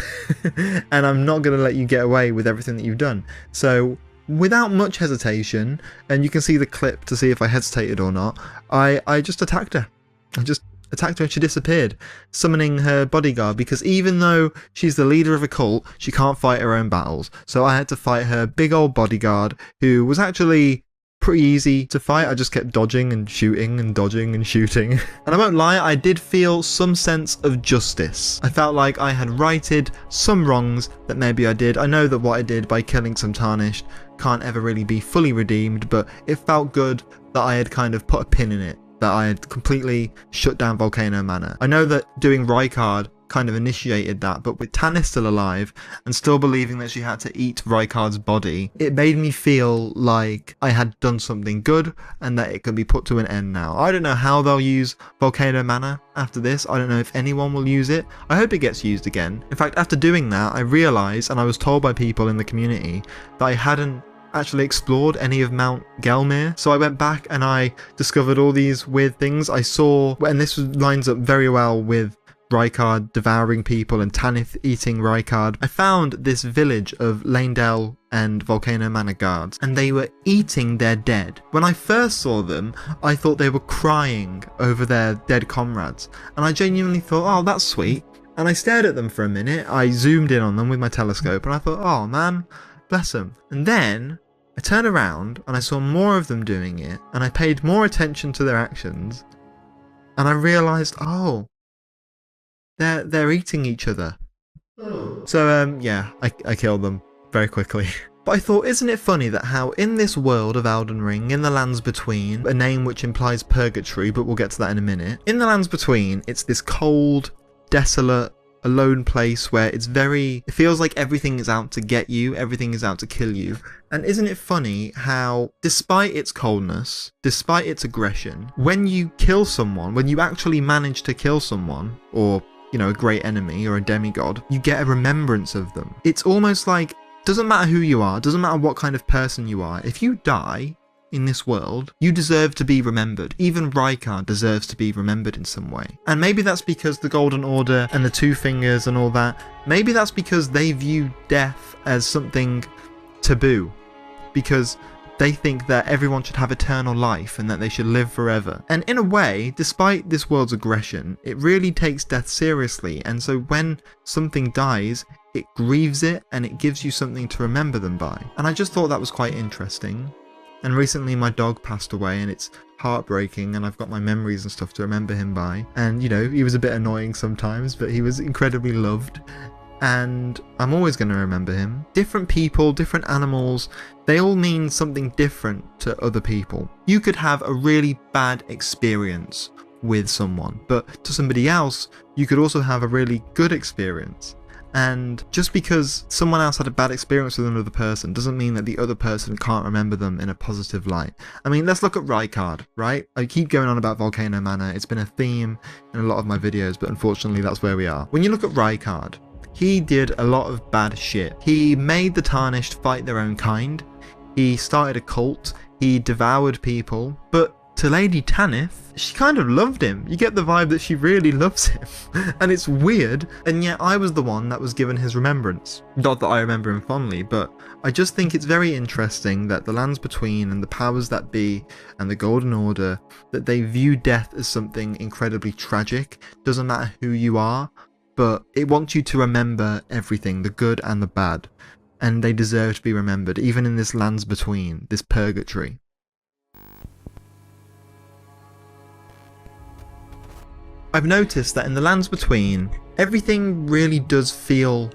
Speaker 1: and I'm not going to let you get away with everything that you've done. So without much hesitation, and you can see the clip to see if I hesitated or not, I just attacked her. I just attacked her and she disappeared, summoning her bodyguard, because even though she's the leader of a cult, she can't fight her own battles. So I had to fight her big old bodyguard, who was actually pretty easy to fight. I just kept dodging and shooting and dodging and shooting. And I won't lie, I did feel some sense of justice. I felt like I had righted some wrongs that maybe I did. I know that what I did by killing some Tarnished can't ever really be fully redeemed, but it felt good that I had kind of put a pin in it, that I had completely shut down Volcano Manor. I know that doing Rykard kind of initiated that, but with Tanith still alive and still believing that she had to eat Rykard's body, it made me feel like I had done something good and that it could be put to an end now. I don't know how they'll use Volcano Manor after this. I don't know if anyone will use it. I hope it gets used again. In fact, after doing that, I realised, and I was told by people in the community, that I hadn't actually explored any of Mount Gelmir. So I went back and I discovered all these weird things. I saw, and this lines up very well with Rykard devouring people and Tanith eating Rykard. I found this village of Lanedale and Volcano Manor guards, and they were eating their dead. When I first saw them, I thought they were crying over their dead comrades, and I genuinely thought, oh, that's sweet. And I stared at them for a minute. I zoomed in on them with my telescope, and I thought, oh man, bless them. And then I turned around and I saw more of them doing it, and I paid more attention to their actions, and I realised, oh, they're eating each other. So yeah, I killed them very quickly. But I thought, isn't it funny that how in this world of Elden Ring, in the Lands Between, a name which implies purgatory, but we'll get to that in a minute, in the Lands Between, it's this cold, desolate, alone place where it feels like everything is out to get you, everything is out to kill you. And isn't it funny how, despite its coldness, despite its aggression, when you kill someone, when you actually manage to kill someone, or, you know, a great enemy or a demigod, you get a remembrance of them. It's almost like, doesn't matter who you are, doesn't matter what kind of person you are, if you die in this world, you deserve to be remembered. Even Rykard deserves to be remembered in some way. And maybe that's because the Golden Order and the Two Fingers and all that, maybe that's because they view death as something taboo, because they think that everyone should have eternal life and that they should live forever. And in a way, despite this world's aggression, it really takes death seriously, and so when something dies, it grieves it and it gives you something to remember them by. And I just thought that was quite interesting. And recently my dog passed away, and it's heartbreaking, and I've got my memories and stuff to remember him by. And, you know, he was a bit annoying sometimes, but he was incredibly loved. And I'm always going to remember him. Different people, different animals, they all mean something different to other people. You could have a really bad experience with someone, but to somebody else, you could also have a really good experience.
Speaker 4: And just because someone else had a bad experience with another person doesn't mean that the other person can't remember them in a positive light. I mean, let's look at Rykard, right? I keep going on about Volcano Manor. It's been a theme in a lot of my videos, but unfortunately that's where we are. When you look at Rykard, he did a lot of bad shit. He made the Tarnished fight their own kind. He started a cult. He devoured people. But to Lady Tanith, she kind of loved him. You get the vibe that she really loves him. And it's weird, and yet I was the one that was given his remembrance. Not that I remember him fondly, but I just think it's very interesting that the Lands Between and the powers that be and the Golden Order, that they view death as something incredibly tragic. Doesn't matter who you are, but it wants you to remember everything, the good and the bad. And they deserve to be remembered, even in this Lands Between, this purgatory. I've noticed that in the Lands Between, everything really does feel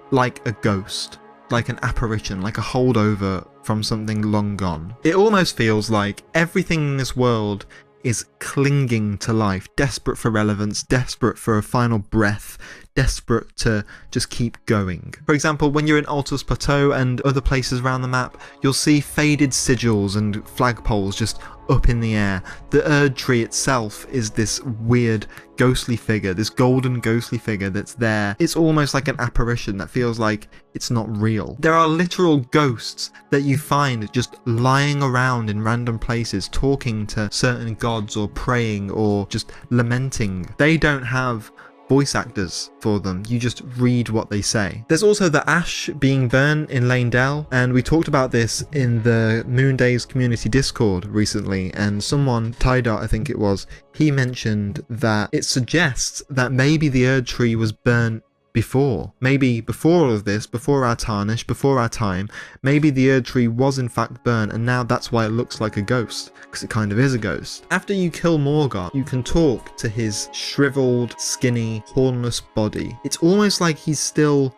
Speaker 4: like a ghost, like an apparition, like a holdover from something long gone. It almost feels like everything in this world is clinging to life, desperate for relevance, desperate for a final breath, desperate to just keep going. For example, when you're in Altus Plateau and other places around the map, you'll see faded sigils and flagpoles just up in the air. The Erd Tree itself is this weird ghostly figure, this golden ghostly figure that's there. It's almost like an apparition that feels like it's not real. There are literal ghosts that you find just lying around in random places, talking to certain gods or praying or just lamenting. They don't have voice actors for them, you just read what they say. There's also the ash being burned in Lane Dell, and we talked about this in the Moondays community Discord recently, and someone, Tidart I think it was, he mentioned that it suggests that maybe the Erd Tree was burnt before. Maybe before all of this, before our Tarnish, before our time, maybe the Erd Tree was in fact burnt, and now that's why it looks like a ghost, because it kind of is a ghost. After you kill Morgott, you can talk to his shriveled, skinny, hornless body. It's almost like he's still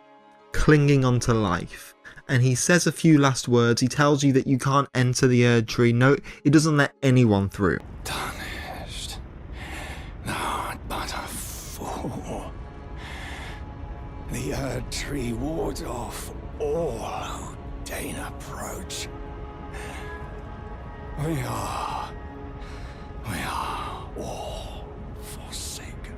Speaker 4: clinging onto life. And he says a few last words. He tells you that you can't enter the Erd Tree. No, it doesn't let anyone through.
Speaker 10: Tarnished, not but a fool. The Erd Tree wards off all who deign approach. We are all forsaken.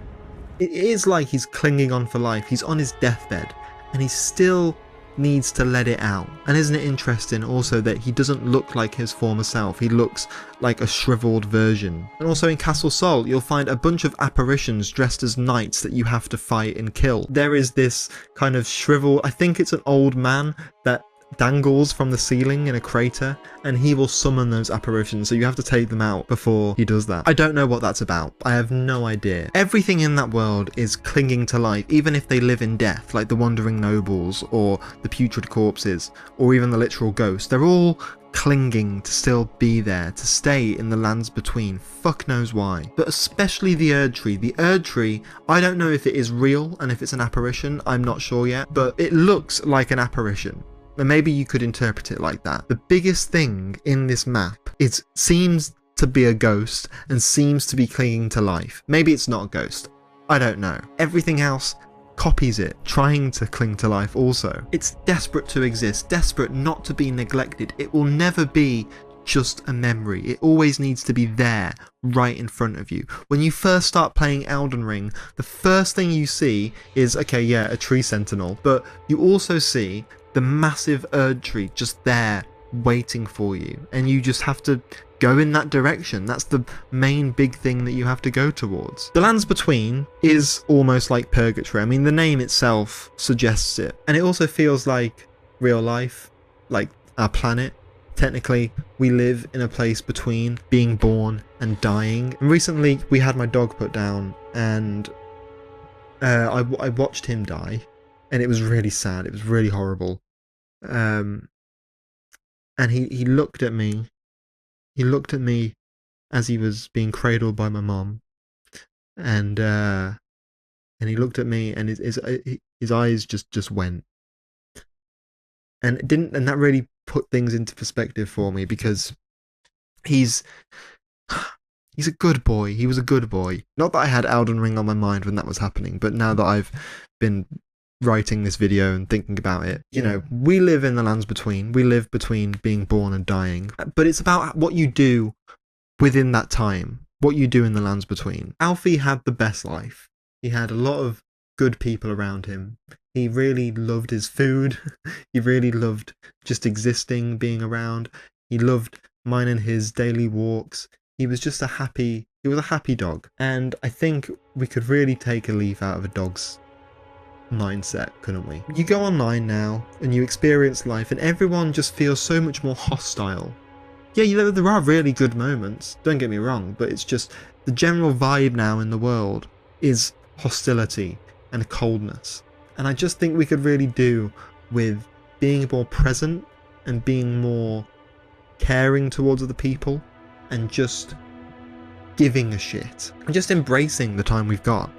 Speaker 4: It is like he's clinging on for life. He's on his deathbed, and he still needs to let it out. And isn't it interesting also that he doesn't look like his former self, he looks like a shriveled version. And also in Castle Sol, you'll find a bunch of apparitions dressed as knights that you have to fight and kill. There is this kind of shriveled, I think it's an old man that dangles from the ceiling in a crater, and he will summon those apparitions, so you have to take them out before he does that. I don't know what that's about. I have no idea. Everything in that world is clinging to life, even if they live in death, like the wandering nobles or the putrid corpses or even the literal ghosts. They're all clinging to still be there, to stay in the Lands Between. Fuck knows why. But especially the Erd Tree. The Erd Tree, I don't know if it is real and if it's an apparition, I'm not sure yet, but it looks like an apparition. And maybe you could interpret it like that. The biggest thing in this map is seems to be a ghost and seems to be clinging to life. Maybe it's not a ghost. I don't know. Everything else copies it, trying to cling to life also. It's desperate to exist, desperate not to be neglected. It will never be just a memory. It always needs to be there, right in front of you. When you first start playing Elden Ring, the first thing you see is, okay, yeah, a tree sentinel, but you also see the massive Erd Tree just there waiting for you, and you just have to go in that direction. That's the main big thing that you have to go towards. The Lands Between is almost like purgatory. I mean, the name itself suggests it, and it also feels like real life, like our planet. Technically, we live in a place between being born and dying. And recently, we had my dog put down, and I watched him die, and it was really sad. It was really horrible. And he looked at me. He looked at me as he was being cradled by my mom, and he looked at me, and his eyes just went, and it didn't, and that really put things into perspective for me, because he's a good boy. He was a good boy. Not that I had Elden Ring on my mind when that was happening, but now that I've been writing this video and thinking about it. You know, we live in the lands between. We live between being born and dying. But it's about what you do within that time, what you do in the lands between. Alfie had the best life. He had a lot of good people around him. He really loved his food. He really loved just existing, being around. He loved minding his daily walks. He was just a happy dog. And I think we could really take a leaf out of a dog's mindset, couldn't we? You go online now and you experience life and everyone just feels so much more hostile. Yeah, you know, there are really good moments, don't get me wrong, but it's just the general vibe now in the world is hostility and coldness. And I just think we could really do with being more present and being more caring towards other people and just giving a shit and just embracing the time we've got.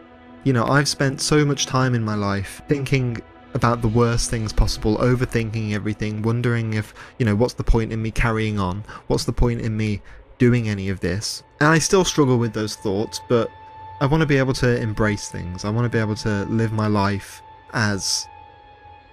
Speaker 4: You know, I've spent so much time in my life thinking about the worst things possible, overthinking everything, wondering if, you know, what's the point in me carrying on? What's the point in me doing any of this? And I still struggle with those thoughts, but I want to be able to embrace things. I want to be able to live my life as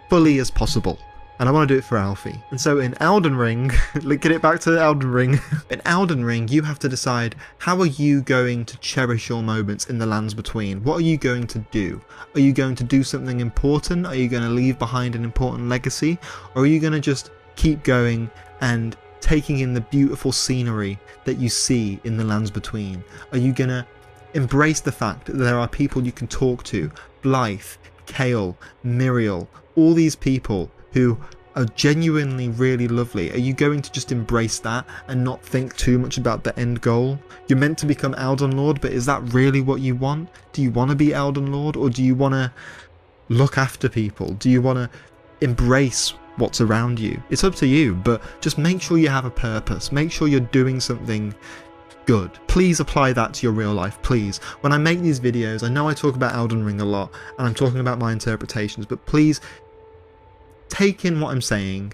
Speaker 4: fully as possible. And I want to do it for Alfie. And so in Elden Ring, get it back to Elden Ring. In Elden Ring, you have to decide, how are you going to cherish your moments in the lands between? What are you going to do? Are you going to do something important? Are you going to leave behind an important legacy? Or are you going to just keep going and taking in the beautiful scenery that you see in the lands between? Are you going to embrace the fact that there are people you can talk to? Blythe, Kale, Miriel, all these people who are genuinely really lovely. Are you going to just embrace that and not think too much about the end goal? You're meant to become Elden Lord, but is that really what you want? Do you want to be Elden Lord, or do you want to look after people? Do you want to embrace what's around you? It's up to you, but just make sure you have a purpose. Make sure you're doing something good. Please apply that to your real life, please. When I make these videos, I know I talk about Elden Ring a lot, and I'm talking about my interpretations, but please take in what I'm saying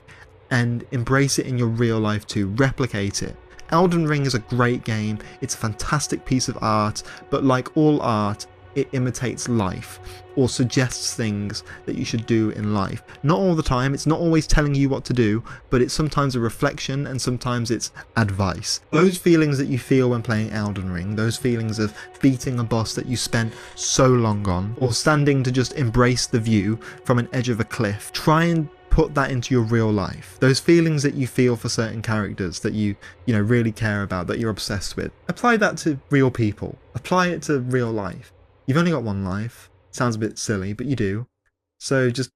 Speaker 4: and embrace it in your real life too. Replicate it. Elden Ring is a great game. It's a fantastic piece of art, but like all art, it imitates life or suggests things that you should do in life. Not all the time, it's not always telling you what to do, but it's sometimes a reflection and sometimes it's advice. Those feelings that you feel when playing Elden Ring, those feelings of beating a boss that you spent so long on, or standing to just embrace the view from an edge of a cliff, try and put that into your real life. Those feelings that you feel for certain characters that you really care about, that you're obsessed with. Apply that to real people. Apply it to real life. You've only got one life. Sounds a bit silly, but you do. So just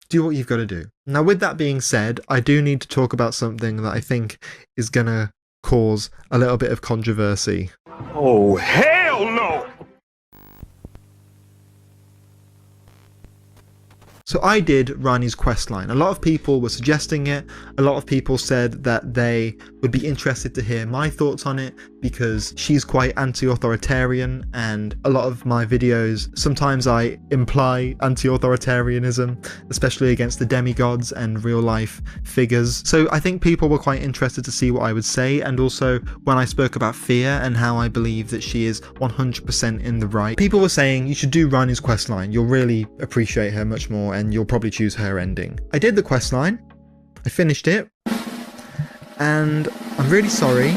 Speaker 4: do what you've got to do. Now, with that being said, I do need to talk about something that I think is going to cause a little bit of controversy.
Speaker 11: Oh, hell no!
Speaker 4: So I did Rani's questline. A lot of people were suggesting it. A lot of people said that they would be interested to hear my thoughts on it because she's quite anti-authoritarian, and a lot of my videos, sometimes I imply anti-authoritarianism, especially against the demigods and real life figures. So I think people were quite interested to see what I would say, and also when I spoke about fear and how I believe that she is 100% in the right. People were saying you should do Rani's questline. You'll really appreciate her much more and you'll probably choose her ending. I did the questline, I finished it, and I'm really sorry,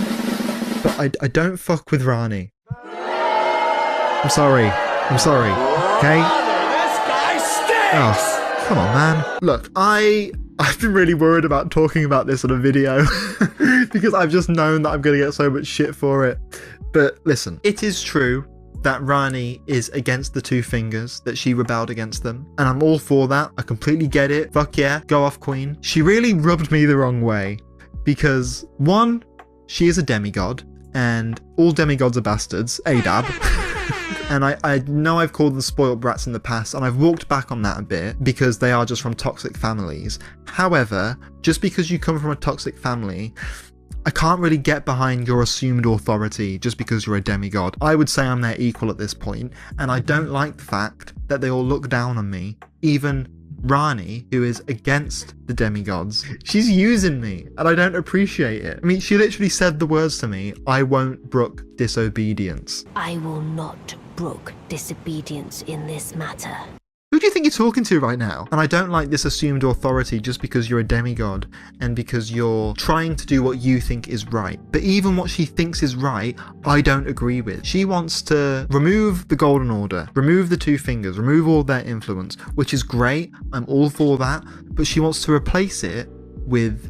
Speaker 4: but I don't fuck with Rani. I'm sorry, okay?
Speaker 11: This guy stinks!
Speaker 4: Oh, come on, man. Look, I've been really worried about talking about this on a video because I've just known that I'm going to get so much shit for it. But listen, it is true that Rani is against the two fingers, that she rebelled against them, and I'm all for that. I completely get it. Fuck yeah, go off queen. She really rubbed me the wrong way because, one, she is a demigod and all demigods are bastards, ADAB. And I know I've called them spoiled brats in the past, and I've walked back on that a bit because they are just from toxic families. However, just because you come from a toxic family, I can't really get behind your assumed authority just because you're a demigod. I would say I'm their equal at this point, and I don't like the fact that they all look down on me. Even Rani, who is against the demigods, she's using me, and I don't appreciate it. I mean, she literally said the words to me, "I won't brook disobedience."
Speaker 12: I will not brook disobedience in this matter.
Speaker 4: Who do you think you're talking to right now? And I don't like this assumed authority just because you're a demigod and because you're trying to do what you think is right. But even what she thinks is right, I don't agree with. She wants to remove the Golden Order, remove the Two Fingers, remove all their influence, which is great. I'm all for that. But she wants to replace it with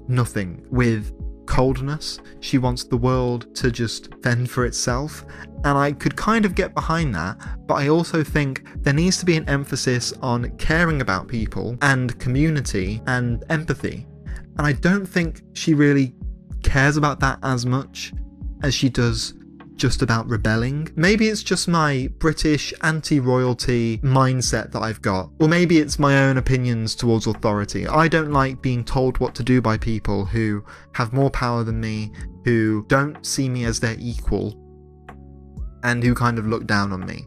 Speaker 4: nothing, with coldness. She wants the world to just fend for itself, and I could kind of get behind that, but I also think there needs to be an emphasis on caring about people and community and empathy, and I don't think she really cares about that as much as she does just about rebelling. Maybe it's just my British anti-royalty mindset that I've got, or maybe it's my own opinions towards authority. I don't like being told what to do by people who have more power than me, who don't see me as their equal, and who kind of look down on me.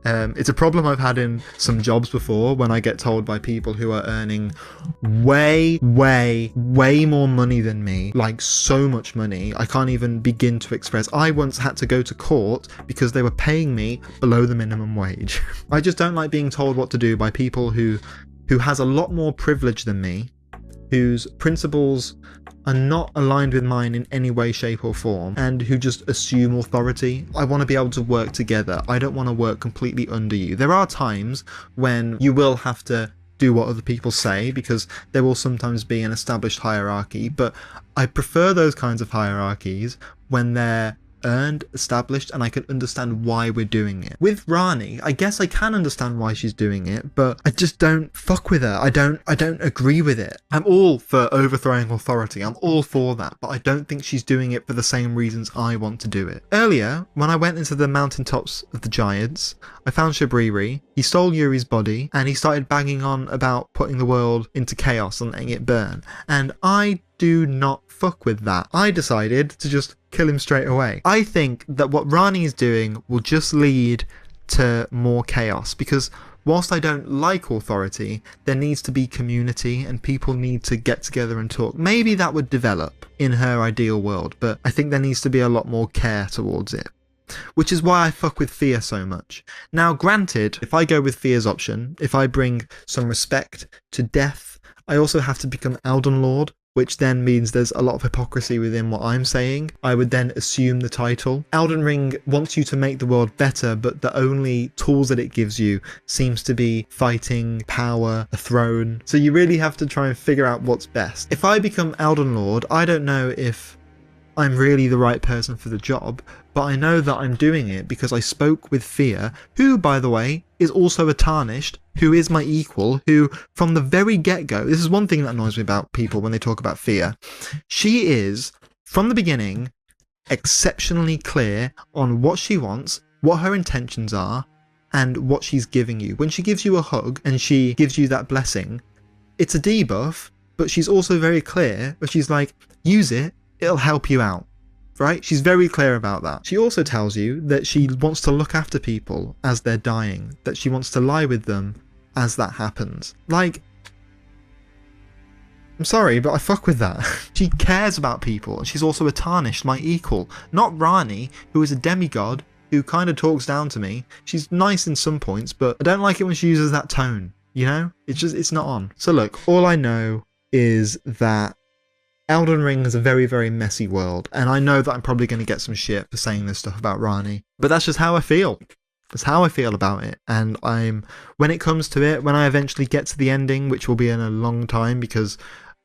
Speaker 4: It's a problem I've had in some jobs before when I get told by people who are earning way more money than me, like so much money I can't even begin to express. I once had to go to court because they were paying me below the minimum wage. I just don't like being told what to do by people who has a lot more privilege than me, whose principles are not aligned with mine in any way, shape or form, and who just assume authority. I want to be able to work together. I don't want to work completely under you. There are times when you will have to do what other people say, because there will sometimes be an established hierarchy, but I prefer those kinds of hierarchies when they're earned, established, and I can understand why we're doing it. With Rani, I guess I can understand why she's doing it, but I just don't fuck with her. I don't agree with it. I'm all for overthrowing authority. I'm all for that, but I don't think she's doing it for the same reasons I want to do it. Earlier, when I went into the mountaintops of the Giants, I found Shabriri. He stole Yuri's body, and he started banging on about putting the world into chaos and letting it burn. And I do not fuck with that. I decided to just kill him straight away. I think that what Rani is doing will just lead to more chaos, because whilst I don't like authority, there needs to be community and people need to get together and talk. Maybe that would develop in her ideal world, but I think there needs to be a lot more care towards it. Which is why I fuck with Fia so much. Now granted, if I go with Fia's option, if I bring some respect to death, I also have to become Elden Lord, which then means there's a lot of hypocrisy within what I'm saying. I would then assume the title. Elden Ring wants you to make the world better, but the only tools that it gives you seems to be fighting, power, a throne. So you really have to try and figure out what's best. If I become Elden Lord, I don't know if I'm really the right person for the job, but I know that I'm doing it because I spoke with Fia, who, by the way, is also a Tarnished, who is my equal, who, from the very get-go, this is one thing that annoys me about people when they talk about Fia, she is, from the beginning, exceptionally clear on what she wants, what her intentions are, and what she's giving you. When she gives you a hug and she gives you that blessing, it's a debuff, but she's also very clear, but she's like, use it, it'll help you out, right? She's very clear about that. She also tells you that she wants to look after people as they're dying, that she wants to lie with them as that happens. Like, I'm sorry, but I fuck with that. She cares about people, and she's also a Tarnished, my equal. Not Rani, who is a demigod, who kind of talks down to me. She's nice in some points, but I don't like it when she uses that tone, you know? It's not on. So look, all I know is that Elden Ring is a very, very messy world, and I know that I'm probably going to get some shit for saying this stuff about Rani, but that's just how I feel. That's how I feel about it, and when it comes to it, when I eventually get to the ending, which will be in a long time because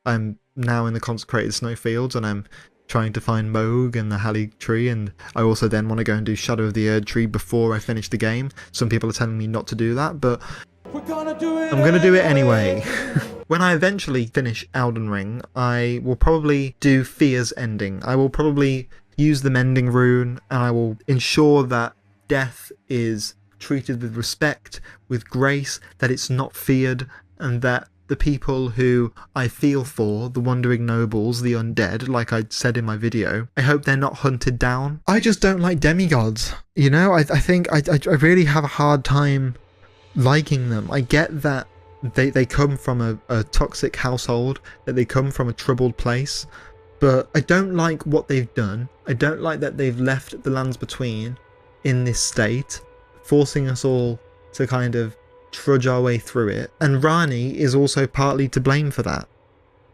Speaker 4: I'm now in the Consecrated Snowfields and I'm trying to find Moog and the Halley Tree, and I also then want to go and do Shadow of the Erd Tree before I finish the game. Some people are telling me not to do that, but I'm going to do it anyway. When I eventually finish Elden Ring, I will probably do Fia's ending. I will probably use the Mending Rune, and I will ensure that death is treated with respect, with grace, that it's not feared, and that the people who I feel for, the Wandering Nobles, the Undead, like I said in my video, I hope they're not hunted down. I just don't like demigods, you know? I think I really have a hard time liking them. I get that they come from a toxic household, that they come from a troubled place, but I don't like what they've done. I don't like that they've left the Lands Between in this state, forcing us all to kind of trudge our way through it. And Rani is also partly to blame for that.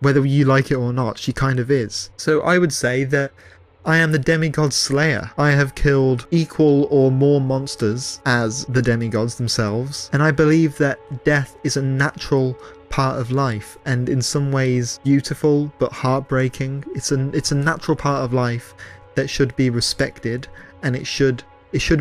Speaker 4: Whether you like it or not, she kind of is. So I would say that I am the demigod slayer. I have killed equal or more monsters as the demigods themselves, and I believe that death is a natural part of life, and in some ways beautiful but heartbreaking. It's a natural part of life that should be respected, and it should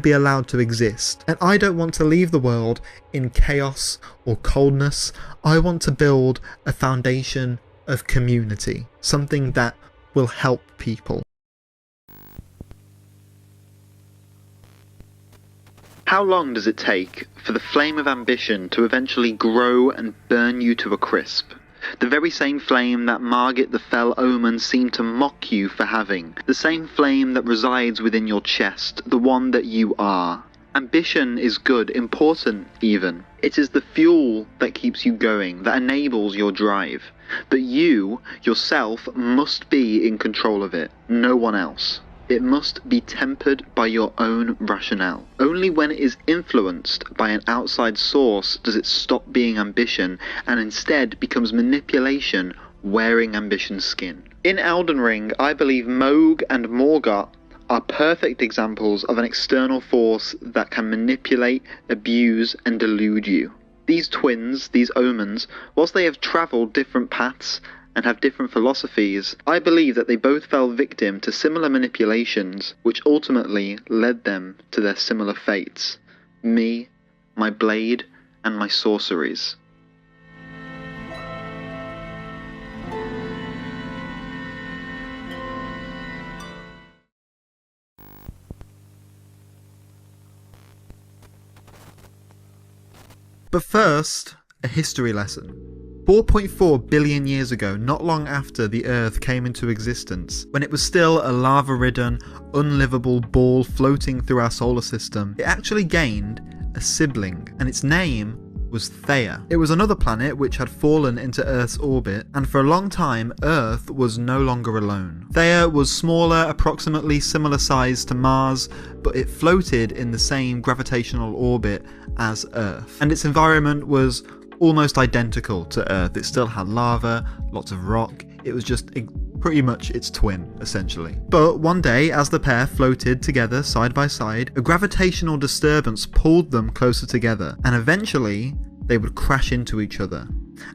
Speaker 4: be allowed to exist. And I don't want to leave the world in chaos or coldness. I want to build a foundation of community, something that will help people. How long does it take for the flame of ambition to eventually grow and burn you to a crisp? The very same flame that Morgott the Fell Omen seemed to mock you for having. The same flame that resides within your chest, the one that you are. Ambition is good, important even. It is the fuel that keeps you going, that enables your drive. But you, yourself, must be in control of it, no one else. It must be tempered by your own rationale. Only when it is influenced by an outside source does it stop being ambition and instead becomes manipulation wearing ambition's skin. In Elden Ring, I believe Mohg and Morgott are perfect examples of an external force that can manipulate, abuse, and delude you. These twins, these omens, whilst they have travelled different paths and have different philosophies, I believe that they both fell victim to similar manipulations, which ultimately led them to their similar fates. Me, my blade, and my sorceries. But first, a history lesson. 4.4 billion years ago, not long after the Earth came into existence, when it was still a lava-ridden, unlivable ball floating through our solar system, it actually gained a sibling, and its name was Theia. It was another planet which had fallen into Earth's orbit, and for a long time, Earth was no longer alone. Theia was smaller, approximately similar size to Mars, but it floated in the same gravitational orbit as Earth, and its environment was almost identical to Earth. It still had lava, lots of rock. It was just pretty much its twin, essentially. But one day, as the pair floated together side by side, a gravitational disturbance pulled them closer together, and eventually they would crash into each other.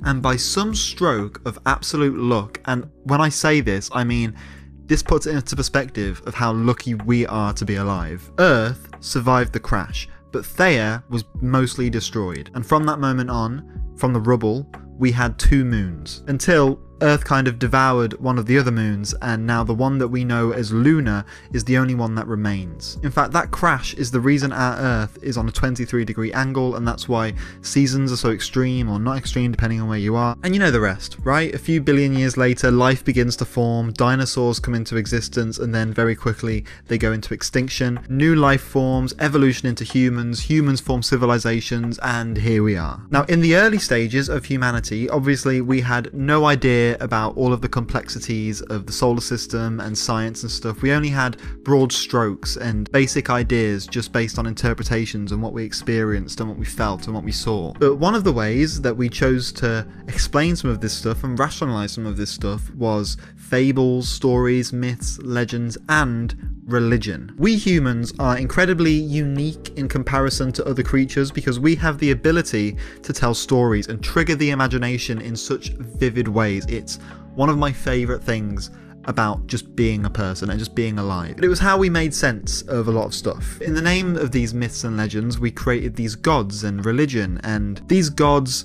Speaker 4: And by some stroke of absolute luck, and when I say this, I mean this puts it into perspective of how lucky we are to be alive, Earth survived the crash, but Theia was mostly destroyed. And from that moment on, from the rubble, we had 2 moons, until Earth kind of devoured one of the other moons, and now the one that we know as Luna is the only one that remains. In fact, that crash is the reason our Earth is on a 23-degree angle, and that's why seasons are so extreme or not extreme depending on where you are. And you know the rest, right? A few billion years later, life begins to form, dinosaurs come into existence, and then very quickly they go into extinction. New life forms, evolution into humans, humans form civilizations, and here we are. Now, in the early stages of humanity, obviously we had no idea about all of the complexities of the solar system and science and stuff. We only had broad strokes and basic ideas just based on interpretations and what we experienced and what we felt and what we saw. But one of the ways that we chose to explain some of this stuff and rationalize some of this stuff was fables, stories, myths, legends, and religion. We humans are incredibly unique in comparison to other creatures because we have the ability to tell stories and trigger the imagination in such vivid ways. It's one of my favourite things about just being a person and just being alive. But it was how we made sense of a lot of stuff. In the name of these myths and legends, we created these gods and religion, and these gods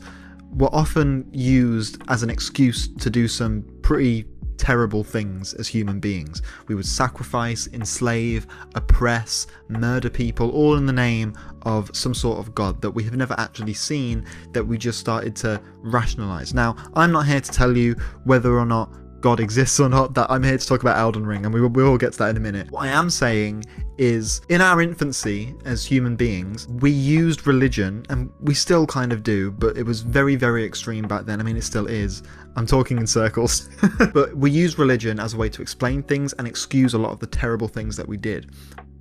Speaker 4: were often used as an excuse to do some pretty terrible things as human beings. We would sacrifice, enslave, oppress, murder people, all in the name of some sort of god that we have never actually seen, that we just started to rationalize. Now, I'm not here to tell you whether or not God exists or not, that I'm here to talk about Elden Ring, and we will get to that in a minute. What I am saying is, in our infancy as human beings, we used religion, and we still kind of do, but it was very, very extreme back then. I mean, it still is. I'm talking in circles. But we used religion as a way to explain things and excuse a lot of the terrible things that we did.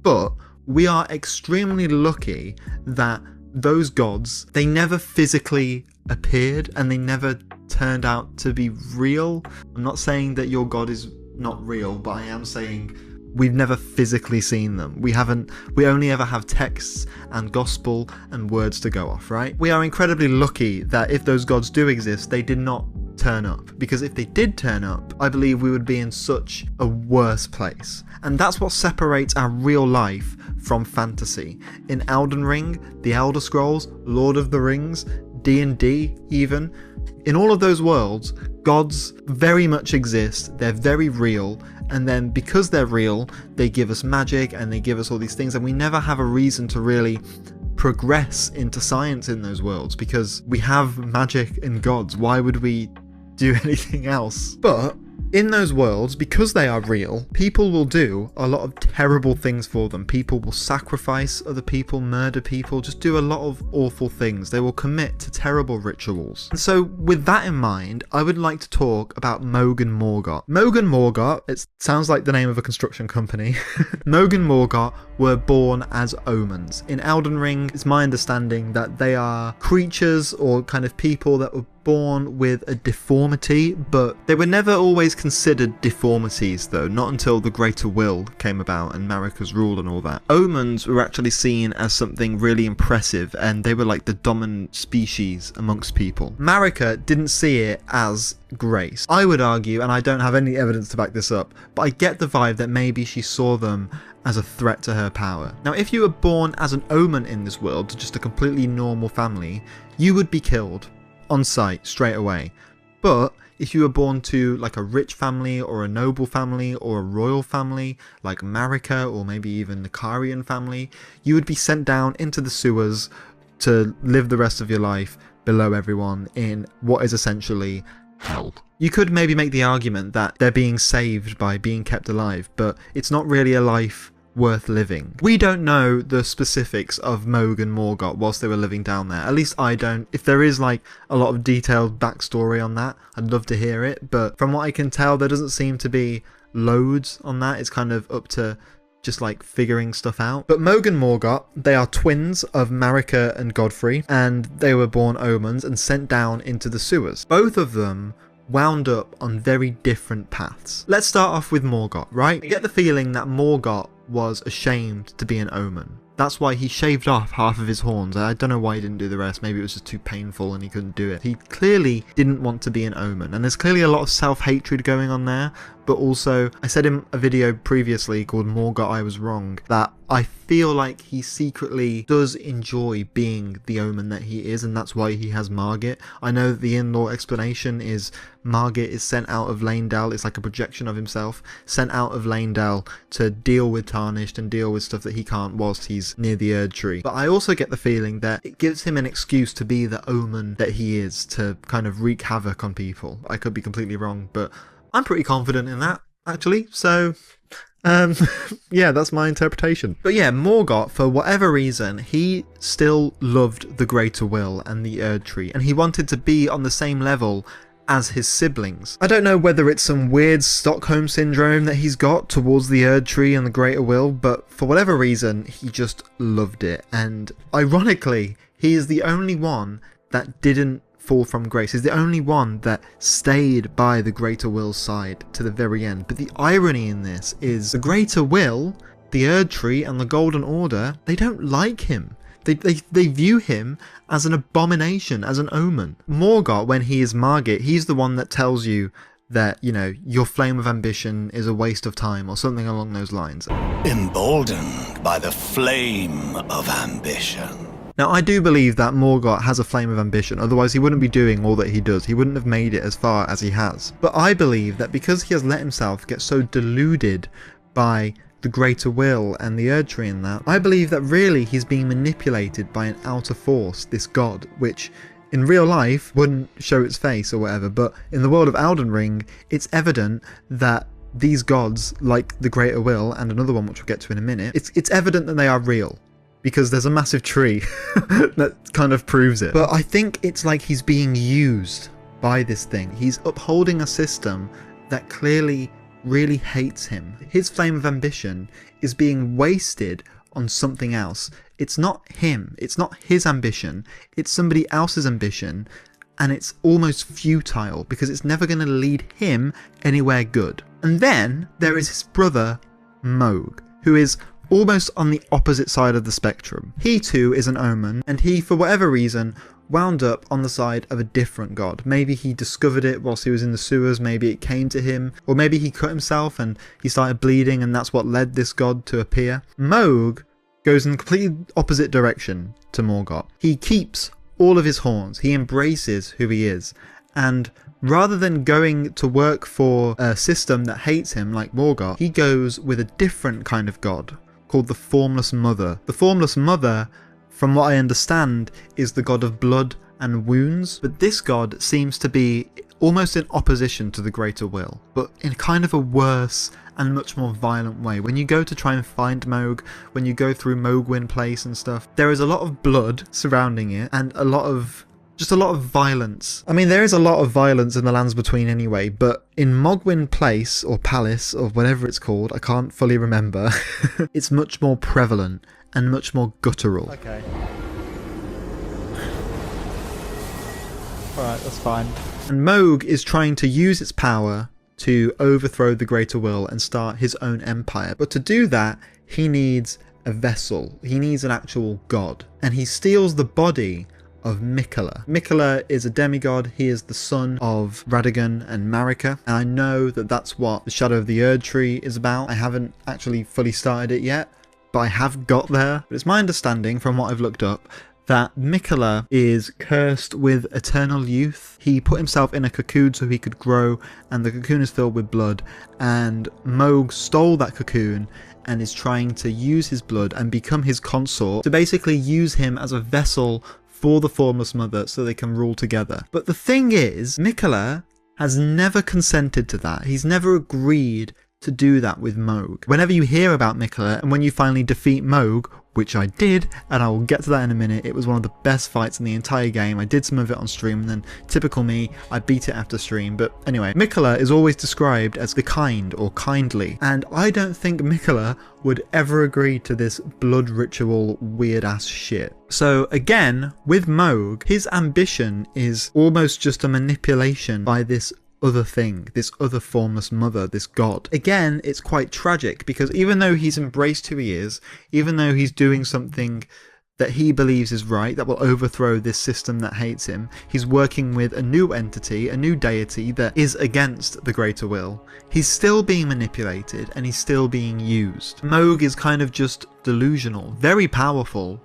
Speaker 4: But we are extremely lucky that those gods, they never physically appeared and they never turned out to be real. I'm not saying that your god is not real, but I am saying we've never physically seen them. We only ever have texts and gospel and words to go off, right? We are incredibly lucky that if those gods do exist, they did not turn up, because if they did turn up, I believe we would be in such a worse place. And that's what separates our real life from fantasy. In Elden Ring, The Elder Scrolls, Lord of the Rings, D&D even, in all of those worlds, gods very much exist, they're very real, and then because they're real, they give us magic and they give us all these things, and we never have a reason to really progress into science in those worlds because we have magic and gods. Why would we do anything else? But in those worlds, because they are real, people will do a lot of terrible things for them. People will sacrifice other people, murder people, just do a lot of awful things. They will commit to terrible rituals. And so with that in mind, I would like to talk about Mohg and Morgott. Mohg and Morgott, it sounds like the name of a construction company. Mohg and Morgott were born as omens. In Elden Ring, it's my understanding that they are creatures or kind of people that were born with a deformity, but they were never always considered deformities though, not until the Greater Will came about and Marika's rule and all that. Omens were actually seen as something really impressive, and they were like the dominant species amongst people. Marika didn't see it as grace. I would argue, and I don't have any evidence to back this up, but I get the vibe that maybe she saw them as a threat to her power. Now, if you were born as an omen in this world to just a completely normal family, you would be killed on sight straight away. But if you were born to like a rich family or a noble family or a royal family like Marika, or maybe even the Karian family, you would be sent down into the sewers to live the rest of your life below everyone in what is essentially hell. You could maybe make the argument that they're being saved by being kept alive, but it's not really a life worth living. We don't know the specifics of Mohg and Morgott whilst they were living down there. At least I don't. If there is like a lot of detailed backstory on that, I'd love to hear it, but from what I can tell, there doesn't seem to be loads on that. It's kind of up to just like figuring stuff out. But Mohg and Morgott, they are twins of Marika and Godfrey, and they were born omens and sent down into the sewers. Both of them wound up on very different paths. Let's start off with Morgott, right? I get the feeling that Morgott was ashamed to be an omen. That's why he shaved off half of his horns. I don't know why he didn't do the rest. Maybe it was just too painful and he couldn't do it. He clearly didn't want to be an omen, and there's clearly a lot of self-hatred going on there. But also, I said in a video previously called Morgott I Was Wrong that I feel like he secretly does enjoy being the omen that he is, and that's why he has Morgott. I know that the in-law explanation is Morgott is sent out of Lanedale. It's like a projection of himself, sent out of Lanedale to deal with Tarnished and deal with stuff that he can't whilst he's near the Erd Tree. But I also get the feeling that it gives him an excuse to be the omen that he is, to kind of wreak havoc on people. I could be completely wrong, but I'm pretty confident in that, actually, so yeah, that's my interpretation. But yeah, Morgott, for whatever reason, he still loved the Greater Will and the Erd Tree, and he wanted to be on the same level as his siblings. I don't know whether it's some weird Stockholm syndrome that he's got towards the Erd Tree and the Greater Will, but for whatever reason, he just loved it, and ironically, he is the only one that didn't fall from grace. He's the only one that stayed by the Greater Will's side to the very end. But the irony in this is the Greater Will, the Erd Tree and the Golden Order, they don't like him. They view him as an abomination, as an omen. Morgott, when he is Morgott, he's the one that tells you that, you know, your flame of ambition is a waste of time or something along those lines.
Speaker 11: Emboldened by the flame of ambition.
Speaker 4: Now, I do believe that Morgott has a flame of ambition, otherwise he wouldn't be doing all that he does. He wouldn't have made it as far as he has. But I believe that because he has let himself get so deluded by the Greater Will and the Erd Tree and that, I believe that really he's being manipulated by an outer force, this god, which in real life wouldn't show its face or whatever, but in the world of Elden Ring, it's evident that these gods, like the Greater Will and another one which we'll get to in a minute, it's evident that they are real. Because there's a massive tree that kind of proves it. But I think it's like he's being used by this thing. He's upholding a system that clearly really hates him. His flame of ambition is being wasted on something else. It's not him. It's not his ambition. It's somebody else's ambition. And it's almost futile because it's never going to lead him anywhere good. And then there is his brother, Mohg, who is almost on the opposite side of the spectrum. He too is an omen, and he, for whatever reason, wound up on the side of a different god. Maybe he discovered it whilst he was in the sewers, maybe it came to him, or maybe he cut himself and he started bleeding and that's what led this god to appear. Mohg goes in the completely opposite direction to Morgott. He keeps all of his horns, he embraces who he is, and rather than going to work for a system that hates him like Morgott, he goes with a different kind of god called the Formless Mother. The Formless Mother, from what I understand, is the god of blood and wounds, but this god seems to be almost in opposition to the Greater Will, but in kind of a worse and much more violent way. When you go to try and find Mohg, when you go through Mogwyn Place and stuff, there is a lot of blood surrounding it and a lot of violence. I mean, there is a lot of violence in the Lands Between anyway, but in Mogwyn Place, or Palace, or whatever it's called, I can't fully remember, it's much more prevalent and much more guttural.
Speaker 7: Okay. Alright, that's fine.
Speaker 4: And Mohg is trying to use its power to overthrow the Greater Will and start his own empire. But to do that, he needs a vessel. He needs an actual god. And he steals the body of Miquella. Miquella is a demigod. He is the son of Radagon and Marika. And I know that that's what the Shadow of the Erd Tree is about. I haven't actually fully started it yet, but I have got there. But it's my understanding from what I've looked up that Miquella is cursed with eternal youth. He put himself in a cocoon so he could grow, and the cocoon is filled with blood, and Mohg stole that cocoon and is trying to use his blood and become his consort to basically use him as a vessel for the Formless Mother so they can rule together. But the thing is, Miquella has never consented to that. He's never agreed to do that with Mohg. Whenever you hear about Miquella and when you finally defeat Mohg, which I did, and I will get to that in a minute, it was one of the best fights in the entire game. I did some of it on stream, and then, typical me, I beat it after stream. But anyway, Miquella is always described as the kind or kindly, and I don't think Miquella would ever agree to this blood ritual weird ass shit. So again, with Mohg, his ambition is almost just a manipulation by this other thing, this other Formless Mother, this god. Again, it's quite tragic because even though he's embraced who he is, even though he's doing something that he believes is right, that will overthrow this system that hates him, he's working with a new entity, a new deity that is against the Greater Will. He's still being manipulated and he's still being used. Mohg is kind of just delusional, very powerful,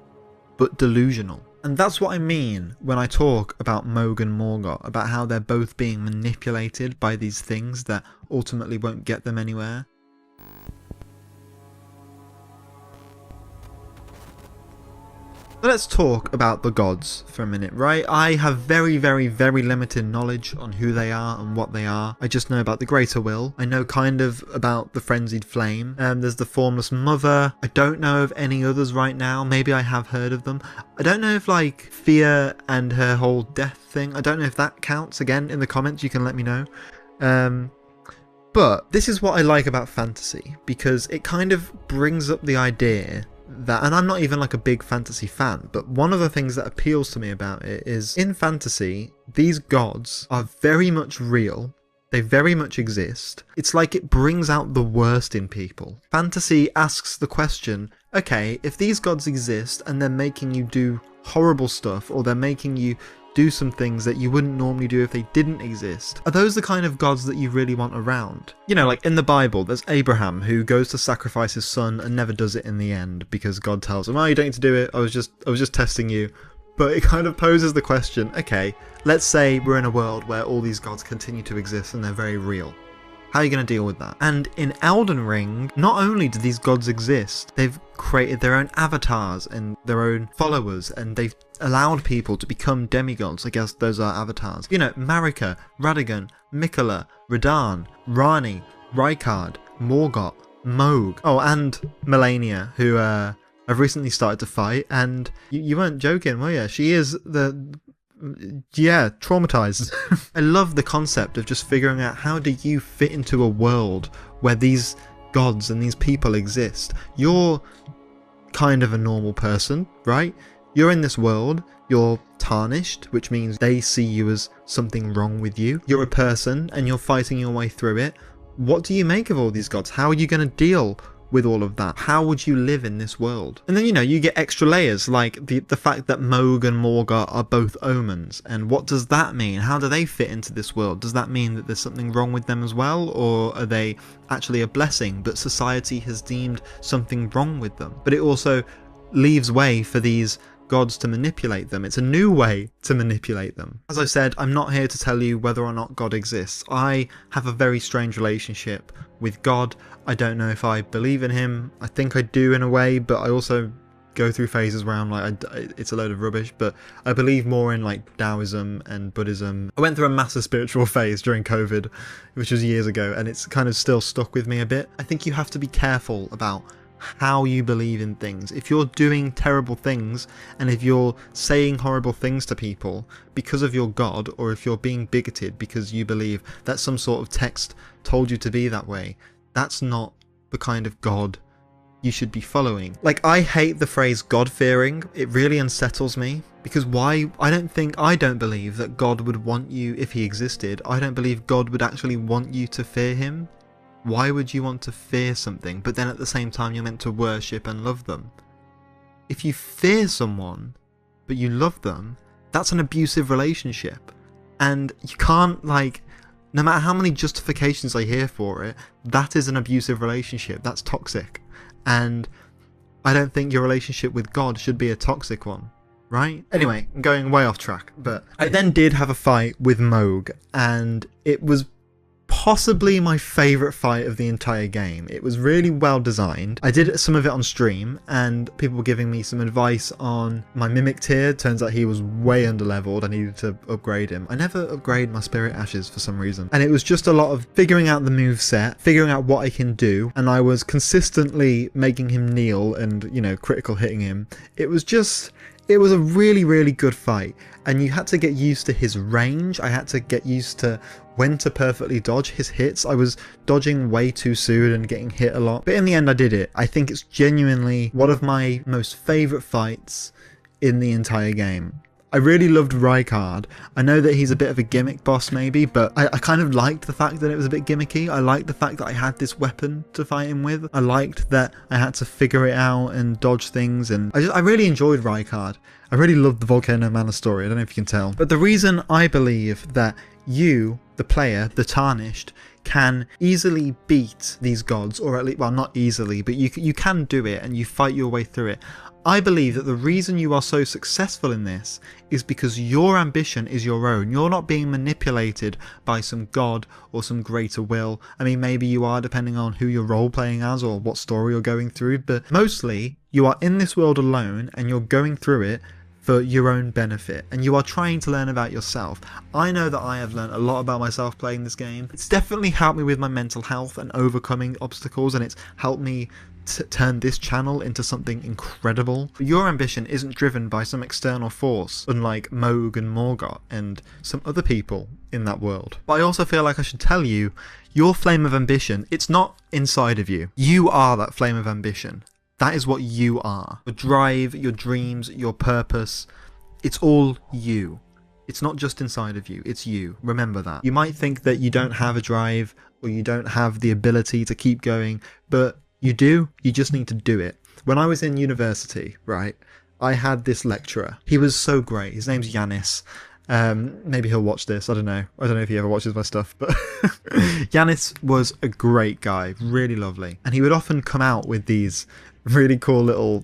Speaker 4: but delusional. And that's what I mean when I talk about Mohg and Morgott, about how they're both being manipulated by these things that ultimately won't get them anywhere. Let's talk about the gods for a minute, right? I have very limited knowledge on who they are and what they are. I just know about the Greater Will. I know kind of about the Frenzied Flame. There's the Formless Mother. I don't know of any others right now. Maybe I have heard of them. I don't know if like Fear and her whole death thing, I don't know if that counts. Again, in the comments you can let me know. But this is what I like about fantasy, because it kind of brings up the idea that, and I'm not even like a big fantasy fan, but one of the things that appeals to me about it is in fantasy, these gods are very much real. They very much exist. It's like it brings out the worst in people. Fantasy asks the question, okay, if these gods exist and they're making you do horrible stuff, or they're making you do some things that you wouldn't normally do if they didn't exist, are those the kind of gods that you really want around? You know, like in the Bible, there's Abraham who goes to sacrifice his son and never does it in the end because God tells him, oh, you don't need to do it, I was just testing you. But it kind of poses the question, okay, let's say we're in a world where all these gods continue to exist and they're very real. How are you going to deal with that? And in Elden Ring, not only do these gods exist, they've created their own avatars and their own followers, and they've allowed people to become demigods. I guess those are avatars. You know, Marika, Radagon, Miquella, Radahn, Rani, Rykard, Morgott, Mohg. Oh, and Melania, who I've recently started to fight, and you weren't joking, were you? She is traumatized. I love the concept of just figuring out how do you fit into a world where these gods and these people exist. You're kind of a normal person, right? You're in this world, you're tarnished, which means they see you as something wrong with you. You're a person and you're fighting your way through it. What do you make of all these gods? How are you going to deal with all of that? How would you live in this world? And then, you know, you get extra layers, like the fact that Mohg and Morgott are both omens. And what does that mean? How do they fit into this world? Does that mean that there's something wrong with them as well? Or are they actually a blessing, but society has deemed something wrong with them? But it also leaves way for these gods to manipulate them. It's a new way to manipulate them. As I said, I'm not here to tell you whether or not God exists. I have a very strange relationship with God. I don't know if I believe in him. I think I do in a way, but I also go through phases where I'm like, it's a load of rubbish. But I believe more in like Taoism and Buddhism. I went through a massive spiritual phase during COVID, which was years ago, and it's kind of still stuck with me a bit. I think you have to be careful about how you believe in things. If you're doing terrible things and if you're saying horrible things to people because of your God, or if you're being bigoted because you believe that some sort of text told you to be that way, that's not the kind of God you should be following. Like, I hate the phrase God-fearing. It really unsettles me, because why? I don't believe that God would want you, if he existed, I don't believe God would actually want you to fear him. Why would you want to fear something, but then at the same time you're meant to worship and love them? If you fear someone, but you love them, that's an abusive relationship. And you can't, like, no matter how many justifications I hear for it, that is an abusive relationship. That's toxic. And I don't think your relationship with God should be a toxic one, right? Anyway, I'm going way off track, but I then did have a fight with Mohg, and it was possibly my favourite fight of the entire game. It was really well designed. I did some of it on stream, and people were giving me some advice on my Mimic tier. Turns out he was way underleveled. I needed to upgrade him. I never upgrade my Spirit Ashes for some reason. And it was just a lot of figuring out the move set, figuring out what I can do, and I was consistently making him kneel and, you know, critical hitting him. It was a really, really good fight, and you had to get used to his range. I had to get used to when to perfectly dodge his hits. I was dodging way too soon and getting hit a lot, but in the end I did it. I think it's genuinely one of my most favourite fights in the entire game. I really loved Rykard. I know that he's a bit of a gimmick boss maybe, but I kind of liked the fact that it was a bit gimmicky. I liked the fact that I had this weapon to fight him with. I liked that I had to figure it out and dodge things, and I really enjoyed Rykard. I really loved the Volcano Mana story, I don't know if you can tell. But the reason I believe that you, the player, the Tarnished, can easily beat these gods, or at least, well, not easily, but you can do it and you fight your way through it. I believe that the reason you are so successful in this is because your ambition is your own. You're not being manipulated by some god or some greater will. I mean, maybe you are, depending on who you're role-playing as or what story you're going through, but mostly you are in this world alone and you're going through it for your own benefit, and you are trying to learn about yourself. I know that I have learned a lot about myself playing this game. It's definitely helped me with my mental health and overcoming obstacles, and it's helped me turn this channel into something incredible. But your ambition isn't driven by some external force, unlike Mohg and Morgott and some other people in that world. But I also feel like I should tell you, your flame of ambition, it's not inside of you. You are that flame of ambition. That is what you are. Your drive, your dreams, your purpose, it's all you. It's not just inside of you, it's you. Remember that. You might think that you don't have a drive or you don't have the ability to keep going, but you do. You just need to do it. When I was in university, right, I had this lecturer. He was so great. His name's Yanis. Maybe he'll watch this. I don't know if he ever watches my stuff, but Yanis was a great guy, really lovely. And he would often come out with these really cool little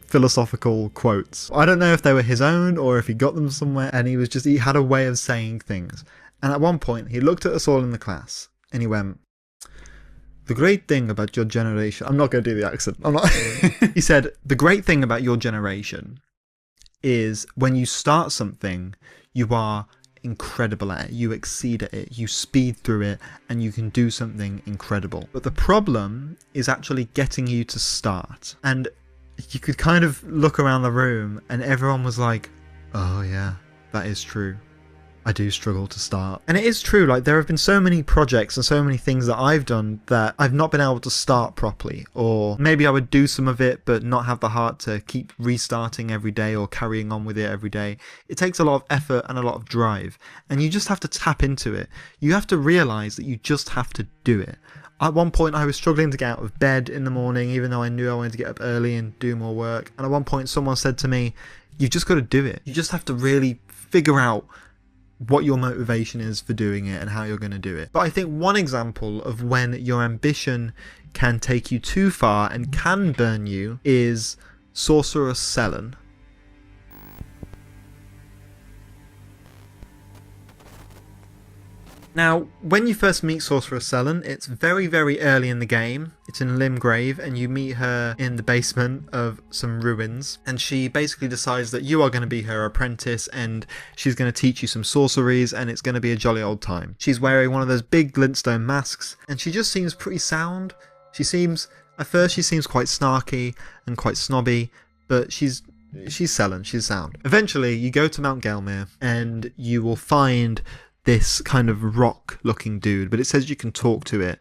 Speaker 4: philosophical quotes. I don't know if they were his own or if he got them somewhere, and he had a way of saying things. And at one point, he looked at us all in the class and he went, "The great thing about your generation," I'm not going to do the accent. He said, "The great thing about your generation is when you start something, you are incredible at it, you exceed at it, you speed through it, and you can do something incredible. But the problem is actually getting you to start." And you could kind of look around the room and everyone was like, "Oh yeah, that is true. I do struggle to start. And it is true, like there have been so many projects and so many things that I've done that I've not been able to start properly, or maybe I would do some of it but not have the heart to keep restarting every day or carrying on with it every day. It takes a lot of effort and a lot of drive, and you just have to tap into it. You have to realise that you just have to do it. At one point I was struggling to get out of bed in the morning, even though I knew I wanted to get up early and do more work. And at one point someone said to me, you've just got to do it. You just have to really figure out what your motivation is for doing it and how you're going to do it. But I think one example of when your ambition can take you too far and can burn you is Sorcerer Sellen. Now, when you first meet Sorcerer Sellen, it's very, very early in the game. It's in Limgrave, and you meet her in the basement of some ruins, and she basically decides that you are going to be her apprentice, and she's going to teach you some sorceries, and it's going to be a jolly old time. She's wearing one of those big glintstone masks, and she just seems pretty sound. At first she seems quite snarky and quite snobby, but she's Sellen, she's sound. Eventually, you go to Mount Gelmir, and you will find this kind of rock looking dude, but it says you can talk to it,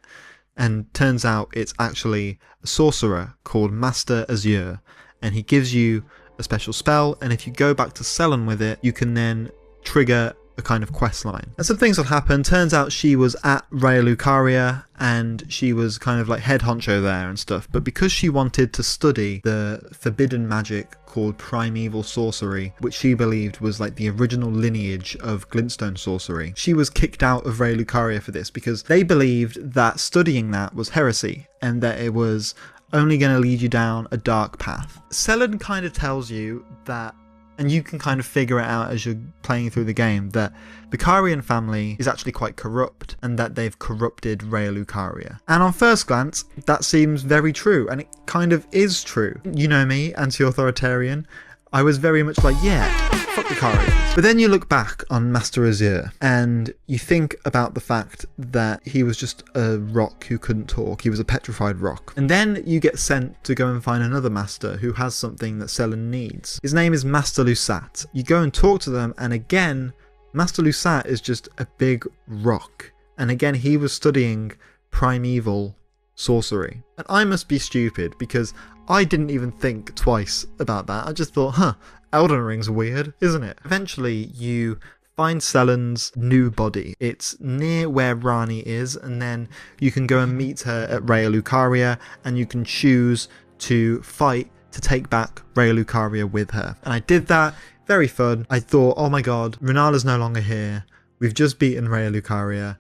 Speaker 4: and turns out it's actually a sorcerer called Master Azure, and he gives you a special spell, and if you go back to Sellen with it, you can then trigger a kind of quest line. And some things will happen. Turns out she was at Raya Lucaria, and she was kind of like head honcho there and stuff, but because she wanted to study the forbidden magic called primeval sorcery, which she believed was like the original lineage of glintstone sorcery, she was kicked out of Raya Lucaria for this, because they believed that studying that was heresy and that it was only going to lead you down a dark path. Sellen kind of tells you that, and you can kind of figure it out as you're playing through the game, that the Carian family is actually quite corrupt and that they've corrupted Raya Lucaria. And on first glance, that seems very true, and it kind of is true. You know me, anti-authoritarian. I was very much like, yeah, fuck the Carians. But then you look back on Master Azure and you think about the fact that he was just a rock who couldn't talk. He was a petrified rock. And then you get sent to go and find another master who has something that Sellen needs. His name is Master Lusat. You go and talk to them, and again, Master Lusat is just a big rock. And again, he was studying primeval sorcery. And I must be stupid, because I didn't even think twice about that. I just thought, Elden Ring's weird, isn't it? Eventually, you find Sellen's new body. It's near where Rani is, and then you can go and meet her at Raya Lucaria, and you can choose to fight to take back Raya Lucaria with her. And I did that. Very fun. I thought, oh my god, Renala's no longer here. We've just beaten Raya Lucaria.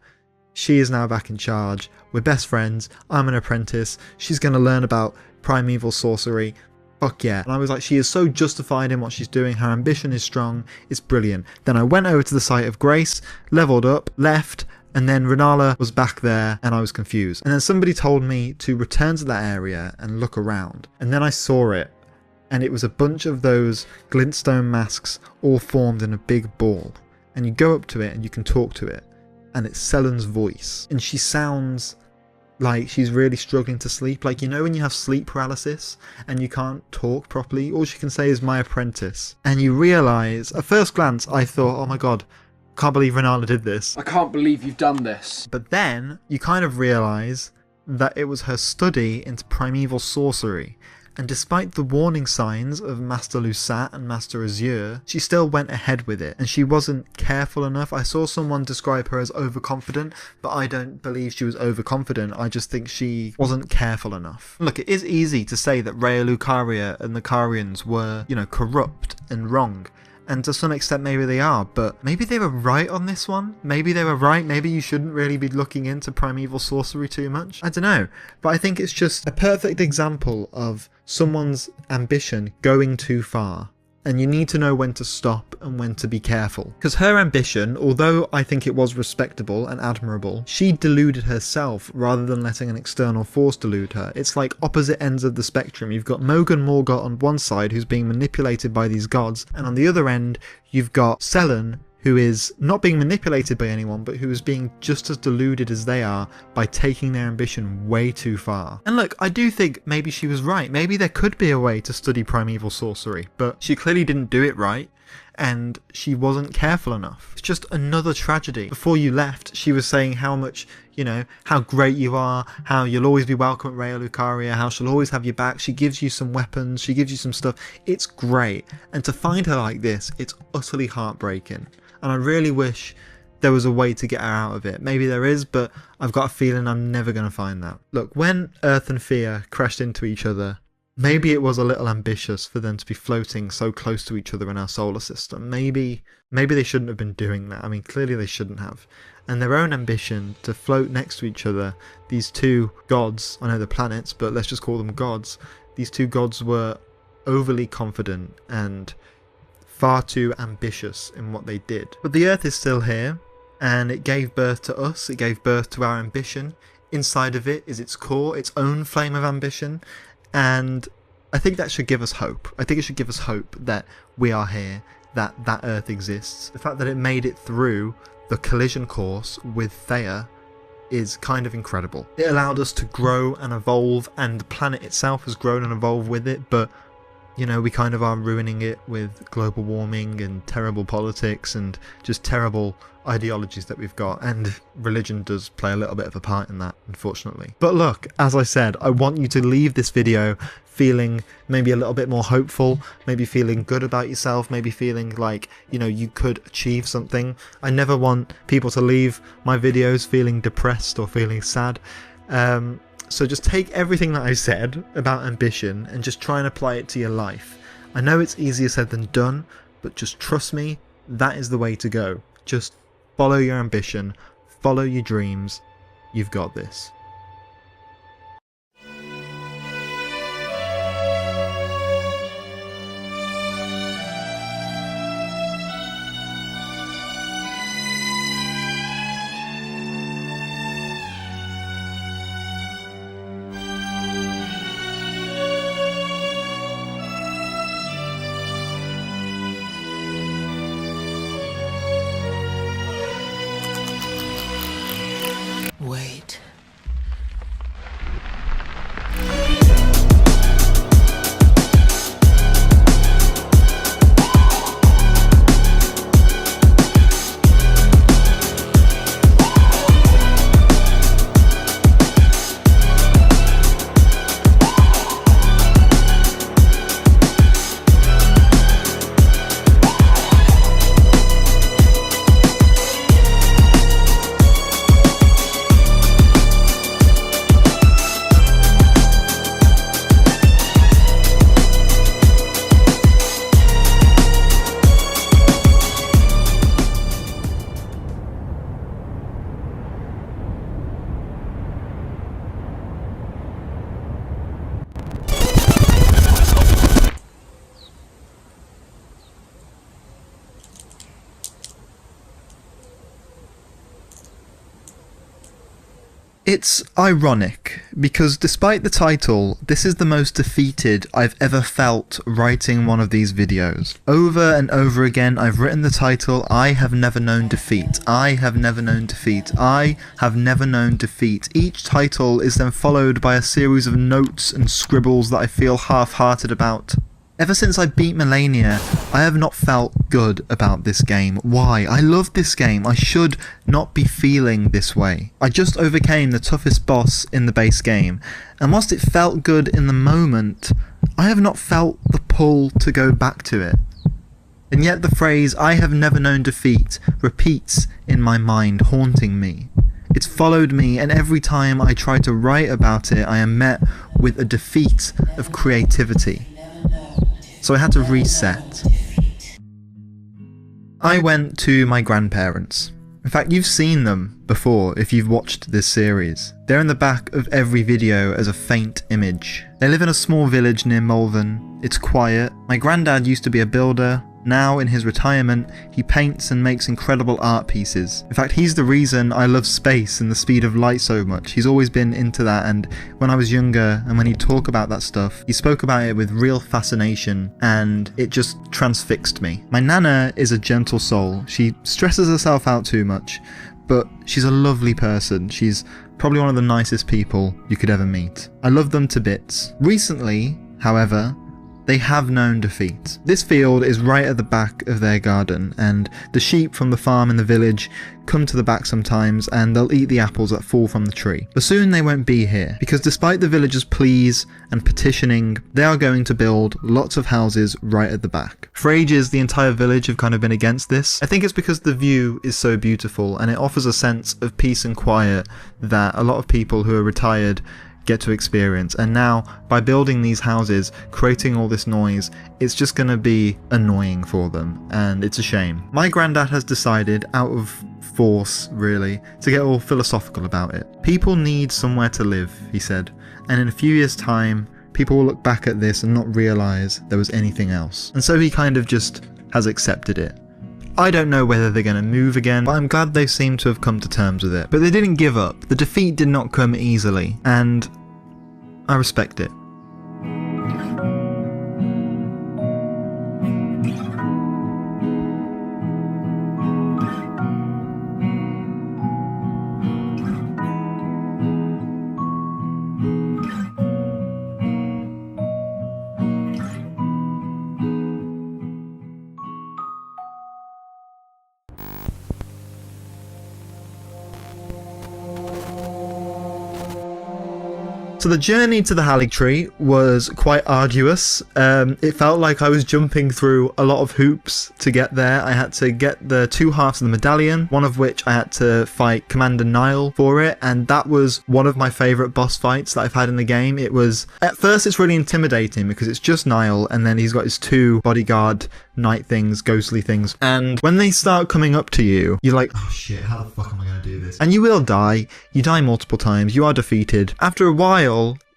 Speaker 4: She is now back in charge. We're best friends. I'm an apprentice. She's going to learn about primeval sorcery. Fuck yeah. And I was like, she is so justified in what she's doing. Her ambition is strong. It's brilliant. Then I went over to the site of Grace, leveled up, left, and then Renala was back there, and I was confused. And then somebody told me to return to that area and look around. And then I saw it, and it was a bunch of those glintstone masks all formed in a big ball. And you go up to it and you can talk to it, and it's Sellen's voice, and she sounds like she's really struggling to sleep. Like, you know when you have sleep paralysis and you can't talk properly, all she can say is my apprentice. And you realise, at first glance I thought, oh my god, can't believe Renala did this.
Speaker 12: I can't believe you've done this.
Speaker 4: But then you kind of realise that it was her study into primeval sorcery. And despite the warning signs of Master Lusat and Master Azure, she still went ahead with it, and she wasn't careful enough. I saw someone describe her as overconfident, but I don't believe she was overconfident. I just think she wasn't careful enough. Look, it is easy to say that Raya Lucaria and the Carians were, corrupt and wrong. And to some extent maybe they are, but maybe they were right on this one. Maybe they were right. Maybe you shouldn't really be looking into primeval sorcery too much. I don't know. But I think it's just a perfect example of someone's ambition going too far. And you need to know when to stop and when to be careful. Because her ambition, although I think it was respectable and admirable, she deluded herself rather than letting an external force delude her. It's like opposite ends of the spectrum. You've got Morgott on one side, who's being manipulated by these gods, and on the other end, you've got Sellen, who is not being manipulated by anyone, but who is being just as deluded as they are by taking their ambition way too far. And look, I do think maybe she was right. Maybe there could be a way to study primeval sorcery, but she clearly didn't do it right. and she wasn't careful enough. It's just another tragedy. Before you left, she was saying how much, you know, how great you are, how you'll always be welcome at Raya Lucaria, how she'll always have your back. She gives you some weapons, she gives you some stuff. It's great. And to find her like this, it's utterly heartbreaking. And I really wish there was a way to get her out of it. Maybe there is, but I've got a feeling I'm never going to find that. Look, when Earth and Thea crashed into each other, maybe it was a little ambitious for them to be floating so close to each other in our solar system. Maybe they shouldn't have been doing that. I mean, clearly they shouldn't have. And their own ambition to float next to each other, these two gods, I know they're planets, but let's just call them gods. These two gods were overly confident and far too ambitious in what they did. But the Earth is still here, and it gave birth to us, it gave birth to our ambition. Inside of it is its core, its own flame of ambition, and I think that should give us hope. I think it should give us hope that we are here, that Earth exists. The fact that it made it through the collision course with Thea is kind of incredible. It allowed us to grow and evolve, and the planet itself has grown and evolved with it, but you know, we kind of are ruining it with global warming and terrible politics and just terrible ideologies that we've got, and religion does play a little bit of a part in that, unfortunately. But look, as I said, I want you to leave this video feeling maybe a little bit more hopeful, maybe feeling good about yourself, maybe feeling like, you know, you could achieve something. I never want people to leave my videos feeling depressed or feeling sad. So just take everything that I said about ambition and just try and apply it to your life. I know it's easier said than done, but just trust me, that is the way to go. Just follow your ambition, follow your dreams. You've got this.
Speaker 13: Wait.
Speaker 1: It's ironic, because despite the title, this is the most defeated I've ever felt writing one of these videos. Over and over again I've written the title, I have never known defeat, I have never known defeat, I have never known defeat. Each title is then followed by a series of notes and scribbles that I feel half-hearted about. Ever since I beat Melania, I have not felt good about this game. Why? I love this game. I should not be feeling this way. I just overcame the toughest boss in the base game, and whilst it felt good in the moment, I have not felt the pull to go back to it. And yet the phrase, I have never known defeat, repeats in my mind, haunting me. It's followed me, and every time I try to write about it, I am met with a defeat of creativity. So I had to reset. I went to my grandparents. In fact, you've seen them before if you've watched this series. They're in the back of every video as a faint image. They live in a small village near Malvern. It's quiet. My granddad used to be a builder. Now, in his retirement, he paints and makes incredible art pieces. In fact, he's the reason I love space and the speed of light so much. He's always been into that, and when I was younger and when he'd talk about that stuff, he spoke about it with real fascination, and it just transfixed me. My nana is a gentle soul. She stresses herself out too much, but she's a lovely person. She's probably one of the nicest people you could ever meet. I love them to bits. Recently, however,
Speaker 4: they have known defeat. This field is right at the back of their garden, and the sheep from the farm in the village come to the back sometimes and they'll eat the apples that fall from the tree. But soon they won't be here, because despite the villagers' pleas and petitioning, they are going to build lots of houses right at the back. For ages, the entire village have kind of been against this. I think it's because the view is so beautiful and it offers a sense of peace and quiet that a lot of people who are retired get to experience, and now by building these houses, creating all this noise, it's just going to be annoying for them, and it's a shame. My granddad has decided, out of force really, to get all philosophical about it. People need somewhere to live, he said, and in a few years' time people will look back at this and not realise there was anything else. And so he kind of just has accepted it. I don't know whether they're going to move again, but I'm glad they seem to have come to terms with it. But they didn't give up. The defeat did not come easily, and I respect it. So the journey to the Haligtree was quite arduous. It felt like I was jumping through a lot of hoops to get there. I had to get the 2 halves of the medallion, one of which I had to fight Commander Nile for it, and that was one of my favourite boss fights that I've had in the game. It was, at first it's really intimidating because it's just Nile and then he's got his 2 bodyguard night things, ghostly things, and when they start coming up to you, you're like, oh shit, how the fuck am I going to do this? And you will die. You die multiple times. You are defeated. After a while,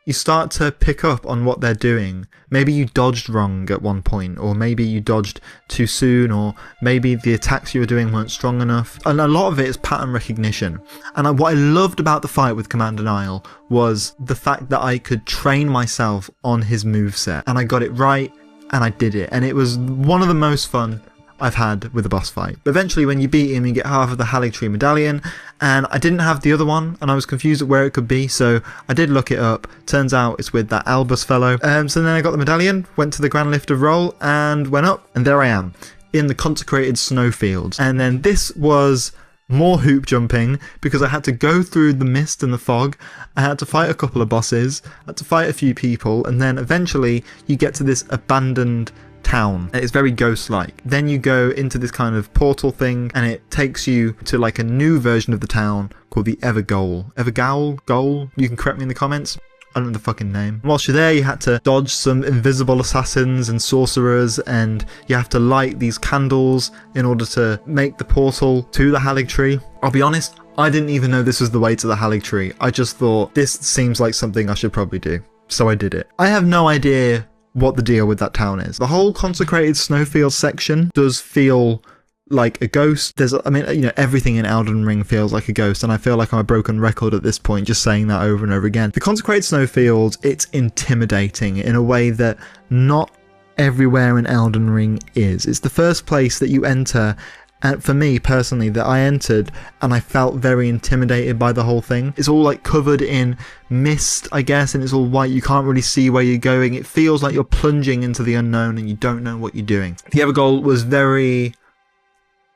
Speaker 4: you start to pick up on what they're doing. Maybe you dodged wrong at one point, or maybe you dodged too soon, or maybe the attacks you were doing weren't strong enough. And a lot of it is pattern recognition. And what I loved about the fight with Commander Nile was the fact that I could train myself on his moveset, and I got it right, and I did it. And it was one of the most fun I've had with a boss fight. But eventually when you beat him, you get half of the Haligtree medallion, and I didn't have the other one and I was confused at where it could be, so I did look it up. Turns out it's with that Albus fellow. So then I got the medallion, went to the Grand Lift of Roll and went up, and there I am in the consecrated snowfields. And then this was more hoop jumping because I had to go through the mist and the fog. I had to fight a couple of bosses, I had to fight a few people, and then eventually you get to this abandoned town. It's very ghost-like. Then you go into this kind of portal thing and it takes you to like a new version of the town called the Evergaol? You can correct me in the comments. I don't know the fucking name. Whilst you're there, you had to dodge some invisible assassins and sorcerers, and you have to light these candles in order to make the portal to the Haligtree. I'll be honest, I didn't even know this was the way to the Haligtree. I just thought, this seems like something I should probably do. So I did it. I have no idea what the deal with that town is. The whole consecrated snowfield section does feel like a ghost. Everything in Elden Ring feels like a ghost, and I feel like I'm a broken record at this point just saying that over and over again. The consecrated snowfields, it's intimidating in a way that not everywhere in Elden Ring is. It's the first place that you enter, and for me personally, that I entered and I felt very intimidated by the whole thing. It's all like covered in mist, I guess, and it's all white. You can't really see where you're going. It feels like you're plunging into the unknown and you don't know what you're doing. The Evergaol was very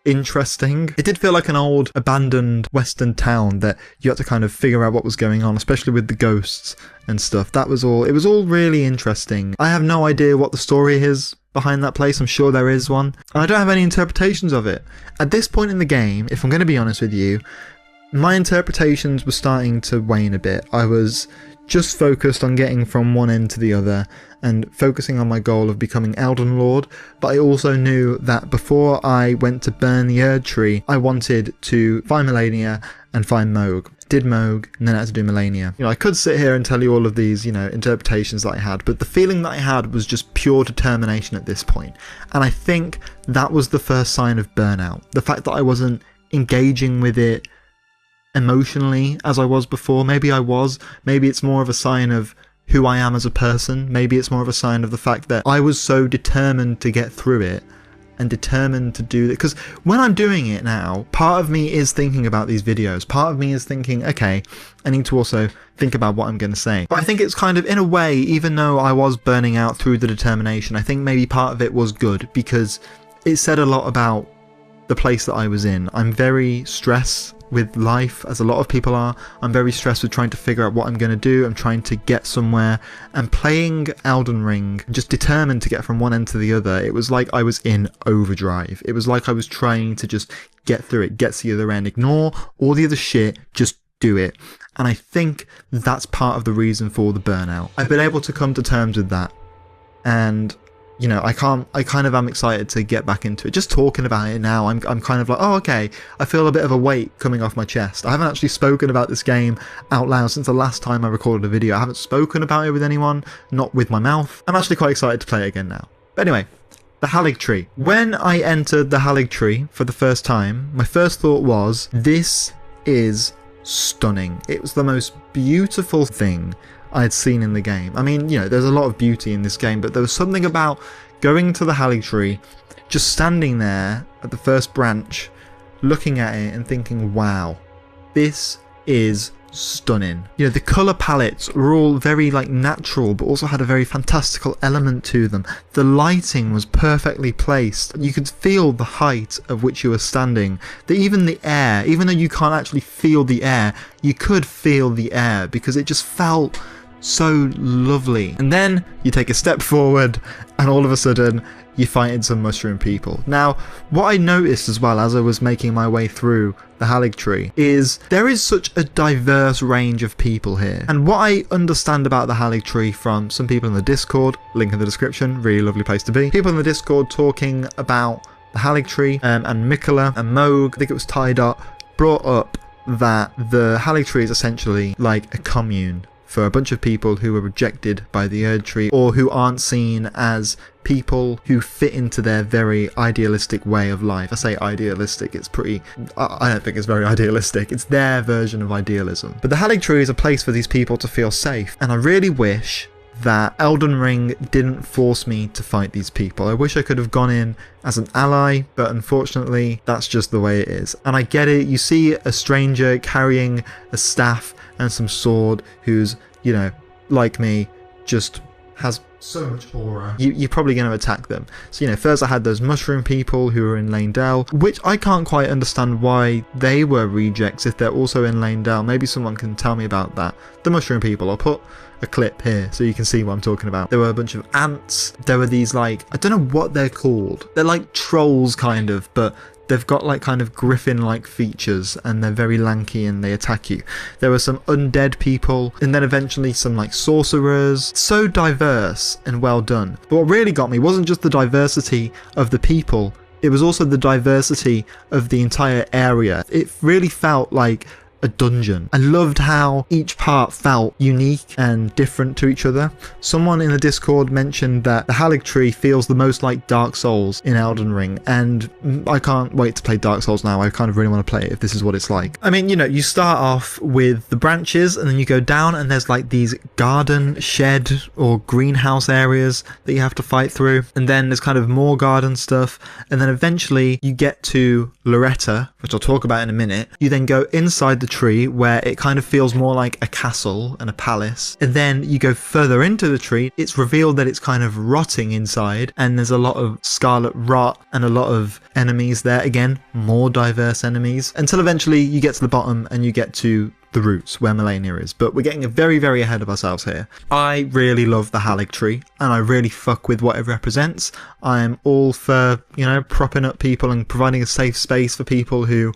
Speaker 4: interesting. It did feel like an old abandoned western town that you had to kind of figure out what was going on, especially with the ghosts and stuff. It was all really interesting. I have no idea what the story is behind that place. I'm sure there is one, and I don't have any interpretations of it. At this point in the game, if I'm going to be honest with you, my interpretations were starting to wane a bit. I was just focused on getting from one end to the other and focusing on my goal of becoming Elden Lord, but I also knew that before I went to burn the Erd Tree, I wanted to find Melania and find Mohg. Did Mohg, and then I had to do Melania. I could sit here and tell you all of these, interpretations that I had, but the feeling that I had was just pure determination at this point. And I think that was the first sign of burnout. The fact that I wasn't engaging with it emotionally as I was before. Maybe I was. Maybe it's more of a sign of who I am as a person. Maybe it's more of a sign of the fact that I was so determined to get through it, and determined to do it. Because when I'm doing it now, part of me is thinking about these videos. Part of me is thinking, okay, I need to also think about what I'm going to say. But I think it's kind of, in a way, even though I was burning out through the determination, I think maybe part of it was good because it said a lot about the place that I was in. I'm very stressed with life, as a lot of people are. I'm very stressed with trying to figure out what I'm going to do. I'm trying to get somewhere, and playing Elden Ring, just determined to get from one end to the other, it was like I was in overdrive. It was like I was trying to just get through it, get to the other end, ignore all the other shit, just do it. And I think that's part of the reason for the burnout. I've been able to come to terms with that, and you know, I kind of am excited to get back into it. Just talking about it now, I'm kind of like, oh, okay, I feel a bit of a weight coming off my chest. I haven't actually spoken about this game out loud since the last time I recorded a video. I haven't spoken about it with anyone, not with my mouth. I'm actually quite excited to play it again now. But anyway, the Haligtree. When I entered the Haligtree for the first time, my first thought was, this is stunning. It was the most beautiful thing I had seen in the game. I mean, you know, there's a lot of beauty in this game, but there was something about going to the Haligtree, just standing there at the first branch, looking at it and thinking, wow, this is stunning. You know, the colour palettes were all very like natural, but also had a very fantastical element to them. The lighting was perfectly placed. You could feel the height of which you were standing. Even the air, even though you can't actually feel the air, you could feel the air because it just felt so lovely. And then you take a step forward and all of a sudden you're fighting some mushroom people. Now, what I noticed as well as I was making my way through the Haligtree is there is such a diverse range of people here. And what I understand about the Haligtree from some people in the Discord, link in the description, really lovely place to be. People in the Discord talking about the Haligtree, and Mikola and Moog, I think it was Tied Up, brought up that the Haligtree is essentially like a commune for a bunch of people who were rejected by the Erdtree, or who aren't seen as people who fit into their very idealistic way of life. I say idealistic, it's pretty... I don't think it's very idealistic. It's their version of idealism. But the Haligtree is a place for these people to feel safe, and I really wish that Elden Ring didn't force me to fight these people. I wish I could have gone in as an ally, but unfortunately that's just the way it is. And I get it, you see a stranger carrying a staff and some sword who's, you know, like me, just has so much aura. You're probably going to attack them. So, you know, first I had those mushroom people who were in Lane-Dell, which I can't quite understand why they were rejects if they're also in Lane-Dell. Maybe someone can tell me about that. The mushroom people, I'll put a clip here so you can see what I'm talking about. There were a bunch of ants. There were these, like, I don't know what they're called. They're like trolls kind of, but they've got like kind of griffin-like features and they're very lanky and they attack you. There were some undead people and then eventually some like sorcerers. So diverse and well done. But what really got me wasn't just the diversity of the people, it was also the diversity of the entire area. It really felt like a dungeon. I loved how each part felt unique and different to each other. Someone in the Discord mentioned that the Haligtree feels the most like Dark Souls in Elden Ring, and I can't wait to play Dark Souls now. I kind of really want to play it if this is what it's like. I mean, you know, you start off with the branches and then you go down and there's like these garden shed or greenhouse areas that you have to fight through, and then there's kind of more garden stuff, and then eventually you get to Loretta, which I'll talk about in a minute. You then go inside the tree where it kind of feels more like a castle and a palace, and then you go further into the tree. It's revealed that it's kind of rotting inside and there's a lot of scarlet rot and a lot of enemies there. Again, more diverse enemies, until eventually you get to the bottom and you get to the roots where Melania is. But we're getting very, very ahead of ourselves here. I really love the Haligtree and I really fuck with what it represents. I'm all for, you know, propping up people and providing a safe space for people who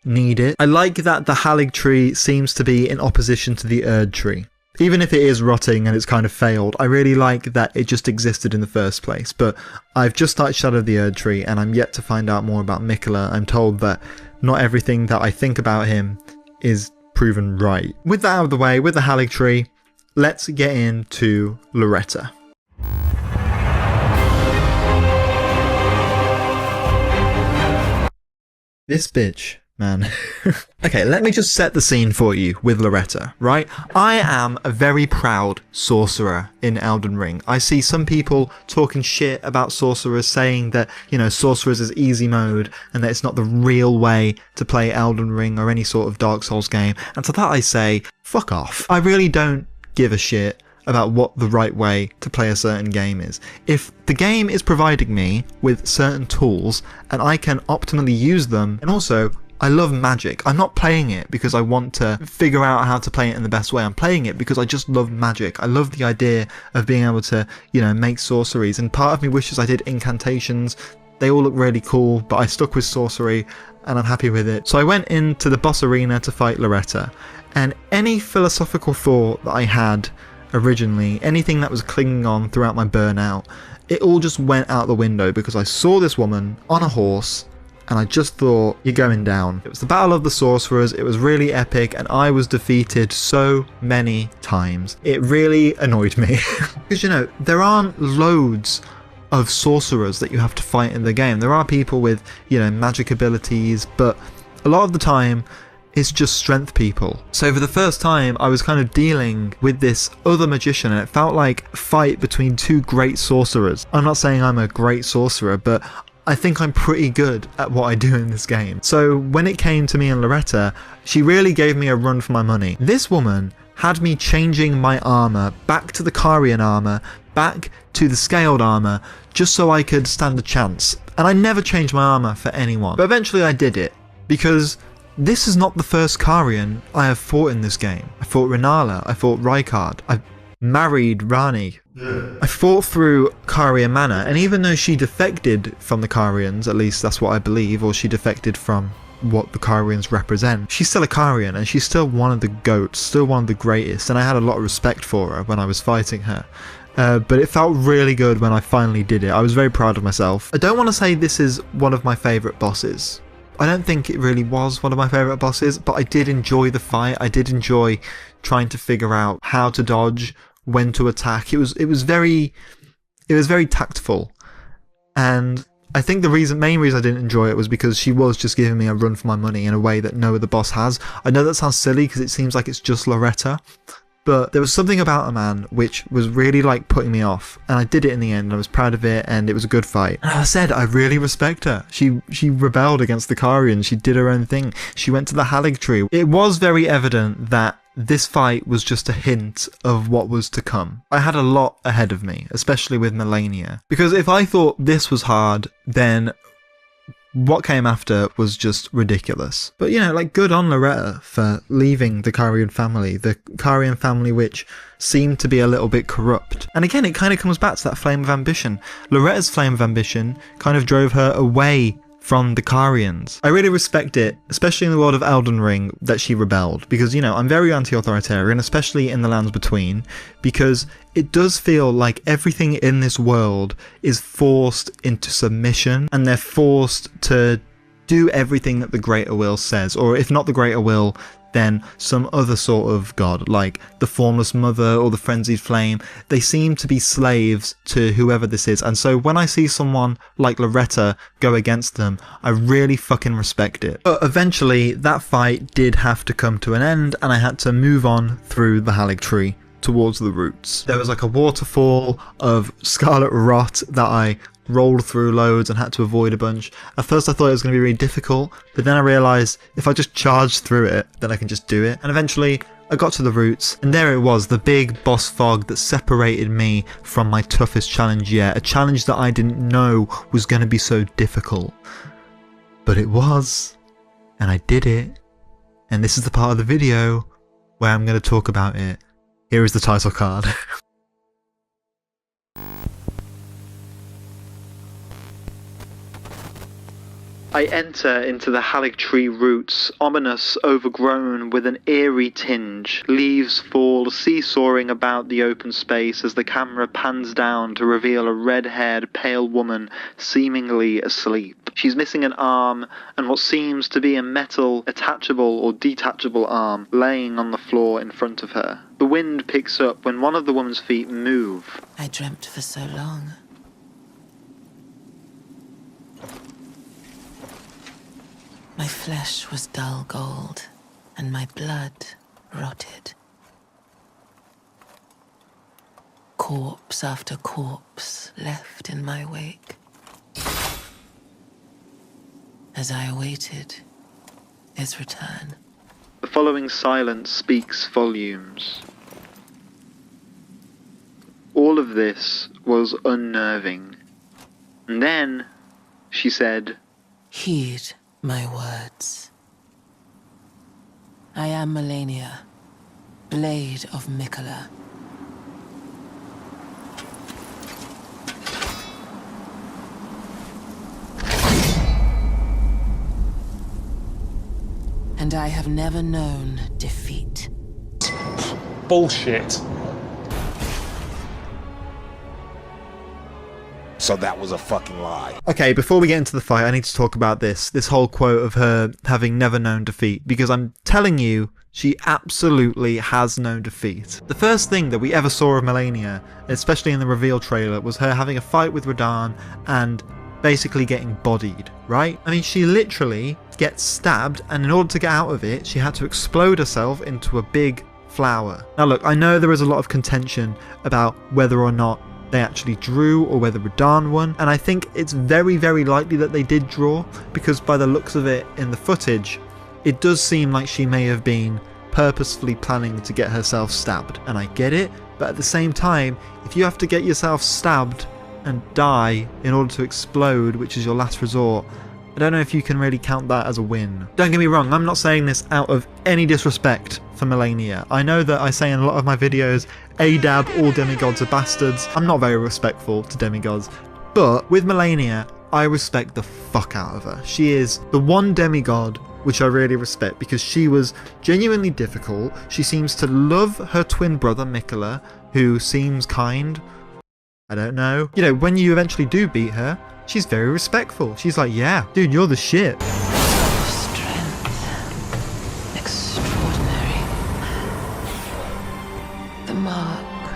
Speaker 4: need it. I like that the Haligtree seems to be in opposition to the Erdtree. Even if it is rotting and it's kind of failed, I really like that it just existed in the first place. But I've just started Shadow of the Erdtree and I'm yet to find out more about Mikola. I'm told that not everything that I think about him is proven right. With that out of the way, with the Haligtree, let's get into Loretta. This bitch Man. Okay, let me just set the scene for you with Loretta, right? I am a very proud sorcerer in Elden Ring. I see some people talking shit about sorcerers, saying that, you know, sorcerers is easy mode and that it's not the real way to play Elden Ring or any sort of Dark Souls game. And to that I say, fuck off. I really don't give a shit about what the right way to play a certain game is. If the game is providing me with certain tools and I can optimally use them, and also I love magic. I'm not playing it because I want to figure out how to play it in the best way. I'm playing it because I just love magic. I love the idea of being able to, you know, make sorceries. And part of me wishes I did incantations. They all look really cool, but I stuck with sorcery and I'm happy with it. So I went into the boss arena to fight Loretta, and any philosophical thought that I had originally, anything that was clinging on throughout my burnout, it all just went out the window because I saw this woman on a horse and I just thought, you're going down. It was the Battle of the Sorcerers, it was really epic, and I was defeated so many times. It really annoyed me. Because, you know, there aren't loads of sorcerers that you have to fight in the game. There are people with, you know, magic abilities, but a lot of the time, it's just strength people. So for the first time, I was kind of dealing with this other magician, and it felt like a fight between two great sorcerers. I'm not saying I'm a great sorcerer, but I think I'm pretty good at what I do in this game. So when it came to me and Loretta, she really gave me a run for my money. This woman had me changing my armor back to the Carian armor, back to the scaled armor, just so I could stand a chance. And I never changed my armor for anyone. But eventually I did it, because this is not the first Carian I have fought in this game. I fought Renala, I fought Rykard, I married Rani. I fought through Carian Manor, and even though she defected from the Carians, at least that's what I believe, or she defected from what the Carians represent, she's still a Carian, and she's still one of the goats, still one of the greatest, and I had a lot of respect for her when I was fighting her. But it felt really good when I finally did it. I was very proud of myself. I don't want to say this is one of my favourite bosses. I don't think it really was one of my favourite bosses, but I did enjoy the fight. I did enjoy trying to figure out how to dodge, when to attack. It was very tactful, and I think the main reason I didn't enjoy it was because she was just giving me a run for my money in a way that no other boss has. I know that sounds silly because it seems like it's just Loretta, but there was something about her, man, which was really like putting me off, and I did it in the end, and I was proud of it, and it was a good fight. And as I said, I really respect her. She rebelled against the Carians, she did her own thing, she went to the Halig Tree. It was very evident that this fight was just a hint of what was to come. I had a lot ahead of me, especially with Melania, because if I thought this was hard, then what came after was just ridiculous. But, you know, like, good on Loretta for leaving the Carian family which seemed to be a little bit corrupt. And again, it kind of comes back to that flame of ambition. Loretta's flame of ambition kind of drove her away from the Carians. I really respect it, especially in the world of Elden Ring, that she rebelled, because, you know, I'm very anti-authoritarian, especially in the Lands Between, because it does feel like everything in this world is forced into submission, and they're forced to do everything that the Greater Will says, or if not the Greater Will, then some other sort of god, like the Formless Mother or the Frenzied Flame. They seem to be slaves to whoever this is, and so when I see someone like Loretta go against them, I really fucking respect it. But eventually, that fight did have to come to an end, and I had to move on through the Halig Tree towards the roots. There was like a waterfall of scarlet rot that I rolled through loads and had to avoid a bunch. At first I thought it was going to be really difficult, but then I realised if I just charged through it, then I can just do it. And eventually I got to the roots, and there it was, the big boss fog that separated me from my toughest challenge yet, a challenge that I didn't know was going to be so difficult. But it was, and I did it, and this is the part of the video where I'm going to talk about it. Here is the title card. I enter into the Halig Tree roots, ominous, overgrown, with an eerie tinge. Leaves fall, seesawing about the open space as the camera pans down to reveal a red-haired, pale woman seemingly asleep. She's missing an arm, and what seems to be a metal, attachable or detachable arm, laying on the floor in front of her. The wind picks up when one of the woman's feet move.
Speaker 13: I dreamt for so long. My flesh was dull gold, and my blood rotted. Corpse after corpse left in my wake. As I awaited his return.
Speaker 4: The following silence speaks volumes. All of this was unnerving. And then she said,
Speaker 13: Heed my words. I am Melania, Blade of Mikola. And I have never known defeat.
Speaker 14: Bullshit.
Speaker 11: So that was a fucking lie.
Speaker 4: Okay, before we get into the fight, I need to talk about this whole quote of her having never known defeat, because I'm telling you, she absolutely has known defeat. The first thing that we ever saw of Melania, especially in the reveal trailer, was her having a fight with Radahn and basically getting bodied, right? I mean, she literally gets stabbed, and in order to get out of it, she had to explode herself into a big flower. Now look, I know there is a lot of contention about whether or not they actually drew or whether Radahn won, and I think it's very, very likely that they did draw, because by the looks of it in the footage, it does seem like she may have been purposefully planning to get herself stabbed, and I get it, but at the same time, if you have to get yourself stabbed and die in order to explode, which is your last resort, I don't know if you can really count that as a win. Don't get me wrong, I'm not saying this out of any disrespect for Melania. I know that I say in a lot of my videos, ADAB, all demigods are bastards. I'm not very respectful to demigods, but with Melania, I respect the fuck out of her. She is the one demigod which I really respect, because she was genuinely difficult. She seems to love her twin brother Mikola, who seems kind. I don't know. You know, when you eventually do beat her, she's very respectful. She's like, yeah, dude, you're the shit.
Speaker 13: Strength. Extraordinary. The mark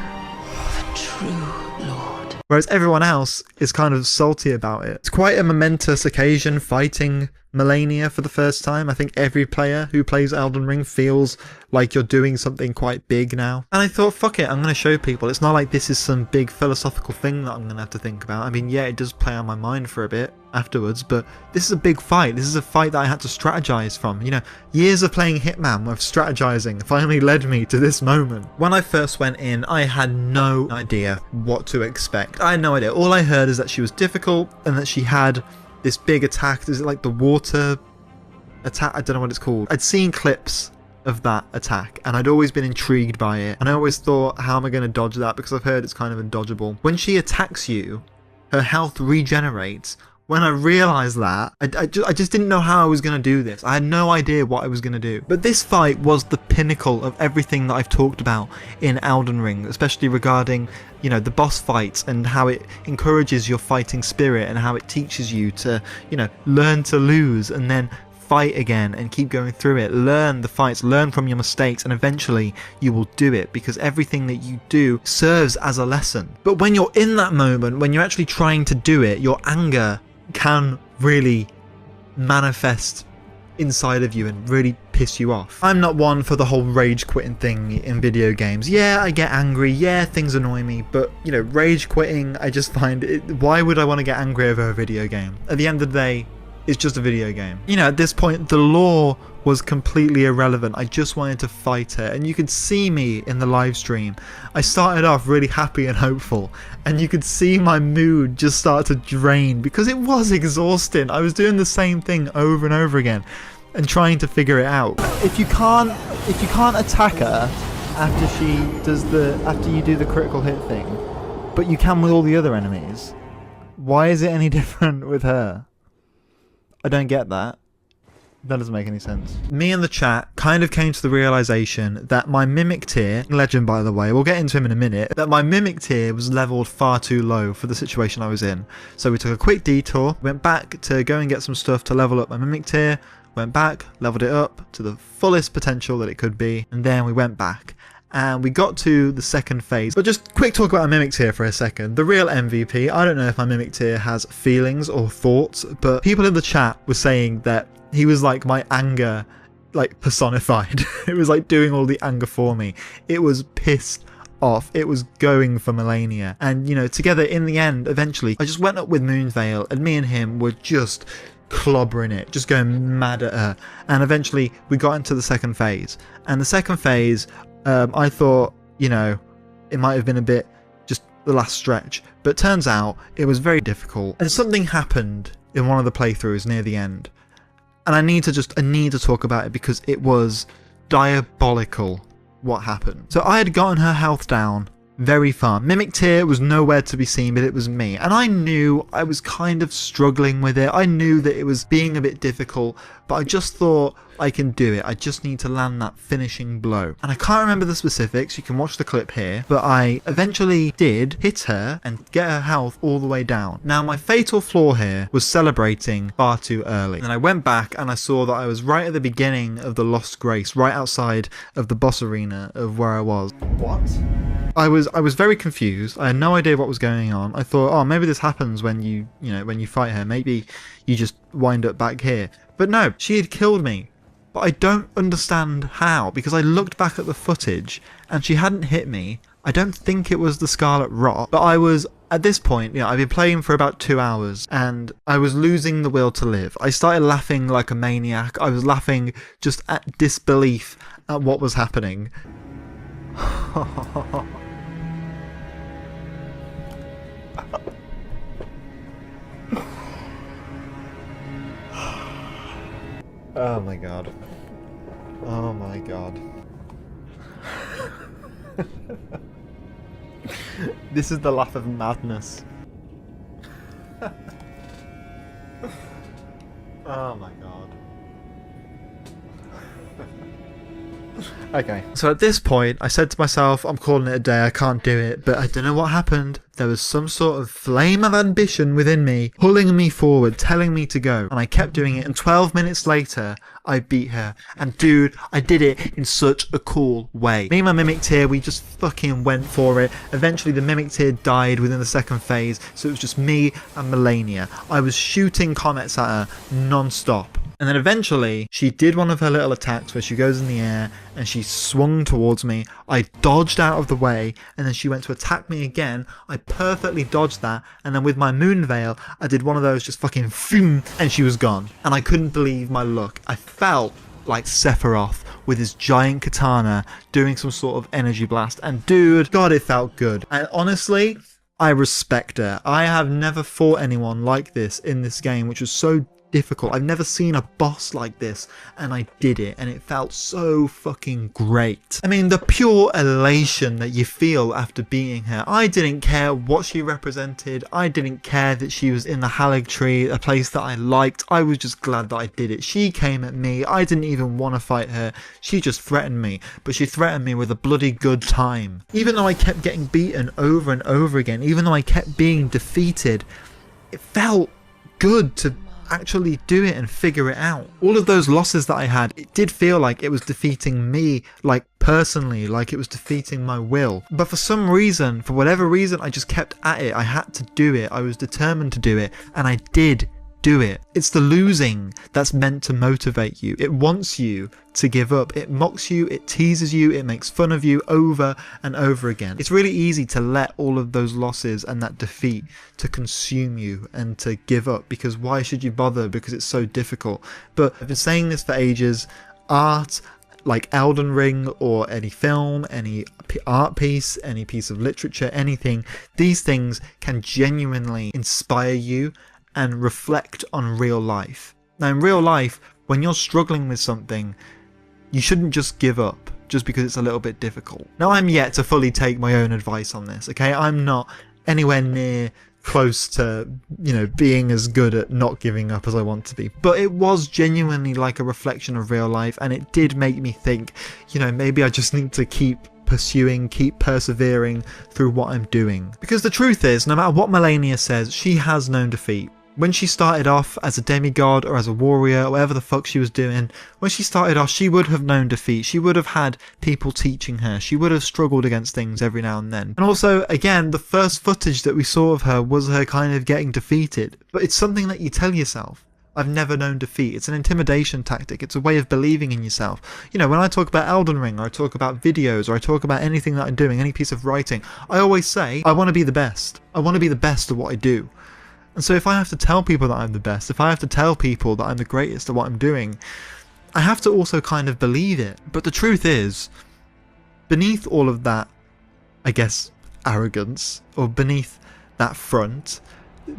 Speaker 13: of a true lord.
Speaker 4: Whereas everyone else is kind of salty about it. It's quite a momentous occasion fighting Melania for the first time. I think every player who plays Elden Ring feels like you're doing something quite big now. And I thought, fuck it, I'm going to show people. It's not like this is some big philosophical thing that I'm going to have to think about. I mean, yeah, it does play on my mind for a bit afterwards, but this is a big fight. This is a fight that I had to strategize from. You know, years of playing Hitman with strategizing finally led me to this moment. When I first went in, I had no idea what to expect. I had no idea. All I heard is that she was difficult and that she had this big attack. Is it like the water attack? I don't know what it's called. I'd seen clips of that attack and I'd always been intrigued by it, and I always thought, how am I going to dodge that, because I've heard it's kind of undodgeable. When she attacks you, her health regenerates. When I realised that, I just didn't know how I was going to do this. I had no idea what I was going to do. But this fight was the pinnacle of everything that I've talked about in Elden Ring, especially regarding, you know, the boss fights and how it encourages your fighting spirit and how it teaches you to, you know, learn to lose and then fight again and keep going through it. Learn the fights, learn from your mistakes, and eventually you will do it, because everything that you do serves as a lesson. But when you're in that moment, when you're actually trying to do it, your anger can really manifest inside of you and really piss you off. I'm not one for the whole rage quitting thing in video games. Yeah, I get angry, yeah, things annoy me, but, you know, rage quitting, I just find it, why would I want to get angry over a video game? At the end of the day, it's just a video game. You know, at this point, the lore was completely irrelevant. I just wanted to fight her, and you could see me in the live stream. I started off really happy and hopeful, and you could see my mood just start to drain because it was exhausting. I was doing the same thing over and over again and trying to figure it out. If you can't attack her after you do the critical hit thing, but you can with all the other enemies, why is it any different with her? I don't get that. That doesn't make any sense. Me and the chat kind of came to the realization that my mimic tier, legend by the way, we'll get into him in a minute, that my mimic tier was leveled far too low for the situation I was in. So we took a quick detour, went back to go and get some stuff to level up my mimic tier, went back, leveled it up to the fullest potential that it could be, and then we went back. and we got to the second phase. But just quick talk about a Mimic Tear for a second. The real MVP, I don't know if my Mimic Tear has feelings or thoughts, but people in the chat were saying that he was like my anger, like personified. It was like doing all the anger for me. It was pissed off. It was going for Melania. And, you know, together in the end, eventually, I just went up with Moonveil, and me and him were just clobbering it, just going mad at her. And eventually we got into the second phase. And the second phase, I thought, you know, it might have been a bit just the last stretch, but turns out it was very difficult. And something happened in one of the playthroughs near the end, and I need to talk about it because it was diabolical what happened. So I had gotten her health down very far. Mimic Tear was nowhere to be seen, but it was me. And I knew I was kind of struggling with it. I knew that it was being a bit difficult, but I just thought I can do it. I just need to land that finishing blow. And I can't remember the specifics. You can watch the clip here. But I eventually did hit her and get her health all the way down. Now, my fatal flaw here was celebrating far too early. And I went back and I saw that I was right at the beginning of the Lost Grace, right outside of the boss arena of where I was. What? I was very confused. I had no idea what was going on. I thought, oh, maybe this happens when you fight her. Maybe you just wind up back here. But no, she had killed me. But I don't understand how, because I looked back at the footage and she hadn't hit me. I don't think it was the Scarlet Rot, but I was, at this point, I've been playing for about 2 hours and I was losing the will to live. I started laughing like a maniac. I was laughing just at disbelief at what was happening. Oh my god. Oh my god. This is the laugh of madness. Oh my god. Okay. So at this point, I said to myself, I'm calling it a day, I can't do it, but I don't know what happened. There was some sort of flame of ambition within me, pulling me forward, telling me to go, and I kept doing it, and 12 minutes later, I beat her. And dude, I did it in such a cool way. Me and my Mimic Tear, we just fucking went for it. Eventually, the Mimic Tear died within the second phase, so it was just me and Melania. I was shooting comets at her non-stop. And then eventually, she did one of her little attacks where she goes in the air and she swung towards me. I dodged out of the way, and then she went to attack me again. I perfectly dodged that, and then with my Moonveil, I did one of those just fucking phoom, and she was gone. And I couldn't believe my luck. I felt like Sephiroth with his giant katana doing some sort of energy blast, and dude, God, it felt good. And honestly, I respect her. I have never fought anyone like this in this game, which was so difficult. I've never seen a boss like this, and I did it, and it felt so fucking great. I mean, the pure elation that you feel after beating her. I didn't care what she represented. I didn't care that she was in the Halig Tree, a place that I liked. I was just glad that I did it. She came at me. I didn't even want to fight her. She just threatened me, but she threatened me with a bloody good time. Even though I kept getting beaten over and over again, even though I kept being defeated, it felt good to actually do it and figure it out. All of those losses that I had, it did feel like it was defeating me, like personally, like it was defeating my will. But for some reason, for whatever reason, I just kept at it. I had to do it. I was determined to do it, and I did do it. It's the losing that's meant to motivate you. It wants you to give up. It mocks you, it teases you, it makes fun of you over and over again. It's really easy to let all of those losses and that defeat to consume you and to give up, because why should you bother? Because it's so difficult. But I've been saying this for ages. Art, like Elden Ring or any film, any art piece, any piece of literature, anything, these things can genuinely inspire you and reflect on real life. Now, in real life, when you're struggling with something, you shouldn't just give up just because it's a little bit difficult. Now, I'm yet to fully take my own advice on this, okay? I'm not anywhere near close to, being as good at not giving up as I want to be. But it was genuinely like a reflection of real life, and it did make me think, maybe I just need to keep pursuing, keep persevering through what I'm doing. Because the truth is, no matter what Melania says, she has known defeat. When she started off as a demigod or as a warrior, or whatever the fuck she was doing, when she started off, she would have known defeat. She would have had people teaching her. She would have struggled against things every now and then. And also, again, the first footage that we saw of her was her kind of getting defeated. But it's something that you tell yourself. I've never known defeat. It's an intimidation tactic. It's a way of believing in yourself. You know, when I talk about Elden Ring, or I talk about videos, or I talk about anything that I'm doing, any piece of writing, I always say, I want to be the best. I want to be the best at what I do. And so if I have to tell people that I'm the best, if I have to tell people that I'm the greatest at what I'm doing, I have to also kind of believe it. But the truth is, beneath all of that, I guess, arrogance, or beneath that front,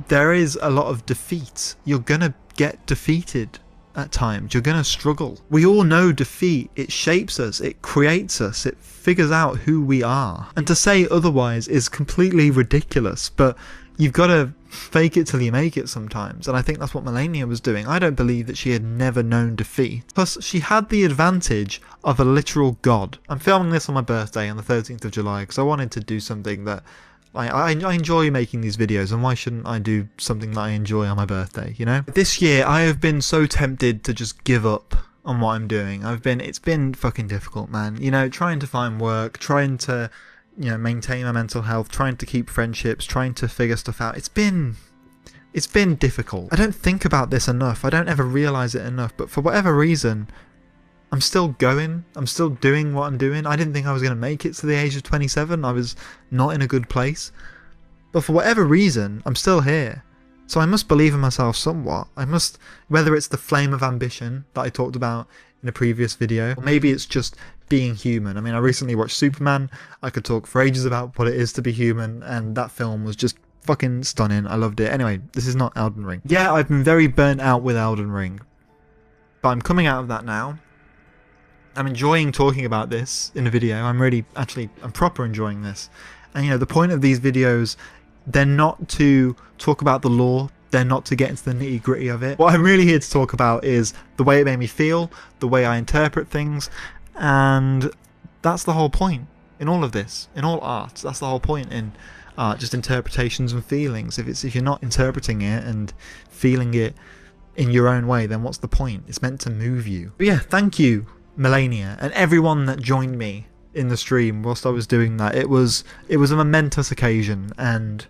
Speaker 4: there is a lot of defeat. You're gonna get defeated at times. You're gonna struggle. We all know defeat. It shapes us. It creates us. It figures out who we are. And to say otherwise is completely ridiculous, but you've got to fake it till you make it sometimes, and I think that's what Malenia was doing. I don't believe that she had never known defeat. Plus, she had the advantage of a literal god. I'm filming this on my birthday on the 13th of July because I wanted to do something that I enjoy making these videos, and why shouldn't I do something that I enjoy on my birthday, you know? This year, I have been so tempted to just give up on what I'm doing. It's been fucking difficult, man. You know, trying to find work, trying to, you know, maintain my mental health, trying to keep friendships, trying to figure stuff out. It's been difficult. I don't think about this enough. I don't ever realise it enough, but for whatever reason, I'm still going. I'm still doing what I'm doing. I didn't think I was going to make it to the age of 27. I was not in a good place. But for whatever reason, I'm still here. So I must believe in myself somewhat. I must, whether it's the flame of ambition that I talked about in a previous video, or maybe it's just being human. I mean, I recently watched Superman. I could talk for ages about what it is to be human, and that film was just fucking stunning. I loved it. Anyway, this is not Elden Ring. Yeah, I've been very burnt out with Elden Ring, but I'm coming out of that now. I'm enjoying talking about this in a video. I'm proper enjoying this. And you know, the point of these videos, they're not to talk about the lore, they're not to get into the nitty gritty of it. What I'm really here to talk about is the way it made me feel, the way I interpret things, and that's the whole point in all of this, in all art. That's the whole point in art, just interpretations and feelings. If you're not interpreting it and feeling it in your own way, then what's the point? It's meant to move you. But yeah, thank you, Malenia, and everyone that joined me in the stream whilst I was doing that. It was a momentous occasion, and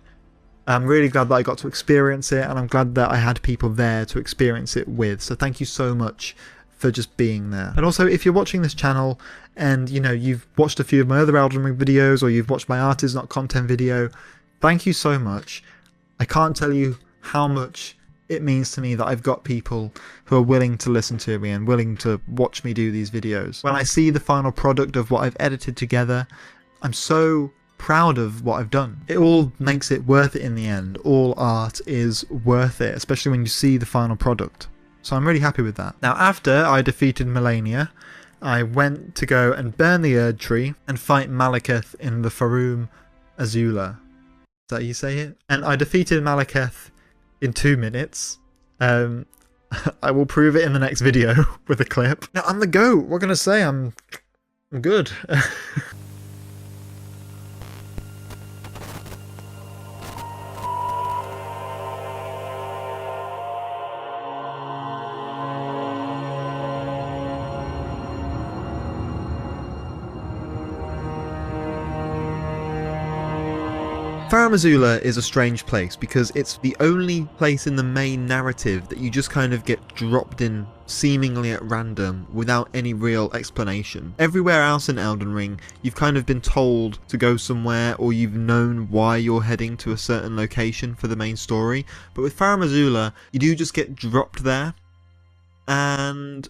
Speaker 4: I'm really glad that I got to experience it, and I'm glad that I had people there to experience it with. So thank you so much for just being there. And also, if you're watching this channel and you know you've watched a few of my other Elden Ring videos, or you've watched my art is not content video, thank you so much. I can't tell you how much it means to me that I've got people who are willing to listen to me and willing to watch me do these videos. When I see the final product of what I've edited together, I'm so proud of what I've done. It all makes it worth it in the end. All art is worth it, especially when you see the final product. So I'm really happy with that. Now, after I defeated Malenia, I went to go and burn the Erd Tree and fight Malekith in the Farum Azula. Is that how you say it? And I defeated Malekith in 2 minutes. I will prove it in the next video with a clip. Now, I'm the GOAT. What can I say? I'm good. Farum Azula is a strange place because it's the only place in the main narrative that you just kind of get dropped in seemingly at random without any real explanation. Everywhere else in Elden Ring, you've kind of been told to go somewhere, or you've known why you're heading to a certain location for the main story. But with Farum Azula, you do just get dropped there, and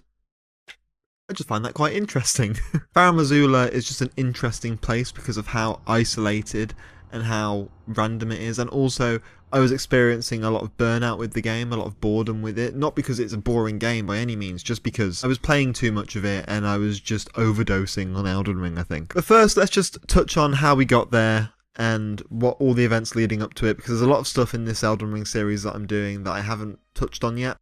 Speaker 4: I just find that quite interesting. Farum Azula is just an interesting place because of how isolated and how random it is, and also I was experiencing a lot of burnout with the game, a lot of boredom with it, not because it's a boring game by any means, just because I was playing too much of it and I was just overdosing on Elden Ring, I think. But first, let's just touch on how we got there and what all the events leading up to it, because there's a lot of stuff in this Elden Ring series that I'm doing that I haven't touched on yet.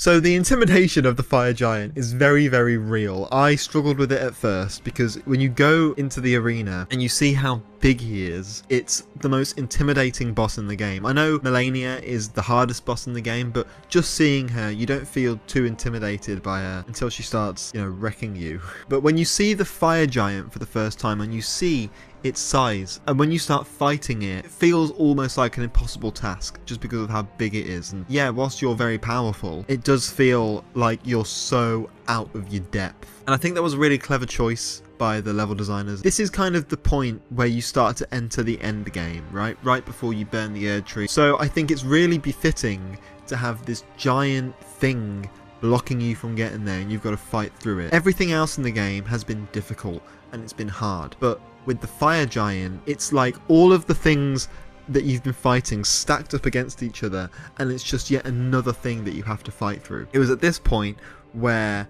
Speaker 4: So the intimidation of the fire giant is very, very real. I struggled with it at first because when you go into the arena and you see how big he is, it's the most intimidating boss in the game. I know Melania is the hardest boss in the game, but just seeing her, you don't feel too intimidated by her until she starts, wrecking you. But when you see the fire giant for the first time and you see its size, and when you start fighting it, it feels almost like an impossible task just because of how big it is. And yeah, whilst you're very powerful, it does feel like you're so out of your depth. And I think that was a really clever choice by the level designers. This is kind of the point where you start to enter the end game, right before you burn the Erd Tree. So I think it's really befitting to have this giant thing blocking you from getting there, and you've got to fight through it. Everything else in the game has been difficult and it's been hard, but with the fire giant, it's like all of the things that you've been fighting stacked up against each other, and it's just yet another thing that you have to fight through. It was at this point where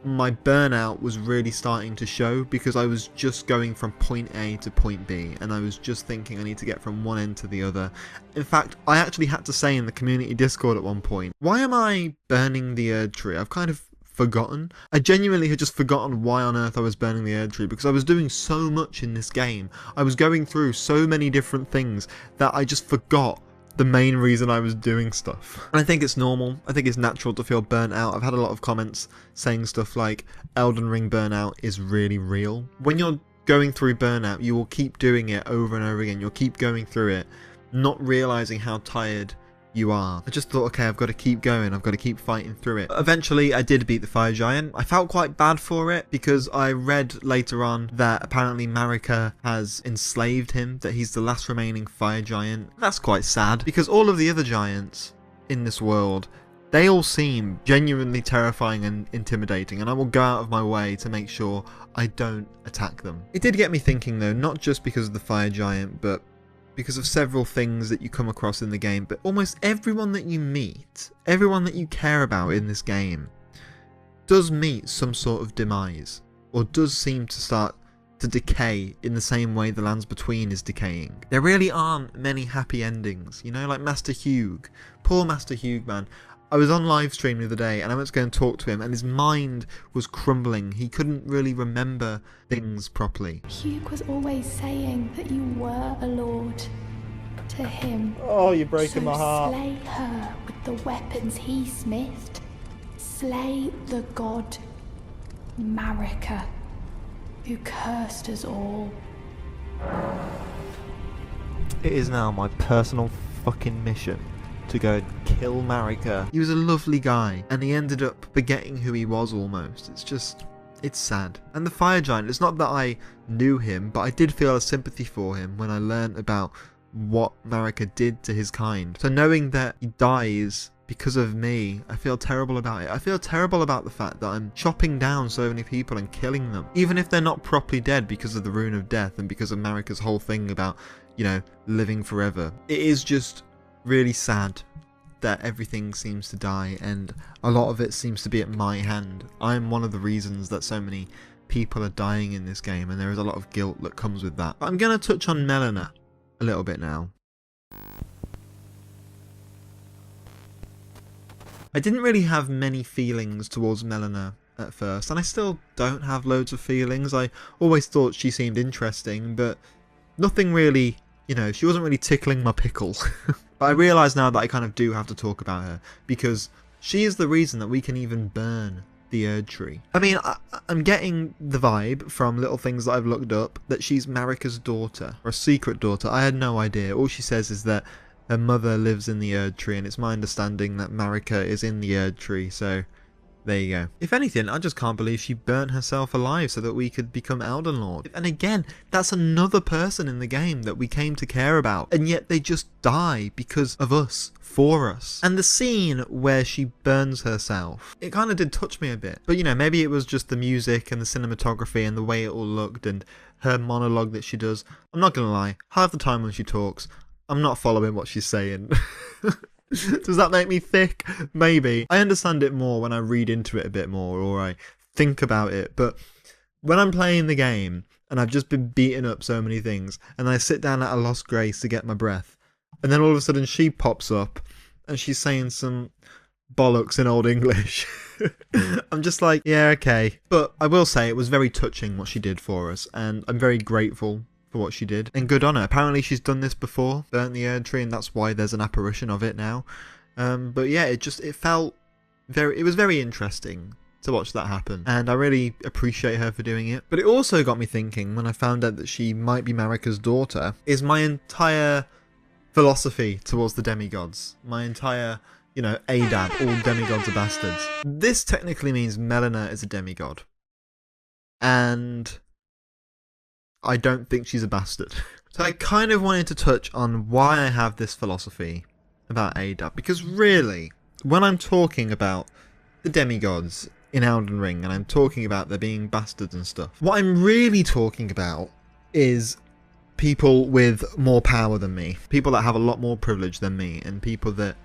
Speaker 4: my burnout was really starting to show, because I was just going from point A to point B, and I was just thinking I need to get from one end to the other. In fact, I actually had to say in the community Discord at one point, why am I burning the Erd Tree? I've kind of forgotten. I genuinely had just forgotten why on earth I was burning the Erd Tree, because I was doing so much in this game. I was going through so many different things that I just forgot the main reason I was doing stuff. And I think it's normal. I think it's natural to feel burnt out. I've had a lot of comments saying stuff like Elden Ring burnout is really real. When you're going through burnout, you will keep doing it over and over again. You'll keep going through it, not realizing how tired you are. I just thought, okay, I've got to keep going, I've got to keep fighting through it. Eventually I did beat the fire giant. I felt quite bad for it because I read later on that apparently Marika has enslaved him, that he's the last remaining fire giant. That's quite sad, because all of the other giants in this world, they all seem genuinely terrifying and intimidating, and I will go out of my way to make sure I don't attack them. It did get me thinking though, not just because of the fire giant, but because of several things that you come across in the game. But almost everyone that you meet, everyone that you care about in this game, does meet some sort of demise, or does seem to start to decay in the same way the Lands Between is decaying. There really aren't many happy endings, like Master Hugh. Poor Master Hugh, man. I was on live stream the other day and I went to go and talk to him, and his mind was crumbling. He couldn't really remember things properly.
Speaker 5: Hugh was always saying that you were a lord to him.
Speaker 4: Oh, you're breaking my heart.
Speaker 5: Slay her with the weapons he smithed. Slay the god Marika, who cursed us all.
Speaker 1: It is now my personal fucking mission to go and kill Marika.
Speaker 4: He was a lovely guy, and he ended up forgetting who he was almost. It's sad. And the fire giant, it's not that I knew him, but I did feel a sympathy for him when I learnt about what Marika did to his kind. So knowing that he dies because of me, I feel terrible about it. I feel terrible about the fact that I'm chopping down so many people and killing them, even if they're not properly dead because of the rune of death and because of Marika's whole thing about, living forever. It is just really sad that everything seems to die, and a lot of it seems to be at my hand. I'm one of the reasons that so many people are dying in this game, and there is a lot of guilt that comes with that. But I'm going to touch on Melina a little bit now. I didn't really have many feelings towards Melina at first, and I still don't have loads of feelings. I always thought she seemed interesting, but nothing really, she wasn't really tickling my pickle. But I realise now that I kind of do have to talk about her, because she is the reason that we can even burn the Erd Tree. I mean, I'm getting the vibe from little things that I've looked up that she's Marika's daughter, or a secret daughter. I had no idea. All she says is that her mother lives in the Erd Tree, and it's my understanding that Marika is in the Erd Tree, so there you go. If anything, I just can't believe she burnt herself alive so that we could become Elden Lord. And again, that's another person in the game that we came to care about, and yet they just die because of us, for us. And the scene where she burns herself, it kind of did touch me a bit. But maybe it was just the music and the cinematography and the way it all looked and her monologue that she does. I'm not gonna lie, half the time when she talks, I'm not following what she's saying. Does that make me thick? Maybe. I understand it more when I read into it a bit more, or I think about it, but when I'm playing the game and I've just been beaten up so many things, and I sit down at a lost grace to get my breath, and then all of a sudden she pops up and she's saying some bollocks in Old English. I'm just like, yeah, okay. But I will say it was very touching what she did for us, and I'm very grateful for what she did. And good on her. Apparently she's done this before, burnt the Erd Tree, and that's why there's an apparition of it now. But yeah, it was very interesting to watch that happen, and I really appreciate her for doing it. But it also got me thinking, when I found out that she might be Marika's daughter, is my entire philosophy towards the demigods, my entire, you know, ADAB, all demigods are bastards. This technically means Melina is a demigod, and I don't think she's a bastard. So I kind of wanted to touch on why I have this philosophy about ADAB, because really, when I'm talking about the demigods in Elden Ring, and I'm talking about there being bastards and stuff, what I'm really talking about is people with more power than me, people that have a lot more privilege than me, and people that,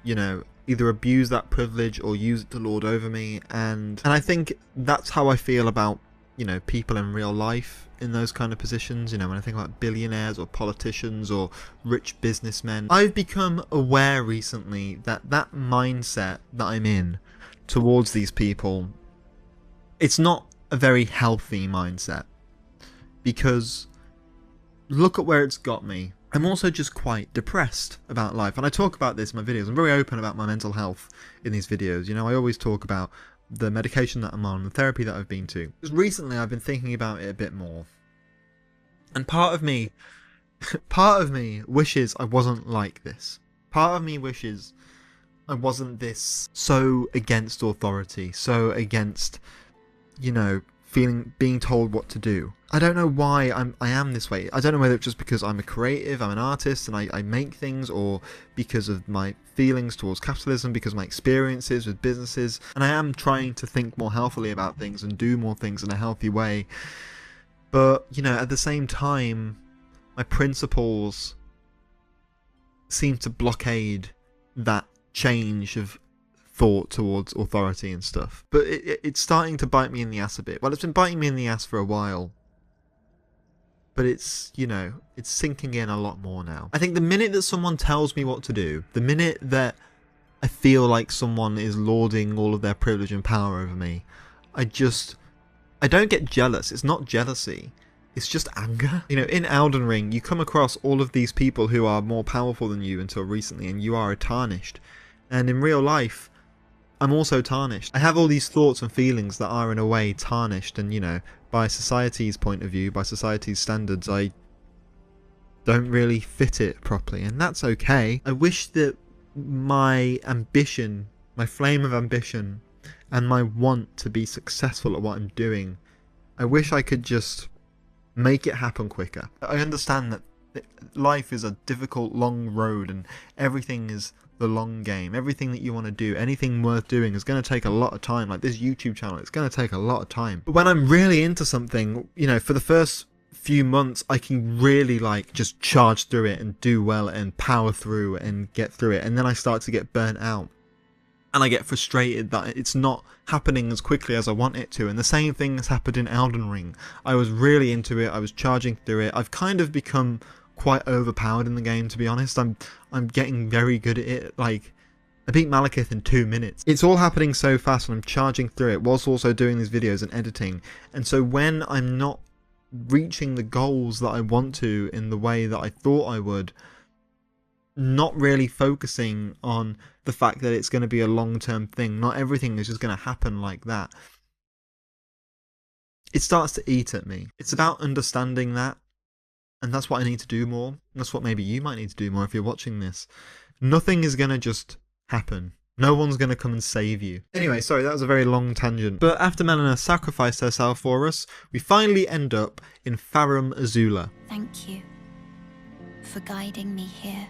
Speaker 4: you know, either abuse that privilege or use it to lord over me. And I think that's how I feel about, you know, people in real life in those kind of positions. You know, when I think about billionaires or politicians or rich businessmen, I've become aware recently that that mindset that I'm in towards these people, it's not a very healthy mindset, because look at where it's got me. I'm also just quite depressed about life, and I talk about this in my videos. I'm very open about my mental health in these videos. You know, I always talk about the medication that I'm on, the therapy that I've been to. Just recently I've been thinking about it a bit more, and part of me wishes I wasn't like this. Part of me wishes I wasn't this so against authority, so against, you know, being told what to do. I don't know why I am this way. I don't know whether it's just because I'm a creative, I'm an artist, and I make things, or because of my feelings towards capitalism, because of my experiences with businesses, and I am trying to think more healthily about things and do more things in a healthy way. But, you know, at the same time, my principles seem to blockade that change of thought towards authority and stuff. But it's starting to bite me in the ass a bit. Well, it's been biting me in the ass for a while, but it's, you know, it's sinking in a lot more now. I think the minute that someone tells me what to do, the minute that I feel like someone is lording all of their privilege and power over me, I don't get jealous. It's not jealousy. It's just anger. You know, in Elden Ring, you come across all of these people who are more powerful than you until recently, and you are a Tarnished. And in real life, I'm also tarnished. I have all these thoughts and feelings that are in a way tarnished, and, you know, by society's point of view, by society's standards, I don't really fit it properly, and that's okay. I wish that my ambition, my flame of ambition, and my want to be successful at what I'm doing, I wish I could just make it happen quicker. I understand that life is a difficult, long road, and everything is the long game. Everything that you want to do, anything worth doing, is going to take a lot of time. Like this YouTube channel, it's going to take a lot of time. But when I'm really into something, you know, for the first few months, I can really like just charge through it and do well and power through and get through it. And then I start to get burnt out, and I get frustrated that it's not happening as quickly as I want it to. And the same thing has happened in Elden Ring. I was really into it. I was charging through it. I've kind of become quite overpowered in the game, to be honest. I'm getting very good at it. Like, I beat Malekith in 2 minutes. It's all happening so fast when I'm charging through it, whilst also doing these videos and editing. And so when I'm not reaching the goals that I want to in the way that I thought I would, not really focusing on the fact that it's going to be a long-term thing, not everything is just going to happen like that, it starts to eat at me. It's about understanding that. And that's what I need to do more. That's what maybe you might need to do more if you're watching this. Nothing is going to just happen. No one's going to come and save you. Anyway, sorry, that was a very long tangent. But after Melina sacrificed herself for us, we finally end up in Farum Azula.
Speaker 14: Thank you for guiding me here.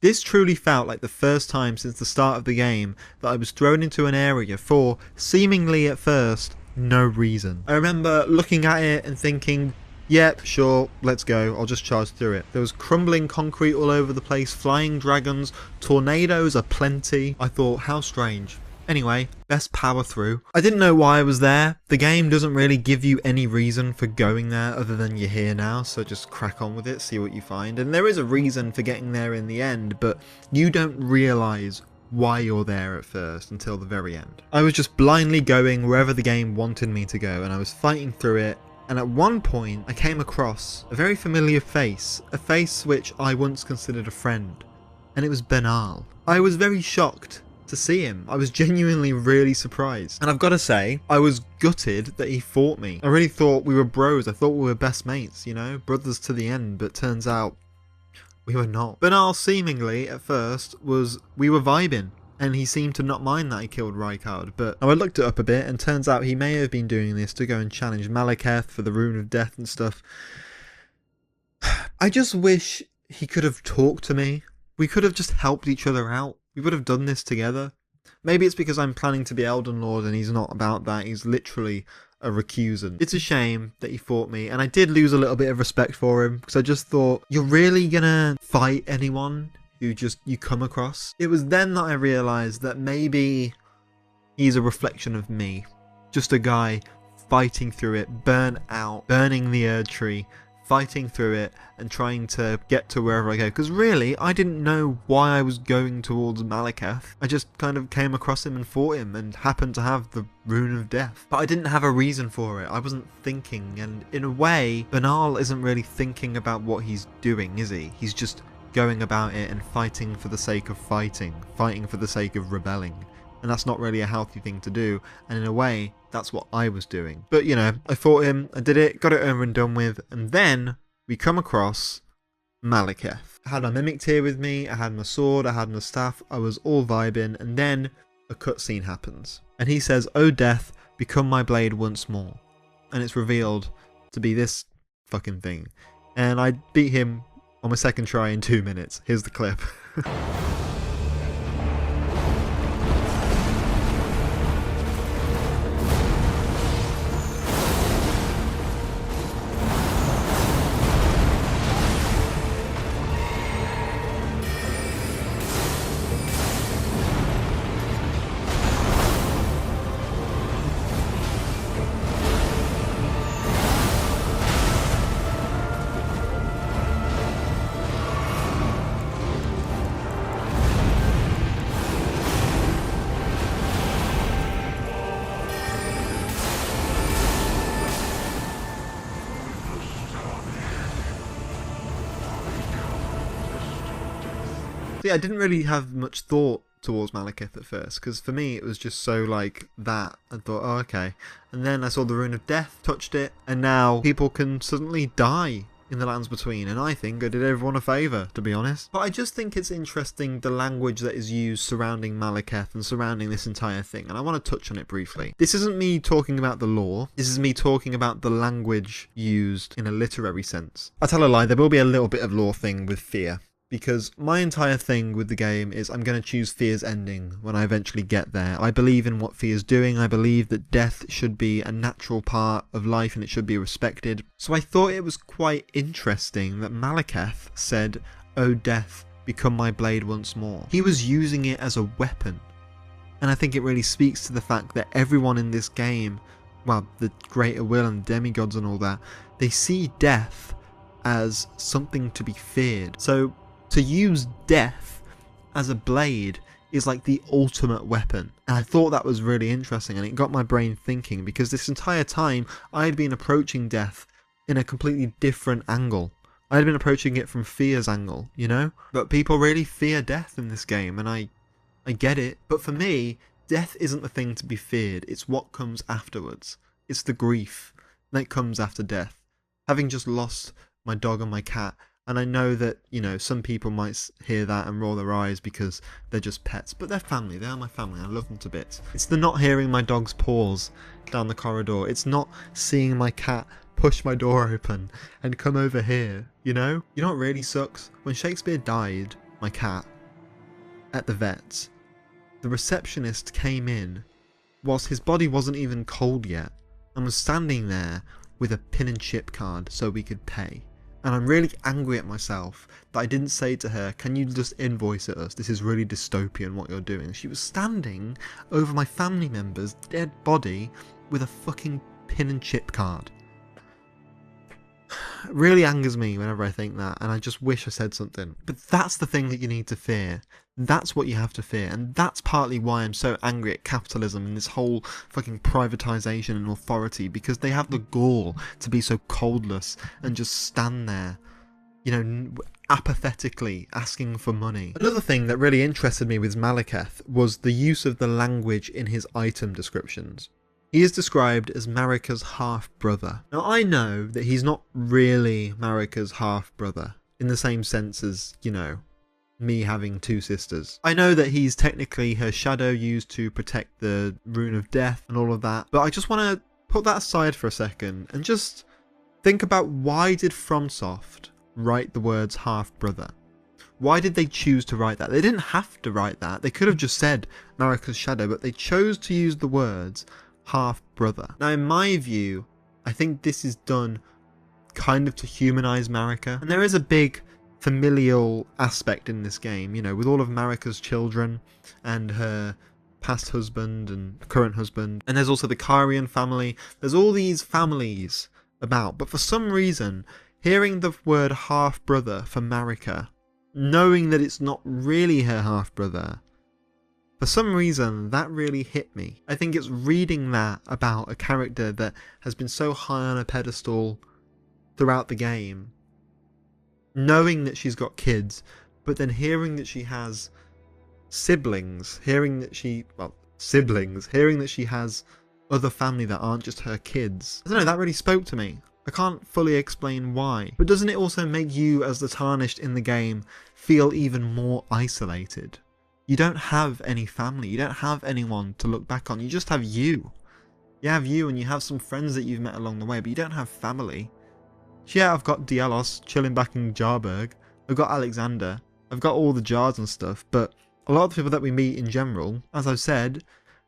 Speaker 4: This truly felt like the first time since the start of the game that I was thrown into an area for, seemingly at first, no reason. I remember looking at it and thinking, yep, sure, let's go, I'll just charge through it. There was crumbling concrete all over the place, flying dragons, tornadoes aplenty. I thought, how strange. Anyway, best power through. I didn't know why I was there. The game doesn't really give you any reason for going there other than you're here now, so just crack on with it, see what you find. And there is a reason for getting there in the end, but you don't realise why you're there at first until the very end. I was just blindly going wherever the game wanted me to go, and I was fighting through it. And at one point, I came across a very familiar face, a face which I once considered a friend, and it was Bernal. I was very shocked to see him. I was genuinely really surprised. And I've got to say, I was gutted that he fought me. I really thought we were bros. I thought we were best mates, you know, brothers to the end, but turns out we were not. Bernal seemingly, at first, we were vibing. And he seemed to not mind that he killed Rykard, but I looked it up a bit, and turns out he may have been doing this to go and challenge Malekith for the Rune of Death and stuff. I just wish he could have talked to me. We could have just helped each other out. We would have done this together. Maybe it's because I'm planning to be Elden Lord and he's not about that. He's literally a recusant. It's a shame that he fought me, and I did lose a little bit of respect for him, because I just thought, you're really gonna fight anyone who you come across? It was then that I realised that maybe he's a reflection of me. Just a guy fighting through it, burnt out, burning the Erd Tree, fighting through it and trying to get to wherever I go. Because really, I didn't know why I was going towards Malekith. I just kind of came across him and fought him and happened to have the Rune of Death. But I didn't have a reason for it. I wasn't thinking, and in a way, Bernal isn't really thinking about what he's doing, is he? He's just going about it and fighting for the sake of fighting for the sake of rebelling. And that's not really a healthy thing to do, and in a way, that's what I was doing. But you know, I fought him, I did it, got it over and done with, and then we come across Malekith. I had my Mimic Tear with me, I had my sword, I had my staff, I was all vibing, and then a cutscene happens. And he says, "O death, become my blade once more." And it's revealed to be this fucking thing. And I beat him on my second try in 2 minutes. Here's the clip. See, I didn't really have much thought towards Malekith at first, because for me it was just so like that. I thought, oh okay. And then I saw the Rune of Death, touched it, and now people can suddenly die in the Lands Between, and I think I did everyone a favour, to be honest. But I just think it's interesting the language that is used surrounding Malekith and surrounding this entire thing, and I want to touch on it briefly. This isn't me talking about the lore, this is me talking about the language used in a literary sense. I tell a lie, there will be a little bit of lore thing with fear. Because my entire thing with the game is I'm going to choose Fear's ending when I eventually get there. I believe in what Fear's doing. I believe that death should be a natural part of life and it should be respected. So I thought it was quite interesting that Malekith said, "O death, become my blade once more." He was using it as a weapon. And I think it really speaks to the fact that everyone in this game, well, the Greater Will and demigods and all that, they see death as something to be feared. So to use death as a blade is like the ultimate weapon. And I thought that was really interesting, and it got my brain thinking, because this entire time I had been approaching death in a completely different angle. I had been approaching it from Fear's angle, you know? But people really fear death in this game, and I get it. But for me, death isn't the thing to be feared, it's what comes afterwards. It's the grief that comes after death. Having just lost my dog and my cat, and I know that, you know, some people might hear that and roll their eyes because they're just pets, but they're family, they are my family, I love them to bits. It's the not hearing my dog's paws down the corridor, it's not seeing my cat push my door open and come over here, you know? You know what really sucks? When Shakespeare died, my cat, at the vets, the receptionist came in whilst his body wasn't even cold yet and was standing there with a pin and chip card so we could pay. And I'm really angry at myself that I didn't say to her, can you just invoice at us? This is really dystopian what you're doing. She was standing over my family member's dead body with a fucking pin and chip card. It really angers me whenever I think that, and I just wish I said something. But that's the thing that you need to fear. That's what you have to fear, and that's partly why I'm so angry at capitalism and this whole fucking privatisation and authority, because they have the gall to be so coldless and just stand there, you know, apathetically asking for money. Another thing that really interested me with Malekith was the use of the language in his item descriptions. He is described as Marika's half-brother. Now I know that he's not really Marika's half-brother, in the same sense as, you know, me having two sisters. I know that he's technically her shadow used to protect the rune of death and all of that, but I just want to put that aside for a second and just think about, why did FromSoft write the words half-brother? Why did they choose to write that? They didn't have to write that. They could have just said Marika's shadow, but they chose to use the words half-brother. Now in my view, I think this is done kind of to humanise Marika, and there is a big familial aspect in this game, you know, with all of Marika's children and her past husband and current husband, and there's also the Kyrian family. There's all these families about, but for some reason, hearing the word half-brother for Marika, knowing that it's not really her half-brother, for some reason, that really hit me. I think it's reading that about a character that has been so high on a pedestal throughout the game, knowing that she's got kids, but then hearing that she has siblings, hearing that she has other family that aren't just her kids. I don't know, that really spoke to me. I can't fully explain why. But doesn't it also make you, as the Tarnished in the game, feel even more isolated? You don't have any family, you don't have anyone to look back on, you just have you. You have you, and you have some friends that you've met along the way, but you don't have family. Yeah, I've got Dielos chilling back in Jarberg, I've got Alexander, I've got all the Jars and stuff, but a lot of the people that we meet in general, as I've said,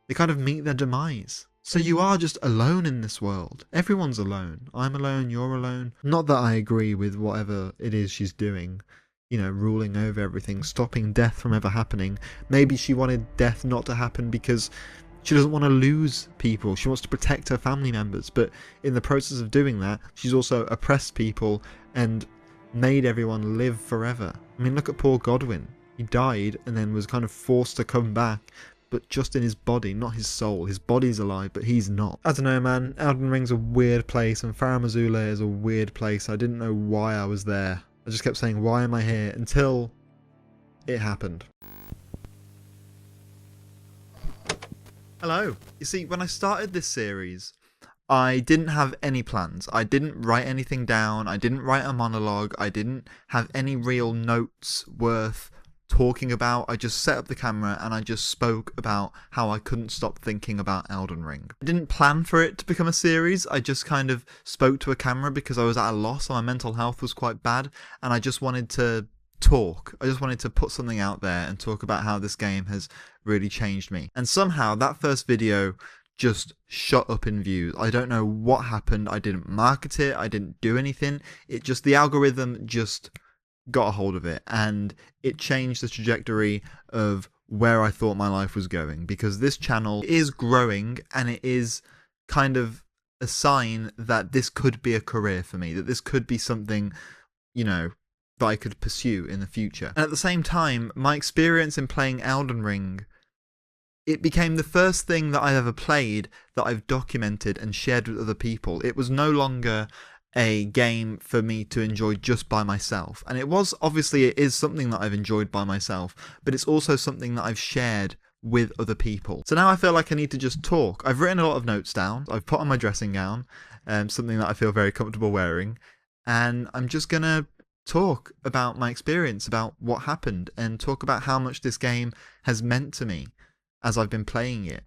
Speaker 4: they kind of meet their demise. So you are just alone in this world. Everyone's alone. I'm alone, you're alone. Not that I agree with whatever it is she's doing. You know, ruling over everything, stopping death from ever happening. Maybe she wanted death not to happen because she doesn't want to lose people. She wants to protect her family members. But in the process of doing that, she's also oppressed people and made everyone live forever. I mean, look at poor Godwyn. He died and then was kind of forced to come back, but just in his body, not his soul. His body's alive, but he's not. I don't know, man. Elden Ring's a weird place, and Farum Azula is a weird place. I didn't know why I was there. I just kept saying, why am I here? Until it happened. Hello. You see, when I started this series, I didn't have any plans. I didn't write anything down. I didn't write a monologue. I didn't have any real notes worth talking about. I just set up the camera and I just spoke about how I couldn't stop thinking about Elden Ring. I didn't plan for it to become a series. I just kind of spoke to a camera because I was at a loss and my mental health was quite bad, and I just wanted to talk. I just wanted to put something out there and talk about how this game has really changed me. And somehow that first video just shot up in views. I don't know what happened. I didn't market it. I didn't do anything. It just, the algorithm just got a hold of it, and it changed the trajectory of where I thought my life was going, because this channel is growing and it is kind of a sign that this could be a career for me, that this could be something, you know, that I could pursue in the future. And at the same time, my experience in playing Elden Ring, it became the first thing that I've ever played that I've documented and shared with other people. It was no longer a game for me to enjoy just by myself. And it was, obviously it is something that I've enjoyed by myself, but it's also something that I've shared with other people. So now I feel like I need to just talk. I've written a lot of notes down. I've put on my dressing gown, something that I feel very comfortable wearing, and I'm just gonna talk about my experience, about what happened, and talk about how much this game has meant to me as I've been playing it.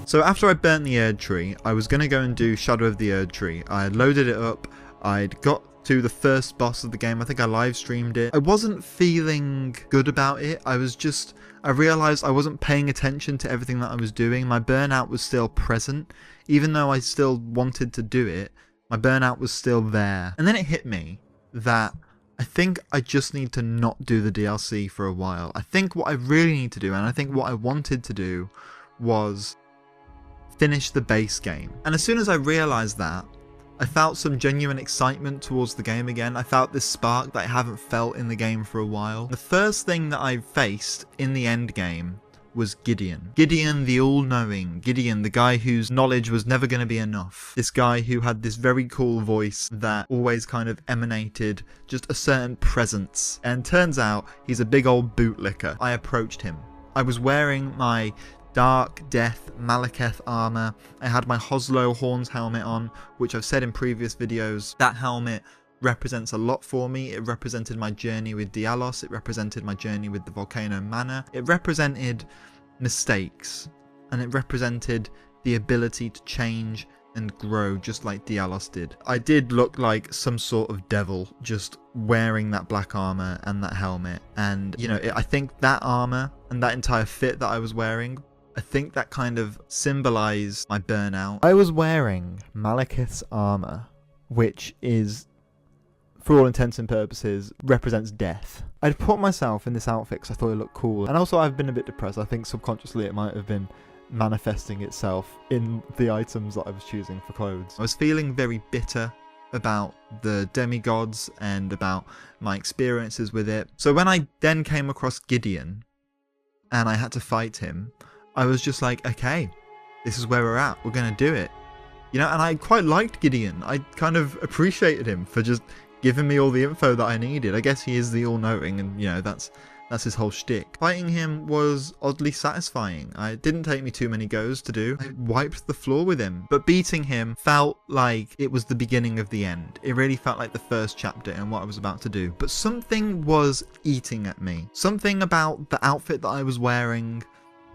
Speaker 4: So after I burnt the Erd Tree, I was going to go and do Shadow of the Erd Tree. I had loaded it up, I'd got to the first boss of the game. I think I live streamed it. I wasn't feeling good about it. I realized I wasn't paying attention to everything that I was doing. My burnout was still present. Even though I still wanted to do it, my burnout was still there. And then it hit me that I think I just need to not do the DLC for a while. I think what I really need to do, and I think what I wanted to do, was finish the base game. And as soon as I realized that, I felt some genuine excitement towards the game again. I felt this spark that I haven't felt in the game for a while. The first thing that I faced in the end game was Gideon. Gideon the all-knowing. Gideon, the guy whose knowledge was never going to be enough. This guy who had this very cool voice that always kind of emanated just a certain presence. And turns out he's a big old bootlicker. I approached him. I was wearing my Dark Death Malekith armor. I had my Hoslo Horns helmet on, which I've said in previous videos. That helmet represents a lot for me. It represented my journey with Dialos. It represented my journey with the Volcano Manor. It represented mistakes, and it represented the ability to change and grow just like Dialos did. I did look like some sort of devil just wearing that black armor and that helmet, and you know, I think that armor and that entire fit that I was wearing, I think that kind of symbolized my burnout. I was wearing Malekith's armor, which is, for all intents and purposes, represents death. I'd put myself in this outfit because I thought it looked cool. And also I've been a bit depressed. I think subconsciously it might have been manifesting itself in the items that I was choosing for clothes. I was feeling very bitter about the demigods and about my experiences with it. So when I then came across Gideon and I had to fight him, I was just like, okay, this is where we're at. We're going to do it. You know, and I quite liked Gideon. I kind of appreciated him for just giving me all the info that I needed. I guess he is the all-knowing, and you know, that's his whole shtick. Fighting him was oddly satisfying. It didn't take me too many goes to do. I wiped the floor with him. But beating him felt like it was the beginning of the end. It really felt like the first chapter in what I was about to do. But something was eating at me. Something about the outfit that I was wearing,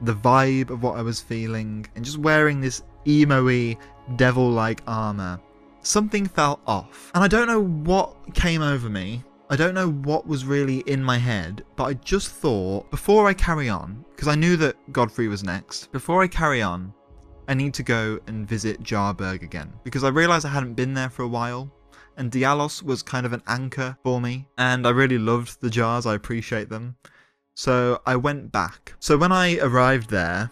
Speaker 4: the vibe of what I was feeling, and just wearing this emo-y, devil-like armor. Something felt off. And I don't know what came over me. I don't know what was really in my head, but I just thought, before I carry on, because I knew that Godfrey was next, before I carry on, I need to go and visit Jarberg again. Because I realised I hadn't been there for a while, and Dialos was kind of an anchor for me, and I really loved the jars, I appreciate them. So I went back. So when I arrived there,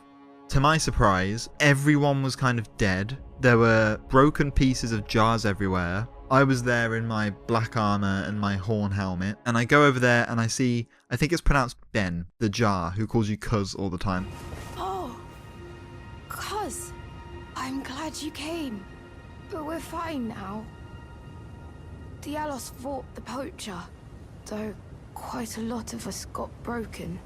Speaker 4: to my surprise, everyone was kind of dead. There were broken pieces of jars everywhere. I was there in my black armor and my horn helmet, and I go over there and I see, I think it's pronounced Ben, the jar, who calls you Cuz all the time.
Speaker 5: Oh, Cuz, I'm glad you came, but we're fine now. Dialos fought the poacher, though quite a lot of us got broken.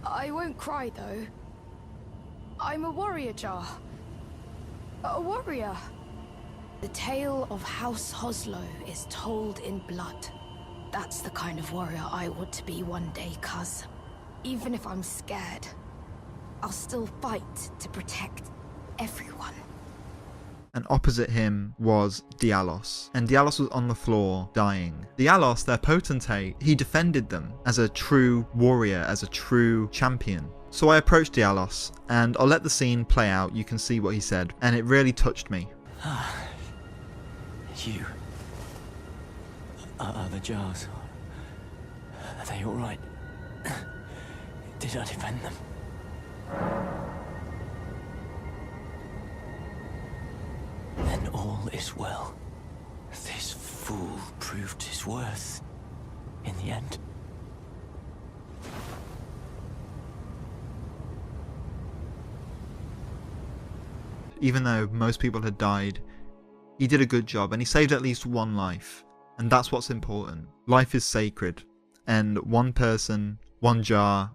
Speaker 5: I won't cry though. I'm a warrior jar. A warrior. The tale of House Hoslo is told in blood. That's the kind of warrior I want to be one day, Cuz. Even if I'm scared, I'll still fight to protect everyone.
Speaker 4: And opposite him was Dialos. And Dialos was on the floor, dying. Dialos, their potentate, he defended them as a true warrior, as a true champion. So I approached Dialos, and I'll let the scene play out, you can see what he said, and it really touched me.
Speaker 10: You... Are the jars... Are they alright? Did I defend them? Then all is well. This fool proved his worth in the end.
Speaker 4: Even though most people had died, he did a good job, and he saved at least one life. And that's what's important. Life is sacred. And one person, one jar,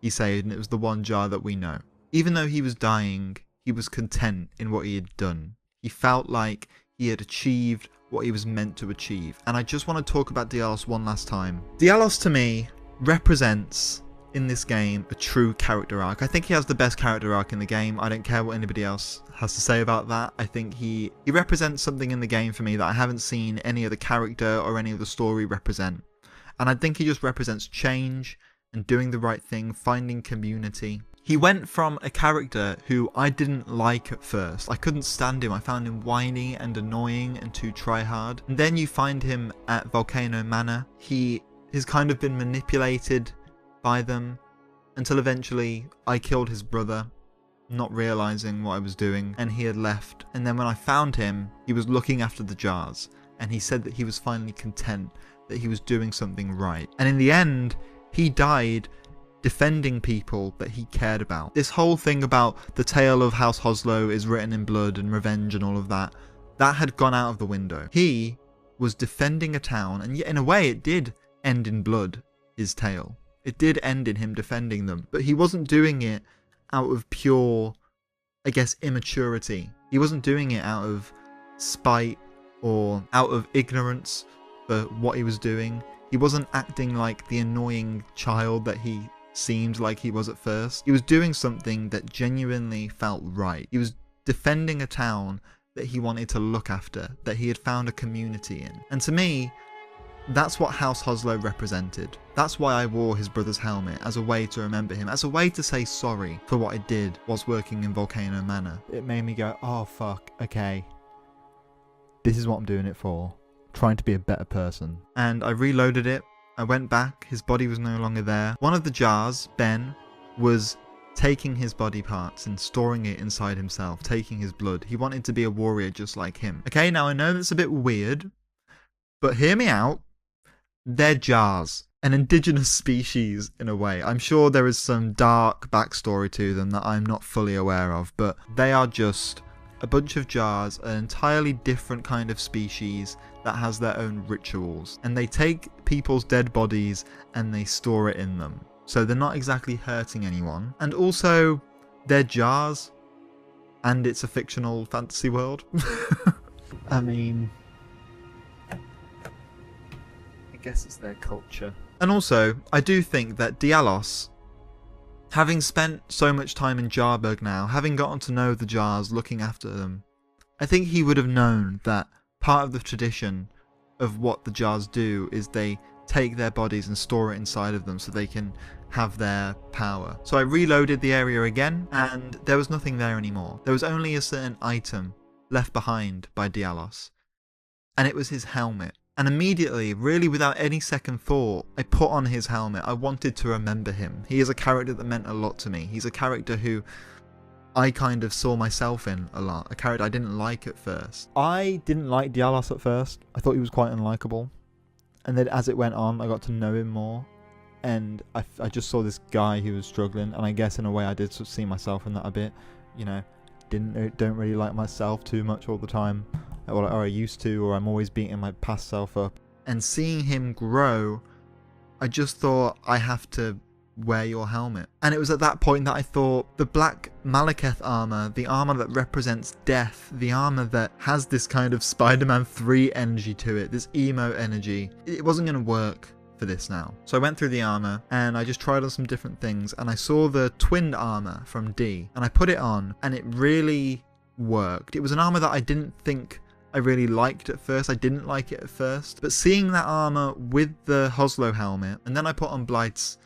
Speaker 4: he saved, and it was the one jar that we know. Even though he was dying, he was content in what he had done. He felt like he had achieved what he was meant to achieve. And I just want to talk about Dialos one last time. Dialos to me represents, in this game a true character arc. I think he has the best character arc in the game. I don't care what anybody else has to say about that. I think he represents something in the game for me that I haven't seen any other character or any other story represent. And I think he just represents change and doing the right thing, finding community. He went from a character who I didn't like at first. I couldn't stand him. I found him whiny and annoying and too try-hard. And then you find him at Volcano Manor. He has kind of been manipulated by them until eventually I killed his brother, not realizing what I was doing, and he had left. And then when I found him, he was looking after the jars, and he said that he was finally content, that he was doing something right. And in the end, he died defending people that he cared about. This whole thing about the tale of House Hoslow is written in blood and revenge and all of that, that had gone out of the window. He was defending a town, and yet in a way it did end in blood, his tale. It did end in him defending them, but he wasn't doing it out of pure, I guess, immaturity. He wasn't doing it out of spite or out of ignorance for what he was doing. He wasn't acting like the annoying child that he seemed like he was at first. He was doing something that genuinely felt right. He was defending a town that he wanted to look after, that he had found a community in. And to me, that's what House Hoslow represented. That's why I wore his brother's helmet, as a way to remember him, as a way to say sorry for what I did whilst working in Volcano Manor. It made me go, oh fuck, okay. This is what I'm doing it for. Trying to be a better person. And I reloaded it. I went back, his body was no longer there. One of the jars, Ben, was taking his body parts and storing it inside himself, taking his blood. He wanted to be a warrior just like him. Okay, now I know that's a bit weird, but hear me out. They're jars. An indigenous species in a way. I'm sure there is some dark backstory to them that I'm not fully aware of, but they are just a bunch of jars, an entirely different kind of species that has their own rituals. And they take people's dead bodies and they store it in them. So they're not exactly hurting anyone. And also, they're jars, and it's a fictional fantasy world. I mean, I guess it's their culture. And also, I do think that Dialos, having spent so much time in Jarburg now, having gotten to know the jars, looking after them, I think he would have known that part of the tradition of what the jars do is they take their bodies and store it inside of them so they can have their power. So I reloaded the area again, and there was nothing there anymore. There was only a certain item left behind by Dialos, and it was his helmet. And immediately, really without any second thought, I put on his helmet. I wanted to remember him. He is a character that meant a lot to me. He's a character who I kind of saw myself in a lot. A character I didn't like at first. I didn't like Dialos at first. I thought he was quite unlikable. And then as it went on, I got to know him more. And I just saw this guy who was struggling. And I guess in a way I did see myself in that a bit. You know, don't really like myself too much all the time. Or I used to, or I'm always beating my past self up. And seeing him grow, I just thought, I have to wear your helmet. And it was at that point that I thought, the black Malekith armor, the armor that represents death, the armor that has this kind of Spider-Man 3 energy to it, this emo energy, it wasn't going to work for this now. So I went through the armor, and I just tried on some different things, and I saw the twinned armor from D, and I put it on, and it really worked. It was an armor that I didn't think I really liked at first. I didn't like it at first, but seeing that armor with the Hoslow helmet, and then I put on Blight's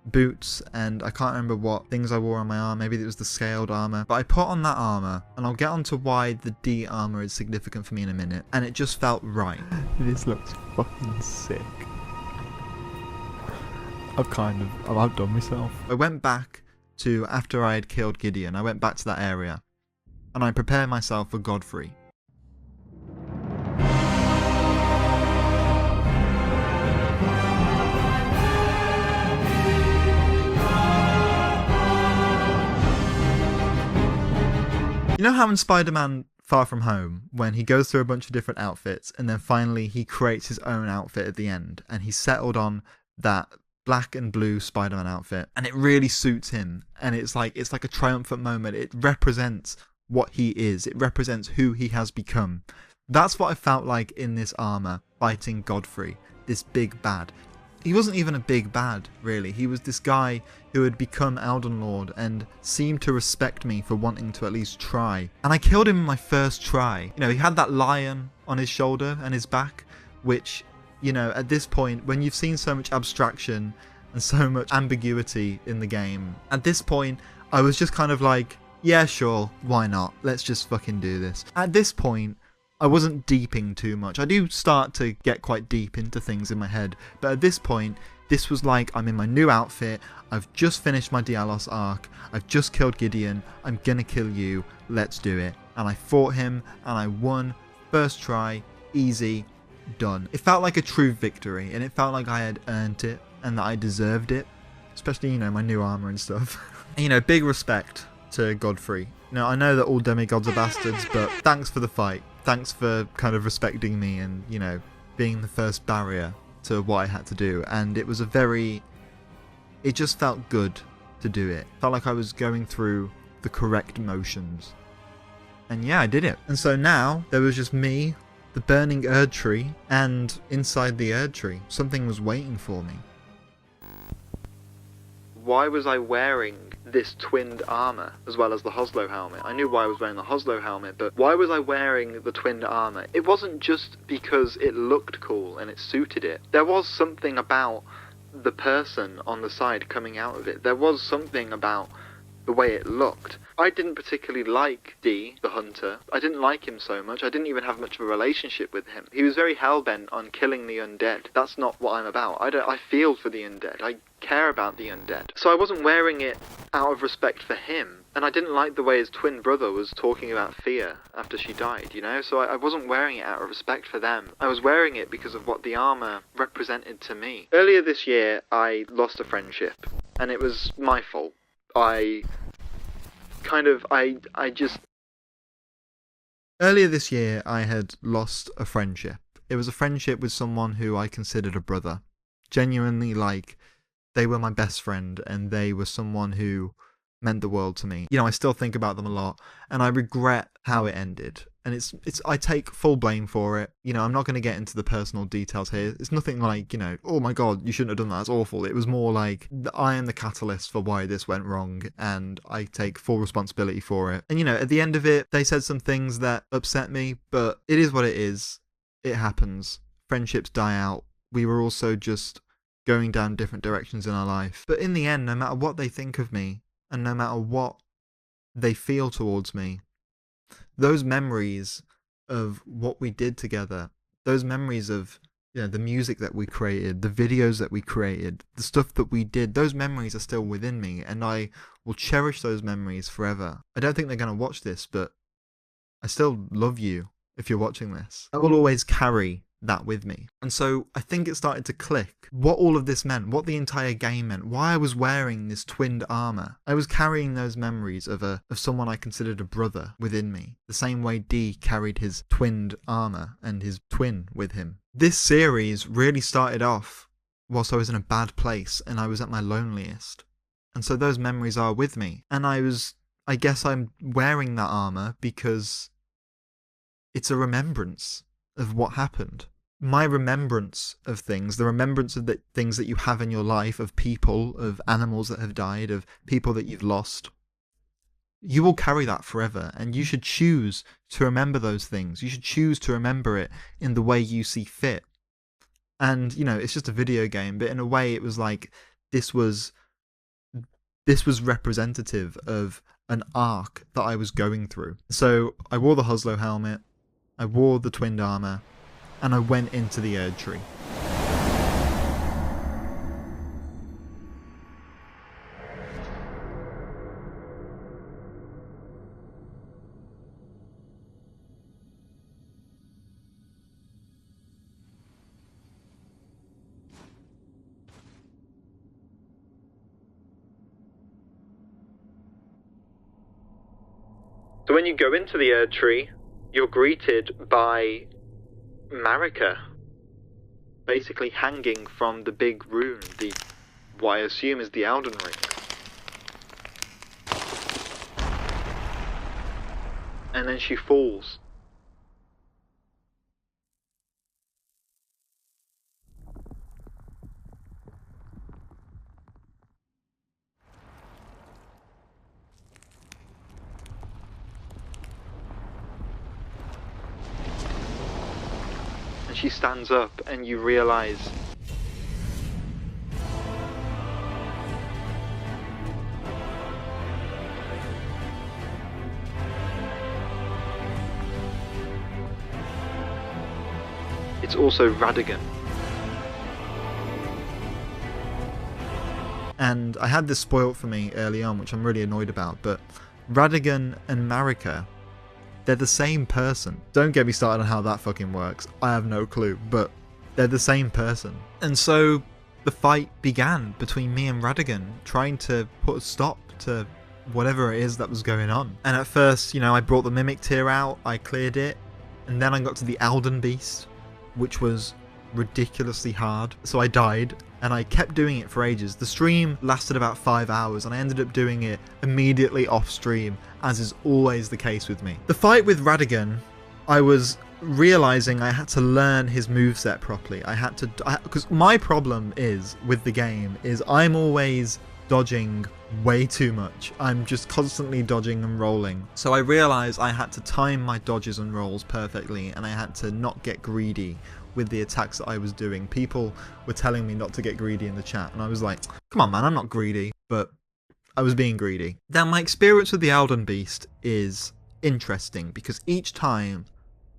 Speaker 4: boots, and I can't remember what things I wore on my arm. Maybe it was the scaled armor, but I put on that armor, and I'll get onto why the D armor is significant for me in a minute, and it just felt right. This looks fucking sick. I've outdone myself. I went back to after I had killed Gideon. I went back to that area, and I prepared myself for Godfrey. You know how in Spider-Man Far From Home, when he goes through a bunch of different outfits, and then finally he creates his own outfit at the end, and he settled on that black and blue Spider-Man outfit, and it really suits him, and it's like a triumphant moment. It represents what he is. It represents who he has become. That's what I felt like in this armor, fighting Godfrey, this big bad. He wasn't even a big bad, really. He was this guy who had become Elden Lord and seemed to respect me for wanting to at least try. And I killed him in my first try. You know, he had that lion on his shoulder and his back, which, you know, at this point, when you've seen so much abstraction and so much ambiguity in the game, at this point, I was just kind of like, yeah, sure, why not? Let's just fucking do this. At this point, I wasn't deeping too much. I do start to get quite deep into things in my head, but at this point, this was like, I'm in my new outfit, I've just finished my Dialos arc, I've just killed Gideon, I'm gonna kill you, let's do it. And I fought him, and I won, first try, easy, done. It felt like a true victory, and it felt like I had earned it, and that I deserved it, especially, you know, my new armor and stuff. And, you know, big respect to Godfrey. Now, I know that all demigods are bastards, but thanks for the fight. Thanks for kind of respecting me and, you know, being the first barrier to what I had to do. And it was it just felt good to do it. Felt like I was going through the correct motions. And yeah, I did it. And so now there was just me, the burning Erd tree, and inside the Erd tree, something was waiting for me. Why was I wearing this twinned armor as well as the Hoslow helmet? I knew why I was wearing the Hoslow helmet, but why was I wearing the twinned armor? It wasn't just because it looked cool and it suited it. There was something about the person on the side coming out of it. There was something about the way it looked. I didn't particularly like D, the hunter. I didn't like him so much. I didn't even have much of a relationship with him. He was very hellbent on killing the undead. That's not what I'm about. I feel for the undead. I care about the undead. So I wasn't wearing it out of respect for him. And I didn't like the way his twin brother was talking about Thea after she died, you know? So I wasn't wearing it out of respect for them. I was wearing it because of what the armor represented to me. Earlier this year, I lost a friendship. And it was my fault. Earlier this year, I had lost a friendship. It was a friendship with someone who I considered a brother. Genuinely, like, they were my best friend, and they were someone who meant the world to me. You know, I still think about them a lot, and I regret how it ended. And I take full blame for it. You know, I'm not going to get into the personal details here. It's nothing like, you know, oh my god, you shouldn't have done that, it's awful. It was more like, I am the catalyst for why this went wrong, and I take full responsibility for it. And, you know, at the end of it, they said some things that upset me, but it is what it is. It happens. Friendships die out. We were also just going down different directions in our life. But in the end, no matter what they think of me, and no matter what they feel towards me, those memories of what we did together, those memories of, you know, the music that we created, the videos that we created, the stuff that we did, those memories are still within me, and I will cherish those memories forever. I don't think they're going to watch this, but I still love you if you're watching this. I will always carry that with me. And so I think it started to click what all of this meant, what the entire game meant, why I was wearing this twinned armor. I was carrying those memories of someone I considered a brother within me, the same way D carried his twinned armor and his twin with him. This series really started off whilst I was in a bad place and I was at my loneliest. And so those memories are with me. And I guess I'm wearing that armor because it's a remembrance of what happened. My remembrance of things, the remembrance of the things that you have in your life, of people, of animals that have died, of people that you've lost, you will carry that forever, and you should choose to remember those things. You should choose to remember it in the way you see fit. And, you know, it's just a video game, but in a way it was like, this was representative of an arc that I was going through. So I wore the Hoslow helmet, I wore the twinned armor, and I went into the Erd tree. So when you go into the Erd tree, you're greeted by Marika, basically hanging from the big rune, what I assume is the Elden Ring. And then she falls. she stands up and you realise it's also Radagon. And I had this spoilt for me early on, which I'm really annoyed about, but Radagon and Marika, they're the same person. Don't get me started on how that fucking works. I have no clue, but they're the same person. And so the fight began between me and Radagon, trying to put a stop to whatever it is that was going on. And at first, you know, I brought the Mimic Tier out, I cleared it, and then I got to the Elden Beast, which was ridiculously hard. So I died, and I kept doing it for ages. The stream lasted about 5 hours, and I ended up doing it immediately off stream, as is always the case with me. The fight with Radagon, I was realizing I had to learn his moveset properly. Because my problem is with the game is I'm always dodging way too much. I'm just constantly dodging and rolling. So I realized I had to time my dodges and rolls perfectly, and I had to not get greedy with the attacks that I was doing. People were telling me not to get greedy in the chat, and I was like, come on man, I'm not greedy, but I was being greedy. Now my experience with the Elden Beast is interesting because each time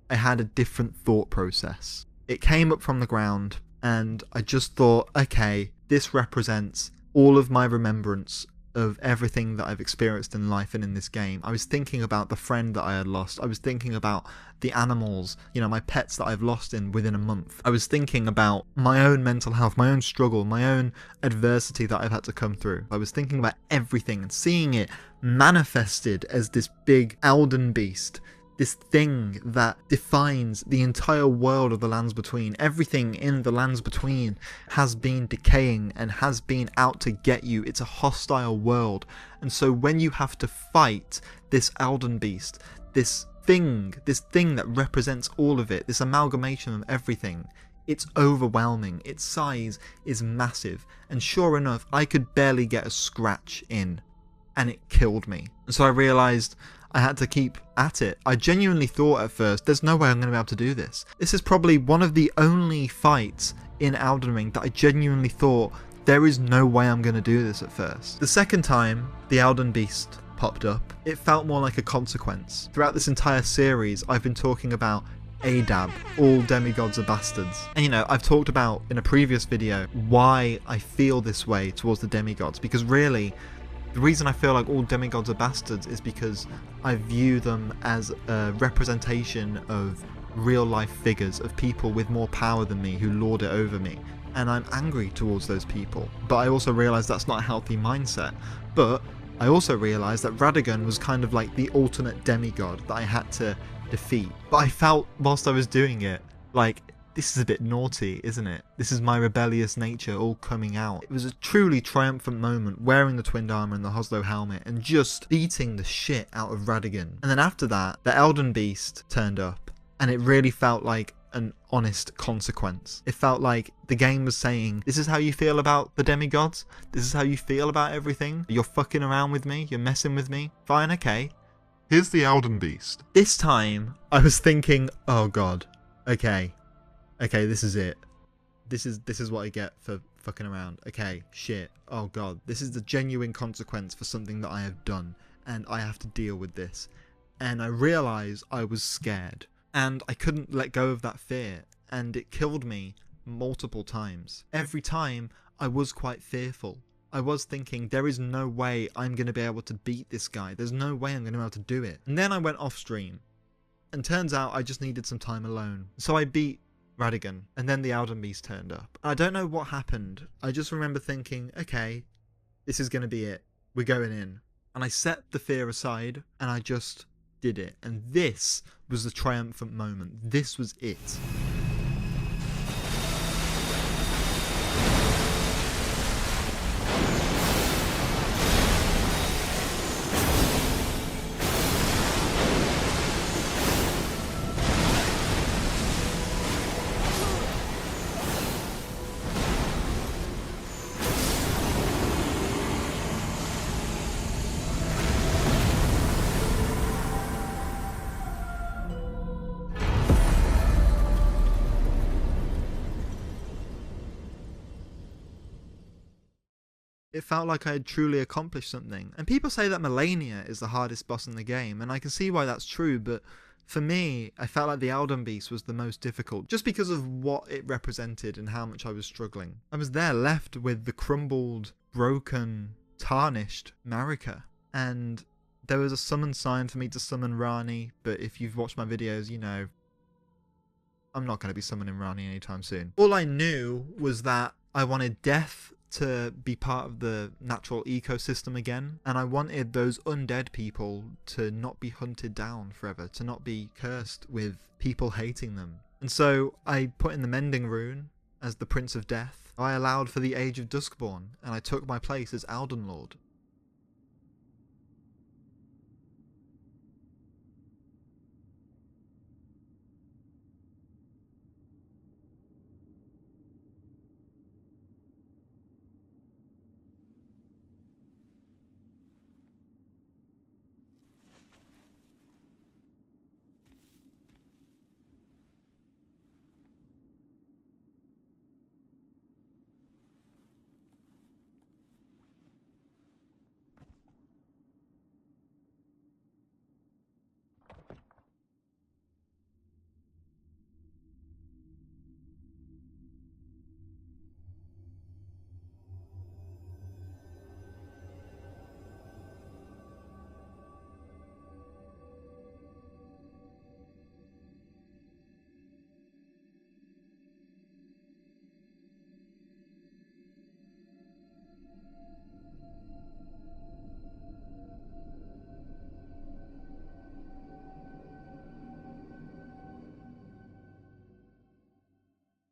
Speaker 4: I had a different thought process. It came up from the ground and I just thought, okay, this represents all of my remembrance of everything that I've experienced in life and in this game. I was thinking about the friend that I had lost. I was thinking about the animals, you know, my pets that I've lost within a month. I was thinking about my own mental health, my own struggle, my own adversity that I've had to come through. I was thinking about everything and seeing it manifested as this big Elden Beast, this thing that defines the entire world of the Lands Between. Everything in the Lands Between has been decaying and has been out to get you. It's a hostile world. And so when you have to fight this Elden Beast, this thing that represents all of it, this amalgamation of everything, it's overwhelming. Its size is massive. And sure enough, I could barely get a scratch in, and it killed me. And so I realized I had to keep at it. I genuinely thought at first, there's no way I'm going to be able to do this. This is probably one of the only fights in Elden Ring that I genuinely thought, there is no way I'm going to do this at first. The second time the Elden Beast popped up, it felt more like a consequence. Throughout this entire series, I've been talking about ADAB, all demigods are bastards. And you know, I've talked about in a previous video why I feel this way towards the demigods, because really, the reason I feel like all demigods are bastards is because I view them as a representation of real life figures, of people with more power than me who lord it over me. And I'm angry towards those people. But I also realise that's not a healthy mindset. But I also realised that Radagon was kind of like the alternate demigod that I had to defeat. But I felt whilst I was doing it, like, this is a bit naughty, isn't it? This is my rebellious nature all coming out. It was a truly triumphant moment, wearing the twinned armor and the Hoslow helmet and just beating the shit out of Radagon. And then after that, the Elden Beast turned up, and it really felt like an honest consequence. It felt like the game was saying, this is how you feel about the demigods? This is how you feel about everything? You're fucking around with me? You're messing with me? Fine, okay.
Speaker 15: Here's the Elden Beast.
Speaker 4: This time, I was thinking, oh god, okay, this is it. This is what I get for fucking around. Okay, shit. Oh god, this is the genuine consequence for something that I have done, and I have to deal with this. And I realised I was scared, and I couldn't let go of that fear, and it killed me multiple times. Every time, I was quite fearful. I was thinking, there is no way I'm going to be able to beat this guy. There's no way I'm going to be able to do it. And then I went off stream, and turns out I just needed some time alone. So I beat Radagon, and then the Elden Beast turned up. I don't know what happened. I just remember thinking, okay, this is going to be it. We're going in. And I set the fear aside, and I just did it. And this was the triumphant moment. This was it. It felt like I had truly accomplished something. And people say that Melania is the hardest boss in the game, and I can see why that's true, but for me, I felt like the Elden Beast was the most difficult, just because of what it represented and how much I was struggling. I was there left with the crumbled, broken, tarnished Marika, and there was a summon sign for me to summon Rani, but if you've watched my videos, you know, I'm not going to be summoning Rani anytime soon. All I knew was that I wanted death to be part of the natural ecosystem again, and I wanted those undead people to not be hunted down forever, to not be cursed with people hating them. And so I put in the Mending Rune as the Prince of Death. I allowed for the Age of Duskborn, and I took my place as Elden Lord.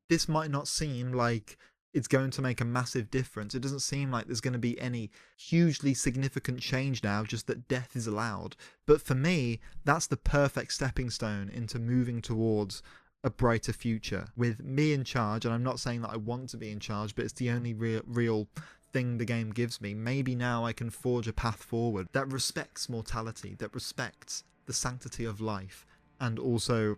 Speaker 4: This might not seem like it's going to make a massive difference. It doesn't seem like there's going to be any hugely significant change now, just that death is allowed. But for me, that's the perfect stepping stone into moving towards a brighter future. With me in charge, and I'm not saying that I want to be in charge, but it's the only real thing the game gives me. Maybe now I can forge a path forward that respects mortality, that respects the sanctity of life, and also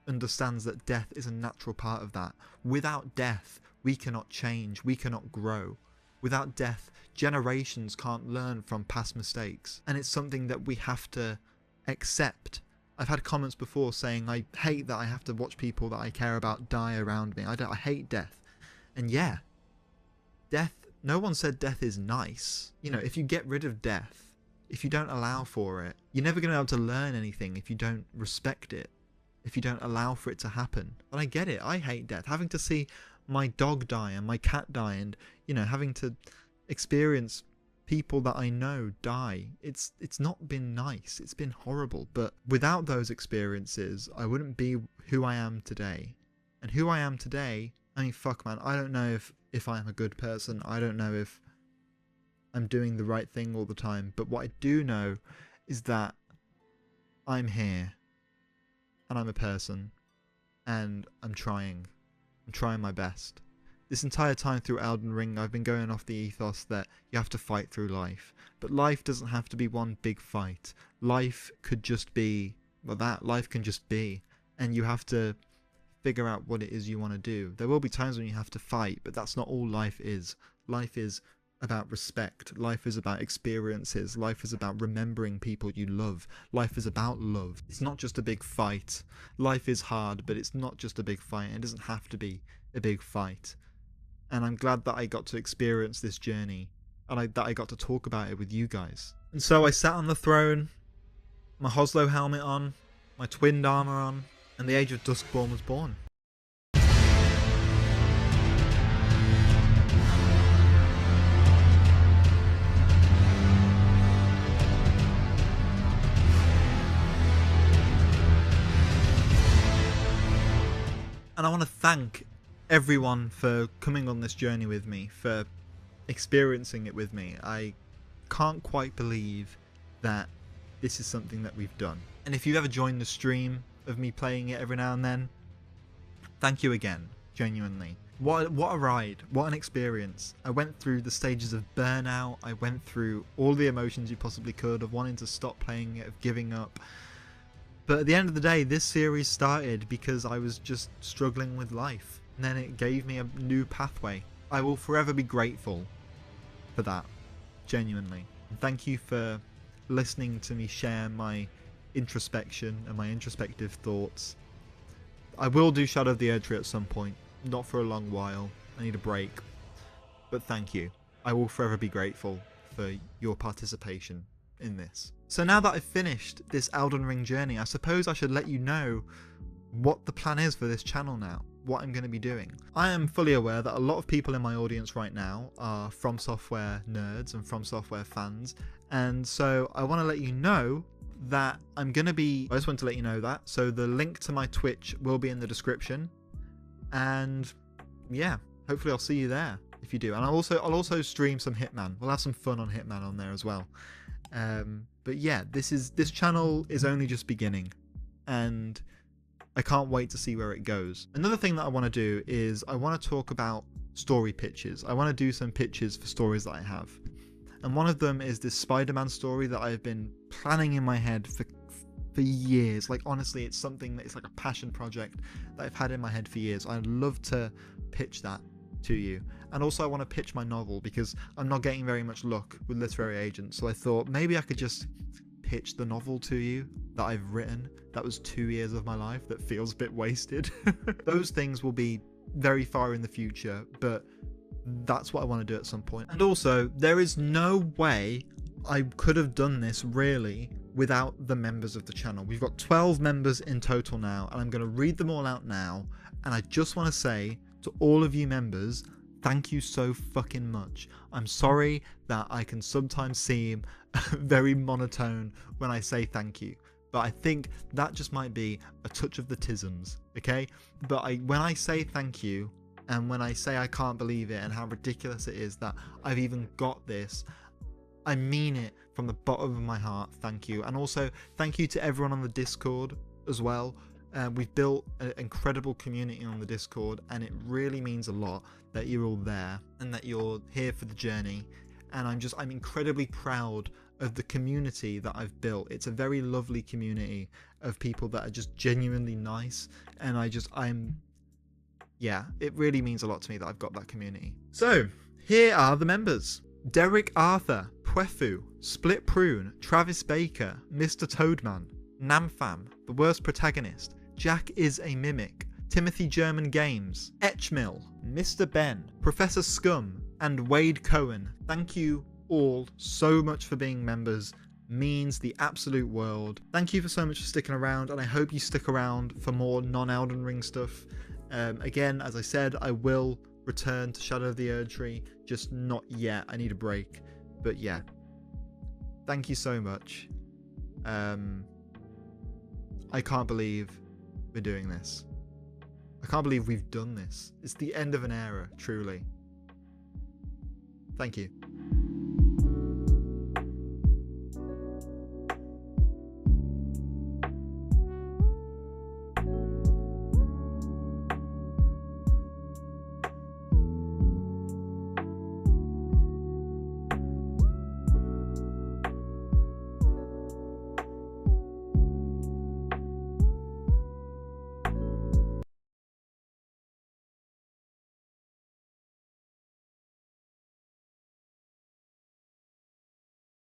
Speaker 4: understands that death is a natural part of that. Without death, we cannot change, we cannot grow. Without death, generations can't learn from past mistakes, and it's something that we have to accept. I've had comments before saying I hate that I have to watch people that I care about die around me. I hate death. And yeah, death, no one said death is nice. You know, if you get rid of death, if you don't allow for it, you're never going to be able to learn anything if you don't respect it, if you don't allow for it to happen. And I get it, I hate death. Having to see my dog die and my cat die, and, you know, having to experience people that I know die, it's not been nice, it's been horrible. But without those experiences, I wouldn't be who I am today. And who I am today, I mean, fuck man, I don't know if I am a good person, I don't know if I'm doing the right thing all the time, but what I do know is that I'm here, and I'm a person, and I'm trying my best. This entire time through Elden Ring, I've been going off the ethos that you have to fight through life, but life doesn't have to be one big fight. Life could just be, well, that life can just be, and you have to figure out what it is you want to do. There will be times when you have to fight, but that's not all life is. Life is about respect. Life is about experiences. Life is about remembering people you love. Life is about love. It's not just a big fight. Life is hard, but it's not just a big fight. It doesn't have to be a big fight. And I'm glad that I got to experience this journey, and that I got to talk about it with you guys. And so I sat on the throne, my Hoslo helmet on, my twinned armor on, and the Age of Duskborn was born. And I want to thank everyone for coming on this journey with me, for experiencing it with me. I can't quite believe that this is something that we've done. And if you ever joined the stream of me playing it every now and then, thank you again, genuinely. What a ride, what an experience. I went through the stages of burnout, I went through all the emotions you possibly could, of wanting to stop playing it, of giving up. But at the end of the day, this series started because I was just struggling with life. And then it gave me a new pathway. I will forever be grateful for that, genuinely. And thank you for listening to me share my introspection and my introspective thoughts. I will do Shadow of the Erdtree at some point, not for a long while. I need a break. But thank you. I will forever be grateful for your participation in this. So now that I've finished this Elden Ring journey, I suppose I should let you know what the plan is for this channel now, what I'm going to be doing. I am fully aware that a lot of people in my audience right now are From Software nerds and From Software fans, and so I want to let you know that I just want to let you know that, so the link to my Twitch will be in the description, and yeah, hopefully I'll see you there if you do. And I'll also stream some Hitman. We'll have some fun on Hitman on there as well. But yeah, this channel is only just beginning, and I can't wait to see where it goes. Another thing that I want to do is I want to talk about story pitches. I want to do some pitches for stories that I have. And one of them is this Spider-Man story that I've been planning in my head for years. Like, honestly, it's something that it's like a passion project that I've had in my head for years. I'd love to pitch that to you. And also I want to pitch my novel, because I'm not getting very much luck with literary agents. So I thought maybe I could just pitch the novel to you that I've written. That was 2 years of my life that feels a bit wasted. Those things will be very far in the future, but that's what I want to do at some point. And also, there is no way I could have done this really without the members of the channel. We've got 12 members in total now, and I'm going to read them all out now. And I just want to say to all of you members, thank you so fucking much. I'm sorry that I can sometimes seem very monotone when I say thank you, but I think that just might be a touch of the tisms, okay? But when I say thank you, and when I say I can't believe it and how ridiculous it is that I've even got this, I mean it from the bottom of my heart. Thank you. And also thank you to everyone on the Discord as well. We've built an incredible community on the Discord, and it really means a lot that you're all there and that you're here for the journey. And I'm incredibly proud of the community that I've built. It's a very lovely community of people that are just genuinely nice, and yeah, it really means a lot to me that I've got that community. So, here are the members. Derek Arthur, Pwefu, Split Prune, Travis Baker, Mr. Toadman, Namfam, The Worst Protagonist, Jack is a Mimic, Timothy German Games, Etchmill, Mr. Ben, Professor Scum, and Wade Cohen. Thank you all so much for being members. Means the absolute world. Thank you for so much for sticking around, and I hope you stick around for more non-Elden Ring stuff. Again, as I said, I will return to Shadow of the Erdtree, just not yet. I need a break. But yeah, thank you so much. I can't believe we're doing this. I can't believe we've done this. It's the end of an era, truly. Thank you.